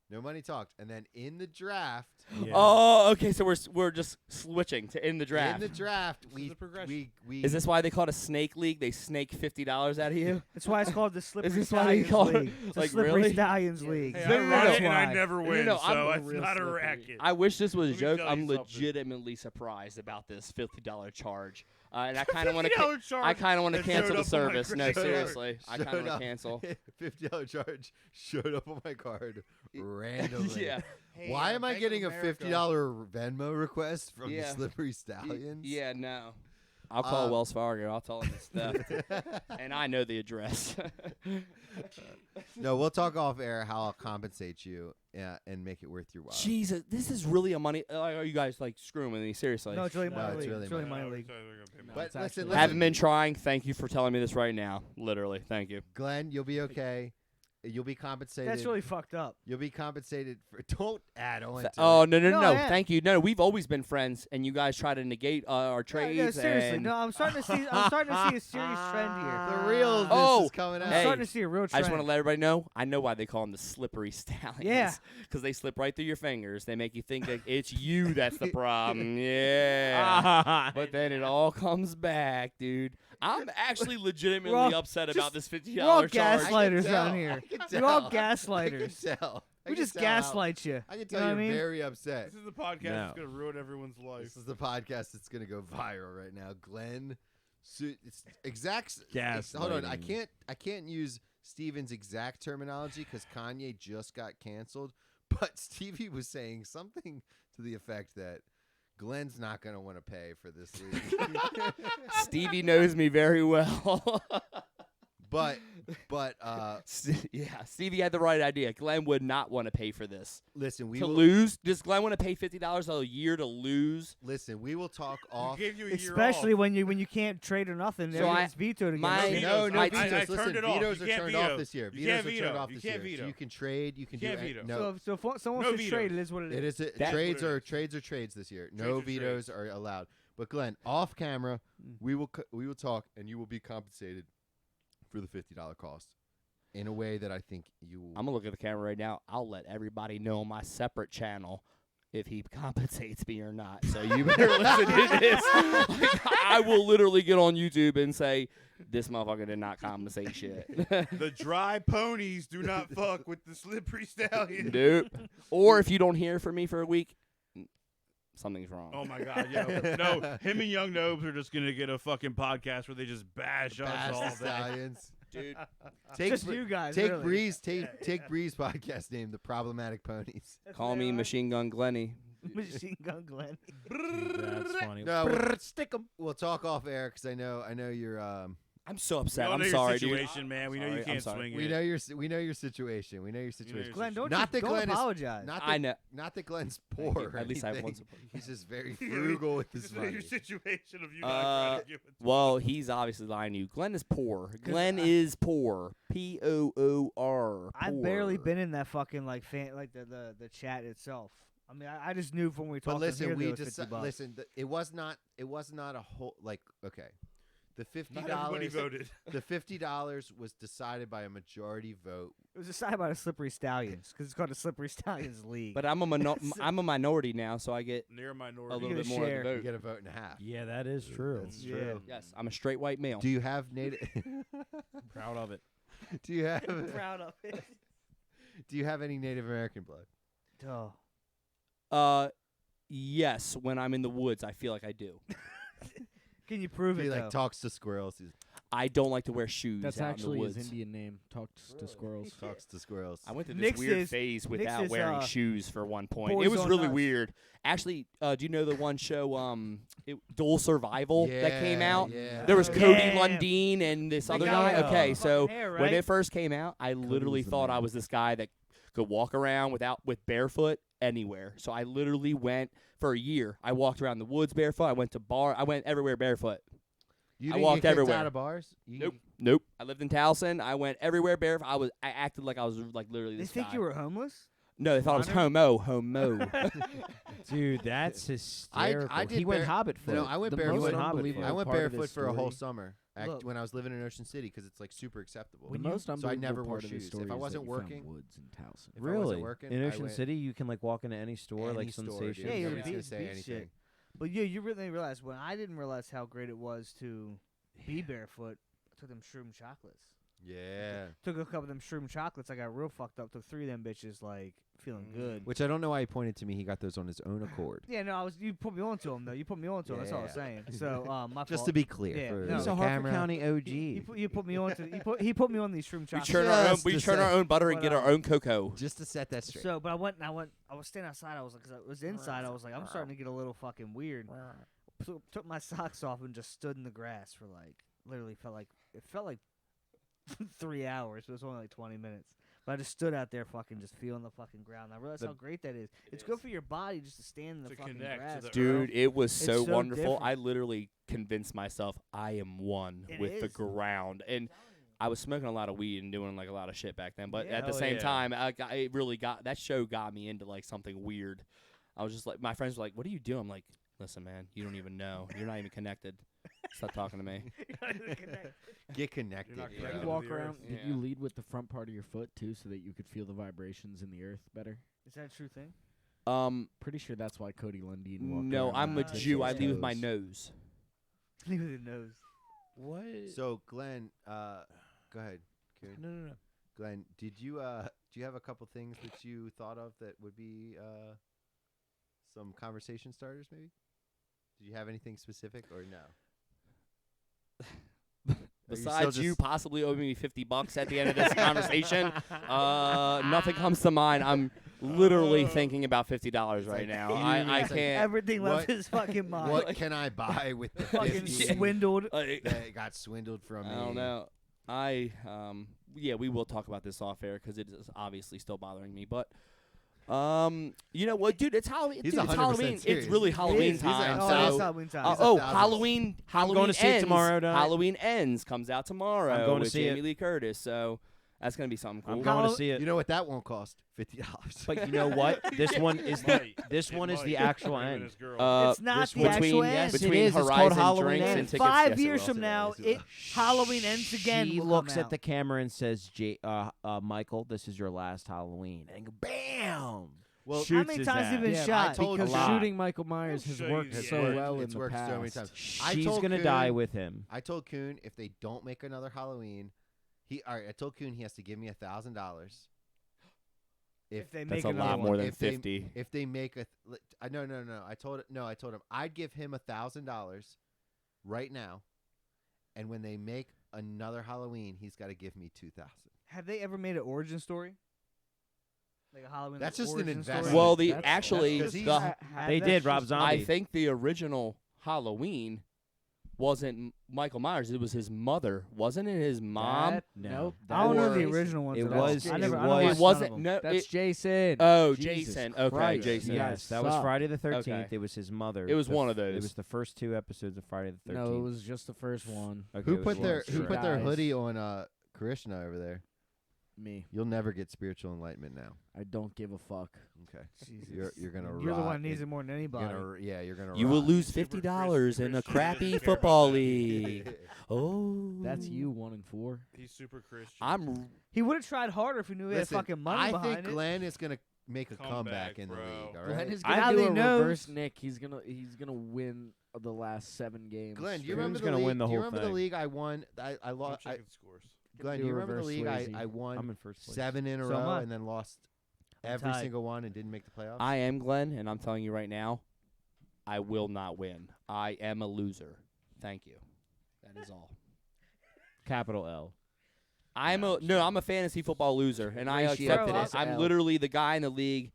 No money talked. And then in the draft, Yeah. Oh, okay. So we're just switching to in the draft. in the draft, is we the progression. we Is this why they call it a snake league? They snake $50 out of you. That's why it's called the Slippery this why you Stallions call it- League. It's the like, Slippery really? Stallions League. Hey, No, I no, run no. it and I Why. never No, win, no, so I'm it's real not a slippery. racket. I wish this was a Let me joke. tell I'm you something. legitimately surprised about this $50 charge, and I kind of want to. $50 charge I kind of want to that cancel showed the up on my service. No, credit card. seriously, I kind of Showed want up. to cancel. $50 charge showed up on my card randomly. Yeah, Why am I Bank of getting a America. $50 Venmo request from the Yeah. Slippery Stallions? yeah, no. I'll call Um, Wells Fargo. I'll tell them it's theft, and I know the address. No, we'll talk off air how I'll compensate you and make it worth your while. Jesus, this is really a money. Are you guys like screwing with me? Seriously? No, it's really No, money it's league. really It's really money. money league. But it's listen, actually- Haven't been trying. Thank you for telling me this right now. Literally, thank you. Glenn, you'll be okay. You'll be compensated. That's really fucked up. You'll be compensated for. Don't add on to Oh it. no no No, no! I am. Thank you. No, we've always been friends, and you guys try to negate our No, trades. no, seriously. and No, I'm starting to see. I'm starting to see a serious trend here. The real this Oh, is coming out. I'm hey, starting to see a real I trend. just want to let everybody know. I know why they call them the slippery stallions. Yeah. because they slip right through your fingers. They make you think that it's you that's the problem. Yeah, but then it all comes back, dude. I'm actually legitimately We're all- upset just- about this $50 We're all charge. gaslighters tell. around here. I can We're all tell. I gaslighters. can tell. I We can just tell how- gaslight you. I can You tell know what you're I mean? very upset. This is the podcast No. that's gonna ruin everyone's life. This is the podcast that's gonna go viral right now. Glenn, it's exact. Hold on, Gaslighting. I can't use Steven's exact terminology because Kanye just got canceled. But Stevie was saying something to the effect that Glenn's not gonna want to pay for this league. Stevie knows me very well. but yeah, Stevie had the right idea. Glenn would not want to pay for this. listen, we To will lose? Does Glenn want to pay $50 a year to lose? listen. We will talk We off. gave you a year Especially off. when you can't trade or nothing. So Everything's vetoed against my- you. No, no I- vetoes. I Listen, turned it off. vetoes You are can't turned veto. off this year. You Vetoes can't are veto. turned off You this can't year. So veto. you can trade. You can You do can't veto. no. So if someone No wants to trade, it is what it is. It is That- trades what it are is. trades this year. No are vetoes trades. are allowed. But Glenn, off camera, we will talk, and you will be compensated for the $50 cost in a way that I think you will. I'm going to look at the camera right now. I'll let everybody know on my separate channel if he compensates me or not. So you better listen to this. Like, I will literally get on YouTube and say, this motherfucker did not compensate shit. The dry ponies do not fuck with the slippery stallion. Nope. Or if you don't hear from me for a week, something's wrong. Oh my god, yo. No, him and Young Nobes are just gonna get a fucking podcast where they just bash Bash us all the day. Stallions. Dude. Take Just Bre- you guys. Take really. Breeze. Take Breeze podcast name, the Problematic Ponies. That's Call what me they are. Machine Gun Glenny. Machine Gun Glenn. That's funny. No, we'll talk off air because I know you're. I'm so We upset. all I'm know sorry, your dude. situation, man. We know sorry, you I'm can't sorry. swing We it. know your situation. We know your situation. Glenn, don't Not that don't Glenn is- apologize. Not that, I know. Not that Glenn's Thank poor. you. or At least I have anything. one support. He's just very frugal with his Just know money. your situation of you not Uh, trying to give it. Well, he's obviously lying to you. Glenn is poor. Glenn is poor. Poor. I've barely been in that fucking like the chat itself. I mean, I just knew from when we talked. But listen, here we there was just $50. listen. It was not a whole like okay. The Not everybody $50. voted. The $50 was decided by a majority vote. It was decided by the Slippery Stallions because it's called the Slippery Stallions League. But I'm I'm a minority now, so I get Near a minority. little get bit a more of share. the You vote. get a vote and a half. Yeah, that is true. That's Yeah. true. Yes, I'm a straight white male. Do you have native? Proud of it. Do you have? proud of it. Do you have any Native American blood? Oh. Yes, when I'm in the woods, I feel like I do. Can you prove He it? like though? talks to squirrels. He I don't like to wear shoes That's out actually in the his woods. Indian name. Talks to squirrels. talks to squirrels. I went through this Nick's weird is- phase Nick's without is, wearing shoes for one point. Boys It was on really Us. weird. Actually, do you know the one show, Dual Survival that came out? Yeah. There was Oh, Cody yeah. Lundin and this The other guy guy. with Okay, the so fucking hair, when right? it first came out, I literally was the thought I man. was this guy that could walk around with barefoot anywhere. So I literally went for a year. I walked around the woods barefoot. I went everywhere barefoot. You I didn't walked get kicked everywhere. out of bars? Nope. I lived in Towson. I went everywhere barefoot. I acted like I was like literally They this think guy. you were homeless. No, they thought I was Honor? homo. Dude, that's hysterical. I did he went bare- hobbit foot. No, I went The barefoot. most Hobbit unbelievable foot. I went part of barefoot this for a whole story- summer Look. when I was living in Ocean City because it's like super acceptable. The most So I unbelievable never wore part of this shoes. story If I is wasn't that you found working, woods in Towson. if I Really? wasn't working, In I Ocean went City, you can like walk into any store, any like store, Sensation. dude. Yeah, you're Nobody's the gonna beach- say beach anything. shit. But yeah, you really realize when I didn't realize how great it was to be barefoot. I took them shroom chocolates. Yeah. Took a couple of them shroom chocolates. I got real fucked up. Took 3 of them bitches, like feeling good. Which I don't know why he pointed to me. He got those on his own accord. Yeah, no, you put me onto them though. You put me onto them. That's all I was Yeah. saying. So my Just fault. to be clear, Yeah, for no. He's the a Harford camera. County OG. You put me onto he put me on these shroom We chocolates. churn our own. Just We to churn say- our own butter and But, get our own cocoa. Just to set that straight. So, but I was standing outside. I was like, because I was inside. I was like, I'm starting to get a little fucking weird. Took my socks off and just stood in the grass for like, literally felt like 3 hours. But it was only like 20 minutes. But I just stood out there fucking just feeling the fucking ground. I realized how great that is. It's good for your body just to stand in the To fucking connect to grass. the bro. Dude, it was It's so so wonderful. different. I literally convinced myself I am one It with the is. ground. And I was smoking a lot of weed and doing like a lot of shit back then. But Yeah. at the Hell same yeah. time, it really got that show got me into like something weird. I was just like, my friends were like, "What are you doing?" I'm like, "Listen, man, you don't even know. You're not even connected. Stop talking to me." Get connected. not Did connected you to walk the around? earth. Did Yeah. you lead with the front part of your foot too, so that you could feel the vibrations in the earth better? Is that a true thing? Pretty sure that's why Cody Lundin walked No, around I'm a with his Jew. I lead with my toes. nose. Leave it in the nose. What? So Glenn, go ahead. Kieran. No. Glenn, did you do you have a couple things that you thought of that would be some conversation starters maybe? Did you have anything specific or no? Besides you possibly owing me $50 at the end of this conversation, nothing comes to mind. I'm literally thinking about $50 right like now. huge. I It's like can't. Everything left what- his fucking mind. What can I buy with the fucking 50 swindled. that got swindled from me? I don't know. Yeah, we will talk about this off air because it is obviously still bothering me. But, you know what, dude? It's Halloween. He's Dude, it's 100% Halloween. It's serious. really Halloween He's time. out. Oh, it's So, Halloween time. He's a thousand. Halloween going to see it ends. tomorrow night. Halloween ends comes out tomorrow. I'm going to with see Jamie it. Lee Curtis. So that's gonna be something cool. I'm going to see it. You know what that won't cost? $50. But you know what? This one is the the actual end. It's not this the one- actual end. Yes, it between is. It's called Horizon Halloween drinks Ends. and tickets. 5 yes, it years will. from now, Yes, Halloween ends again. She will looks come at the out. camera and says, Michael, this is your last Halloween. And bam! Well, Shoots many his times ass. have you been Yeah, shot? I told Because you. lot. shooting Michael Myers has show you worked the so end. well in It's the worked past. so many times. I She's told gonna Kuhn- die with him. I told Kuhn if they don't make another Halloween, I told Kuhn he has to give me $1,000. If they That's make a another lot one. more than If they- 50. If they make no. I told him I'd give him $1,000 right now, and when they make another Halloween, he's got to give me $2,000. Have they ever made an origin story? Like a Halloween. That's like, just an origin story? investment. Well, That's- actually, that's 'cause the, Have They that did, shit- Rob Zombie. I think the original Halloween wasn't Michael Myers. It was his mother, wasn't it? His mom. That- No. Nope. I don't know the was- original ones. It at all. was- I it never. I was- don't It watch none wasn't. of them. No, That's it, Jason. oh, Jesus Jason. Okay, Christ. Jason. Yeah. Yes, that was suck. Friday the 13th. Okay. It was his mother. It was The one f- of those. It was the first 2 episodes of Friday the 13th. No, it was just the first one. Okay, Who it was put one. their Who put their Guys. hoodie on Krishna over there? Me. You'll never get spiritual enlightenment now. I don't give a fuck. Okay. Jesus. You're gonna You're the rot one who needs in- it more than You're anybody. gonna, you're gonna. You will rot. lose Super $50 in a Christian. crappy Doesn't care football about that. league. Oh, That's you, 1 and 4. He's super Christian. I'm. He would have tried harder if he knew he had Listen, fucking money I behind think it. Glenn is gonna make a Comeback, comeback in the bro. league. All Glenn right. is I gonna do a think he knows. reverse Nick. He's gonna win the last 7 games. Glenn, do you straight. remember Who's the gonna league? win the do you whole remember the thing? league I won? I I'm lost. checking scores. Glenn, do do you a remember the reverse league Swayze. I won I'm in first place. 7 in a So am row I. and then lost I'm every tied. single one and didn't make the playoffs? I am Glenn, and I'm telling you right now, I will not win. I am a loser. Thank you. That is all. Capital L. I'm a fantasy football loser, and I Ratio accepted it. plus I'm L. literally the guy in the league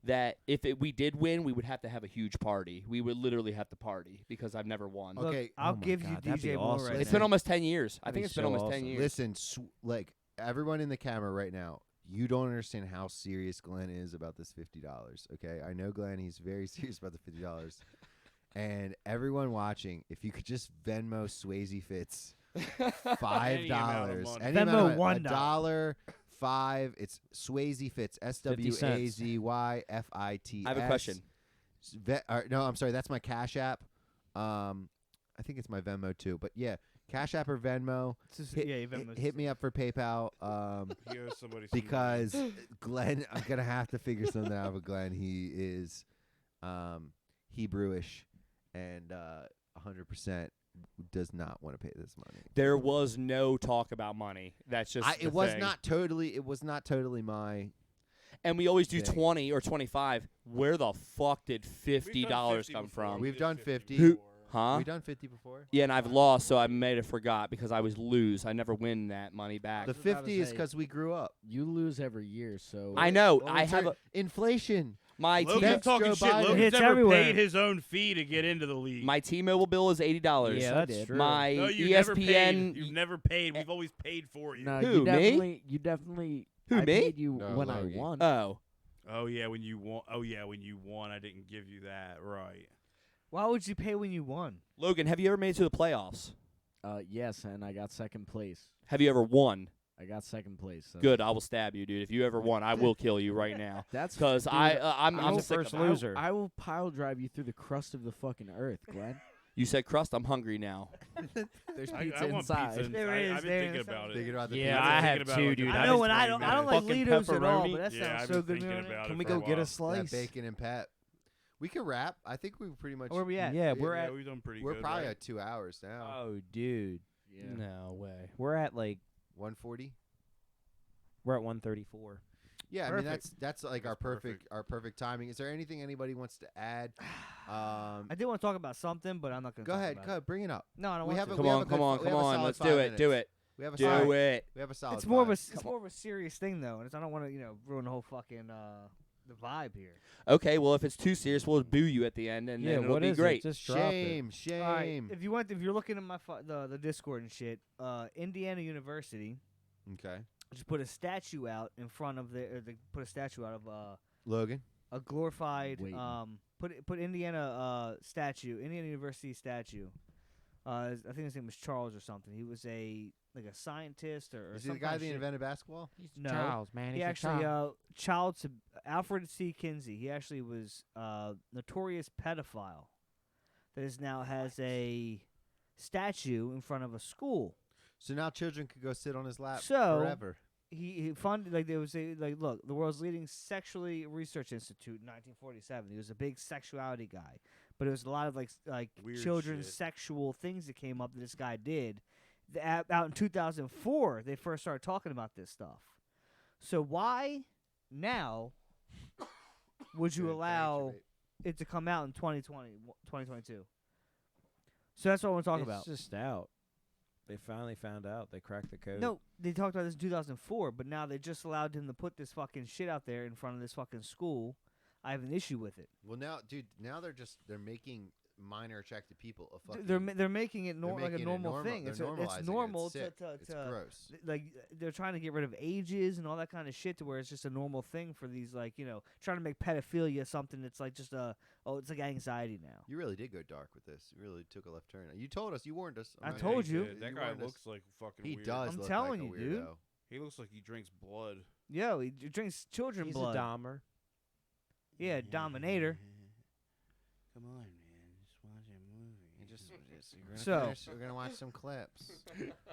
that if we did win, we would have to have a huge party. We would literally have to party because I've never won. Okay. Look, I'll Oh my give God, you that'd be DJ Moore awesome. right It's now. been almost 10 years. I That'd think be it's been so almost 10 awesome. years. Listen, like everyone in the camera right now, you don't understand how serious Glenn is about this $50. Okay, I know Glenn. He's very serious about the $50. And everyone watching, if you could just Venmo Swayze Fitz $5, money. any amount Venmo of $1. $1, $5. It's Swayze Fitz, SWAZYFITS. I have a question. No, I'm sorry. That's my Cash App. I think it's my Venmo too. But yeah, Cash App or Venmo. Hit me up for PayPal. He owes somebody some money. Because Glenn, I'm gonna have to figure something out with Glenn. He is Hebrewish and 100% does not want to pay this money. There was no talk about money. That's just the it was thing. not totally my. And we always do thing. 20 or 25. Where the fuck did We've $50 done 50 come before. from? We We've did done 50 50. before. Huh? We've done 50 before. Yeah, and I've lost, so I may have forgot because I was lose. I never win that money back. The was about to 50 is say- because we grew up. You lose every year, so I know. Well, I have inflation. my Logan's T- Thanks, talking Joe shit. Biden. Logan's It's never everywhere. paid his own fee to get into the league. my T-Mobile bill is $80. Yeah, I that's did. true. My no, you never ESPN. paid. You've never paid. We've always paid for you. no, Who, me? you definitely. Who, I me? paid you No, when Logie. I won. Oh, Oh yeah, when you won. Oh yeah, when you won, I didn't give you that. Right. Why would you pay when you won? Logan, have you ever made it to the playoffs? Yes, and I got second place. Have you ever won? I got second place. So. Good. I will stab you, dude. If you ever won, I will kill you right now. That's Because dude, I'm I will- sick first of it. loser. I will pile drive you through the crust of the fucking earth, Glenn. You said crust. I'm hungry now. There's I pizza want inside. pizza. There I've is, been there thinking is. about it. Thinking about the Yeah, pizza. I I've been have thinking about too, it dude. like I a know, good and I 20 don't like minutes. Fucking Litos at all, pepperoni. but that Yeah, sounds I've so been good. thinking man. about it Can we for a go get a while. slice? That bacon and Pat. We can wrap. I think we pretty much. Where we at? Yeah, we're Yeah, at. we've done pretty We're good. probably right? at 2 hours now. Oh, dude, Yeah. No way. we're at like 140. we're at 134. Yeah, I mean Perfect. that's like That's our perfect timing. Is there anything anybody wants to add? I did want to talk about something, but I'm not going to Go talk ahead, about go ahead, bring it up. it. No, I don't We want have to. a- Come we have on, a come good- on, we come have a on. solid Let's 5 do it. minutes. Do it. We have a Do solid. it. We have a solid. It's more of 5 a minutes. it's more of a serious thing though, and I don't want to ruin the whole fucking the vibe here. Okay, well, if it's too serious, we'll boo you at the end, and Yeah, then it'll what be is great. it? Just drop it. Shame. All right, if you're looking at my the Discord and shit, Indiana University Okay, just put a statue out in front of they put a statue out of Logan. a glorified Wait. put Indiana Indiana University statue. I think his name was Charles or something. He was a scientist or Is he some the guy kind of that shit. invented basketball? No. Charles, man. He he's a actually child. Alfred C. Kinsey. He actually was notorious pedophile that is now has a statue in front of a school. So now children could go sit on his lap So- forever. He funded there was look, the world's leading sexually research institute in 1947. He was a big sexuality guy, but it was a lot of like Weird children's shit. sexual things that came up that this guy did. Out in 2004, they first started talking about this stuff. So why now would you Good, allow thanks, it to come out in 2022? So that's what I want to talk It's about. just out. They finally found out. They cracked the code. No, they talked about this in 2004, but now they just allowed him to put this fucking shit out there in front of this fucking school. I have an issue with it. Well, now, dude, they're making minor attractive people a fucking. They're making it they're like a making it normal thing. They're It's normalizing normal it. It's sick. to It's gross. like they're trying to get rid of ages and all that kind of shit to where it's just a normal thing for these trying to make pedophilia something that's like just it's like anxiety now. You really did go dark with this. You really took a left turn. You told us. You warned us. I I'm not told gonna- you. Dude, that you guy warned us. looks like fucking He weird. does. I'm look telling like a you, dude. weirdo. He looks like he drinks blood. Yo, he drinks children He's blood. a Dahmer. Yeah, Dominator. Come on, man. Just watch a movie. We're gonna watch some clips.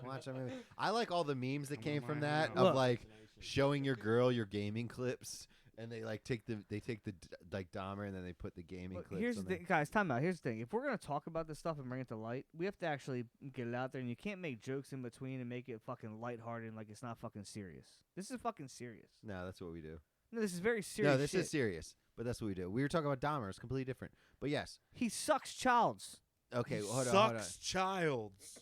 Watch a movie. I like all the memes that came from that Look. of like showing your girl your gaming clips, and they take the Dahmer and then they put the gaming Look, clips. here's on the thing, guys. Time out. Here's the thing. If we're gonna talk about this stuff and bring it to light, we have to actually get it out there, and you can't make jokes in between and make it fucking lighthearted and like it's not fucking serious. This is fucking serious. No, that's what we do. No, this is very serious. No, this shit. is serious. but that's what we do. We were talking about Dahmer. It's completely different. But yes. He sucks childs. Okay, well, hold on. Sucks childs.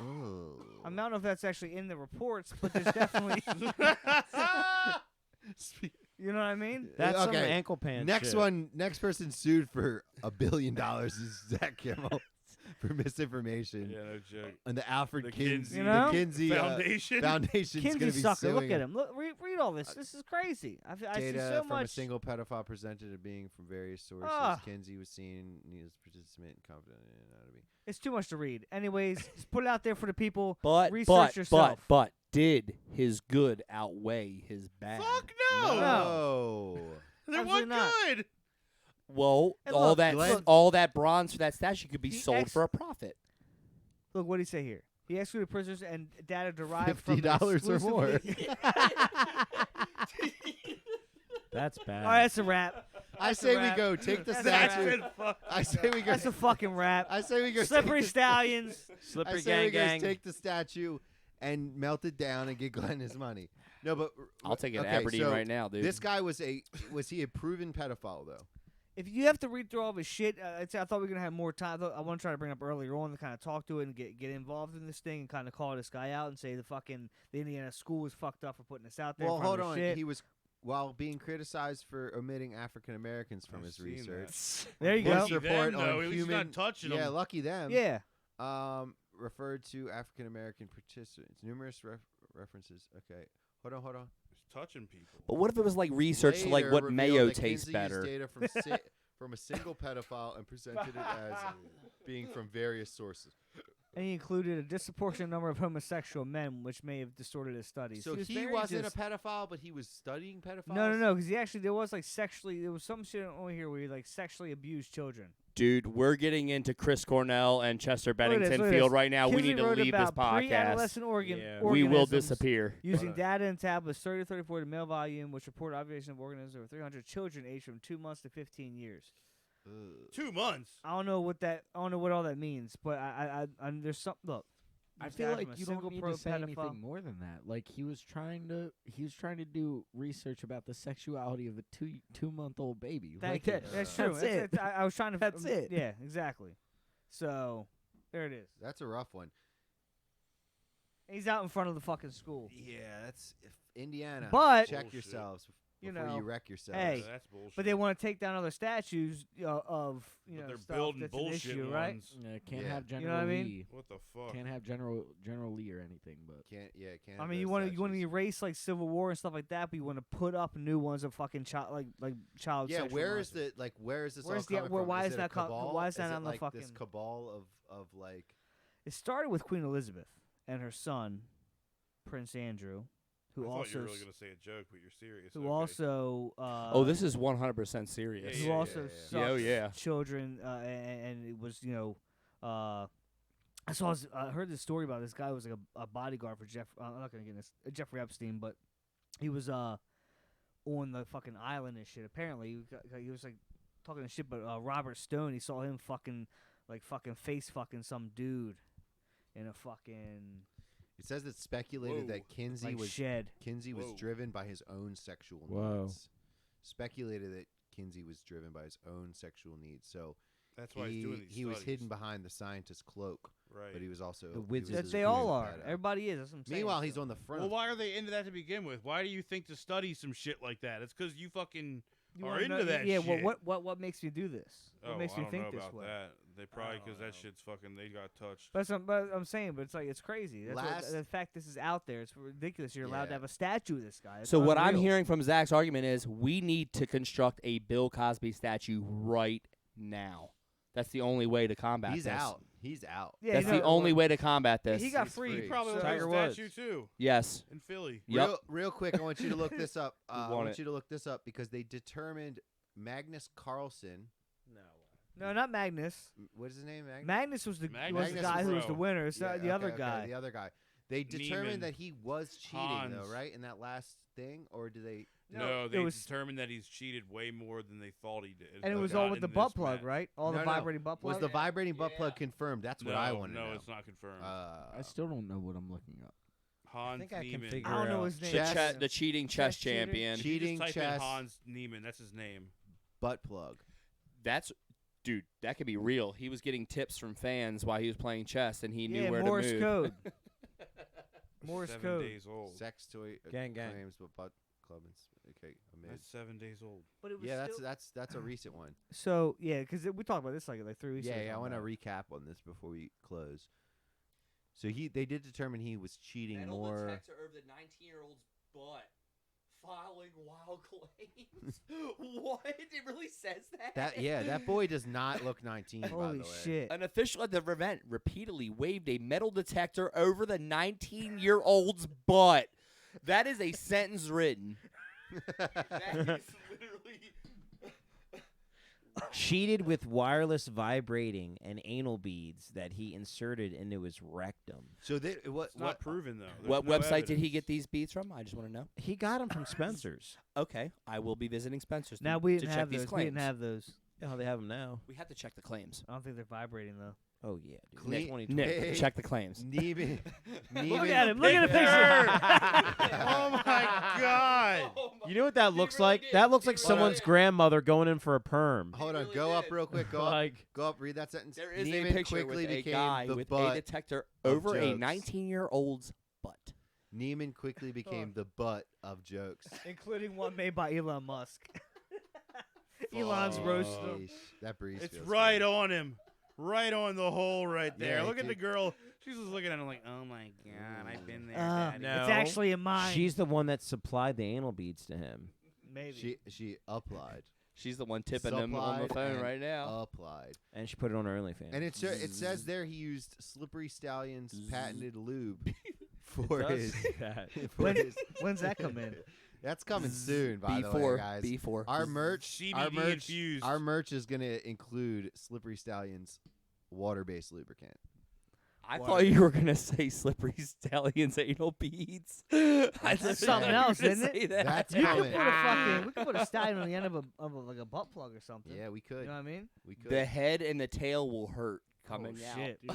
Ooh. I don't know if that's actually in the reports, but there's definitely. You know what I mean? That's some okay. ankle pants. Next shit. one. Next person sued for $1 billion is Zach Kimmel for misinformation. Yeah, no joke. And the Alfred The Kinsey, Kinsey- You know? the Kinsey Foundation. Foundation's going to Kinsey be sucker. suing Look at him. him. Look, read all this. This is crazy. I see Data so from much. a single pedophile presented as being from various sources. Ah. Kinsey was seen as participant and confident in anatomy. It's too much to read. Anyways, just put it out there for the people. But Research yourself. but did his good outweigh his bad? Fuck no. No. They're Absolutely what not. good? Well, And all look, that Glenn- all that bronze for that statue could be He sold ex- for a profit. Look, what did he say here? He excluded prisoners and data derived from $50 or more. exclusively- That's bad. All right, that's a wrap. I That's a say we wrap. go take the That's a wrap. statue. I say we go. That's a fucking wrap. I say we go. Slippery take the- Stallions. I Slippery say we gang go gang. take the statue and melt it down and get Glenn his money. No, but I'll take it okay, Aberdeen so right now, dude. This guy was he a proven pedophile though? If you have to read through all of his shit, I thought we were gonna have more time. I want to try to bring up earlier on to kind of talk to it and get involved in this thing and kind of call this guy out and say the Indiana school was fucked up for putting this out there. Well, in front hold of on. Shit. He was while being criticized for omitting African Americans from I've his seen research. There you go. This Lucky report them, on though. At least he's human, not touching yeah, them. lucky them. Yeah. Referred to African American participants. Numerous references. Okay, hold on. He's touching people. But what if it was like research to like Later what revealed mayo that tastes Kinsey better? used data from a single pedophile and presented it as being from various sources. And he included a disproportionate number of homosexual men, which may have distorted his studies. So was he very wasn't just- a pedophile, but he was studying pedophiles. No, because there was some shit on here where he like sexually abused children. Dude, we're getting into Chris Cornell and Chester Look at this, Bennington look at Field this. right now. We Kinsey need to wrote leave this about podcast. pre-adolescent Yeah. We will organisms disappear. using data and tablets 30 to 34 the male volume, which report observation of organisms over 300 children aged from 2 months to 15 years. 2 months. I don't know what all that means, but I there's some look. I this feel guy like from a you single don't need pro to say pedophile- anything more than that. Like he was trying to do research about the sexuality of a 2-month-old baby. Thank Like, you. That's true. That's it. I was trying to. That's it. Yeah, exactly. So there it is. That's a rough one. He's out in front of the fucking school. Yeah, that's Indiana. But- check Bullshit. yourselves You before know, you wreck yourselves. hey, that's bullshit. But they want to take down other statues of But they're stuff building that's an bullshit issue, ones. right? can't Yeah. have You know General what I mean? Lee. What the fuck? Can't have General Lee or anything, but Can't. I mean, you want to erase like Civil War and stuff like that, but you want to put up new ones of fucking child like child. Yeah, sexual where is molestation. where is this Where's all the- coming where- from? why is is it a that co- cabal? why is that it on the like this fucking- cabal of like? It started with Queen Elizabeth and her son, Prince Andrew, who I thought you also were really gonna say a joke, but you're serious. who Okay. also Oh, this is 100% serious. who Yeah, also yeah, sucks yeah. Oh, yeah. children, and it was I heard this story about this guy who was like a bodyguard for I'm not gonna get this Jeffrey Epstein, but he was on the fucking island and shit. Apparently, he was like talking shit, but Robert Stone, he saw him fucking face fucking some dude in a fucking It says it's speculated Whoa. that Kinsey like was shed. Whoa. driven by his own sexual Whoa. needs. Speculated that Kinsey was driven by his own sexual needs. So That's why he's doing these he was studies. hidden behind the scientist's cloak, Right. but he was also The he wizard was That a they all proven are. pedo. Everybody is. That's what I'm saying. Meanwhile, So- he's on the front. Well, of why are they into that to begin with? Why do you think to study some shit like that? It's because you fucking You are wanna into know- that yeah, shit. well, what makes me do this? What Oh, makes I me don't think know this about way? that. They probably don't because that know. shit's fucking. They got touched. But I'm saying, but it's like it's crazy. That's Last- the fact this is out there. It's ridiculous. You're allowed to Yeah. have a statue of this guy. It's So what I'm unreal. hearing from Zach's argument is we need to construct a Bill Cosby statue right now. That's the only way to combat He's this. out. He's out. Yeah, That's you the know, only way to combat this. He got He's free. free. He probably So- looks like Tiger a Woods. statue too Yes. in Philly. Yep. Real quick, I want you to look this up. I want want it. you to look this up because they determined Magnus Carlsen. No, not Magnus. What is his name? Magnus was the Magnus guy who was the Pro. winner. It's not the other guy. The other guy. They determined Neiman. that he was cheating, though, Hans. right? In that last thing, or do they? No, it they was- determined that he's cheated way more than they thought he did. And it was Not all with in the this butt plug, match. right? All No, the no. vibrating butt plug. Was the vibrating butt plug confirmed? That's what I want to know. No, it's not confirmed. I still don't know what I'm looking up. Hans think I can Niemann. figure I don't know out his name. Chess. The cheating chess Chess cheater? champion. You Cheating just type in chess Hans Niemann. That's his name. butt plug. That's dude. That could be real. He was getting tips from fans while he was playing chess, and he knew where Morse to move. code. Morse 7 code. days old. Sex toy Gang. claims, but butt club. Okay, amazing. That's 7 days old. But it was Yeah, still, that's a recent one. so yeah, because we talked about this like 3 weeks ago. Yeah, I want to about it. recap on this before we close. So they did determine he was cheating more. over the 19-year-old's butt, filing wild claims. What? It really says that? That boy does not look 19. by the Holy way. shit! An official at the event repeatedly waved a metal detector over the 19-year-old's butt. That is a sentence written. That is literally. Cheated with wireless vibrating and anal beads that he inserted into his rectum. So what? It's not proven though. There's What no website did he evidence. get these beads from? I just want to know. He got them from Spencer's. Okay, I will be visiting Spencer's Now to, we to didn't check have these those. We claims. didn't have those. Yeah, they have them now. We have to check the claims. I don't think they're vibrating though. Oh yeah, dude. Clean- 2020. Nick, Hey. check the claims. Neiman. Look at him! Look at the picture! Oh my god! You know what that looks really like? did. That looks He like really someone's did. grandmother going in for a perm. Hold on, really go up did. real quick. Go up. Like, Go up. Read that sentence. There is Neiman a picture quickly with a became guy the with a butt. detector of over a jokes. 19-year-old's butt. Neiman quickly became the butt of jokes. Including one made by Elon Musk. Elon's roasting him. Yeesh, That breeze. It's feels right good. on him. Right on the hole right there. Yeah, Look at the dude. girl. She's just looking at him like, oh my god, I've been there. Daddy. no. It's actually in mine. she's the one that supplied the anal beads to him. Maybe. She applied. She's the one tipping him on the Supplied phone and right now. Applied. And she put it on her OnlyFans. And it says there he used Slippery Stallion's patented lube It for does his. say that. for When- his- When's that come in? That's coming soon, by the way, B4, guys. B4. Our merch, CBD infused. our merch is gonna include Slippery Stallion's water-based lubricant. I thought you were gonna say Slippery Stallion's anal beads. That's something else, isn't it? That's You could coming. put a fucking. We could put a stallion on the end of like a butt plug or something. Yeah, we could. You know what I mean? We could. The head and the tail will hurt coming out. shit. Dude,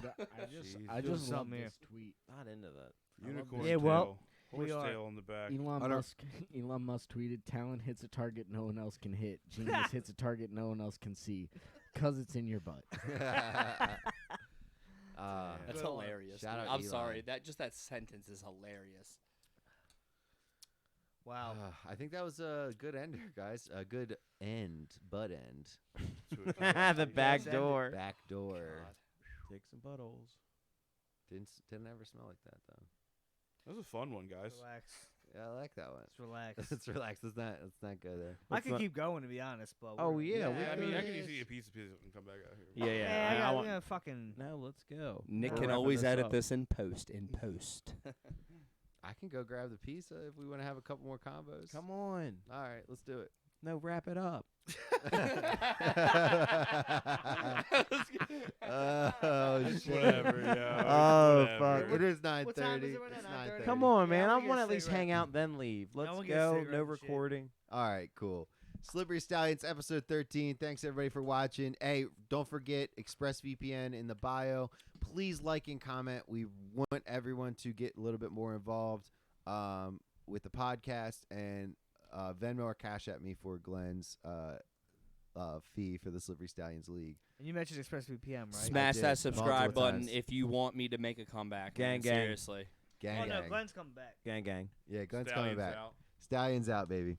I Doing just love something here. this tweet. Not into that. Unicorn Yeah, tail. well, Horse we are- tail on the back. Elon Musk tweeted, "Talent hits a target no one else can hit. Genius hits a target no one else can see, 'cause it's in your butt." That's Good one. hilarious. Shout dude. out I'm Elon. sorry. That sentence is hilarious. Wow. I think that was a good ender, guys. A good end, butt end, The back Yes, door. back door. Take some buttholes. Didn't ever smell like that though. That was a fun one, guys. Relax. Yeah, I like that one. Let's relax. Let's relax. Let's not go there. I could keep going to be honest, but. Oh we're- yeah, Yeah, I mean, I Yeah. can easily eat a piece and come back out here. Yeah, yeah. Yeah, I I got, want- we're gonna fucking. Now let's go. Nick We're can wrapping always edit up. this in post. In post. I can go grab the pizza if we want to have a couple more combos. Come on. All right, let's do it. No, wrap it up. Oh shit! Whatever, yeah. Oh Whatever. fuck! It is What time 9:30. is it right now? It's 9:30? 9:30. Come on, Yeah, man. I I wanna want to get at a least cigarette. hang out then leave. Let's wanna get a go. cigarette No and shit. recording. All right, cool. Slippery Stallions, episode 13. Thanks everybody for watching. Hey, don't forget ExpressVPN in the bio. Please like and comment. We want everyone to get a little bit more involved with the podcast, and Venmo or Cash at me for Glen's fee for the Slippery Stallions League. And you mentioned ExpressVPN, right? Smash did that subscribe multiple button times. if you want me to make a comeback. Gang, man, gang. Seriously. Gang, Oh no, gang. Glenn's coming back. Gang, gang. Yeah, Glenn's Stallions coming back. out. Stallions out, baby.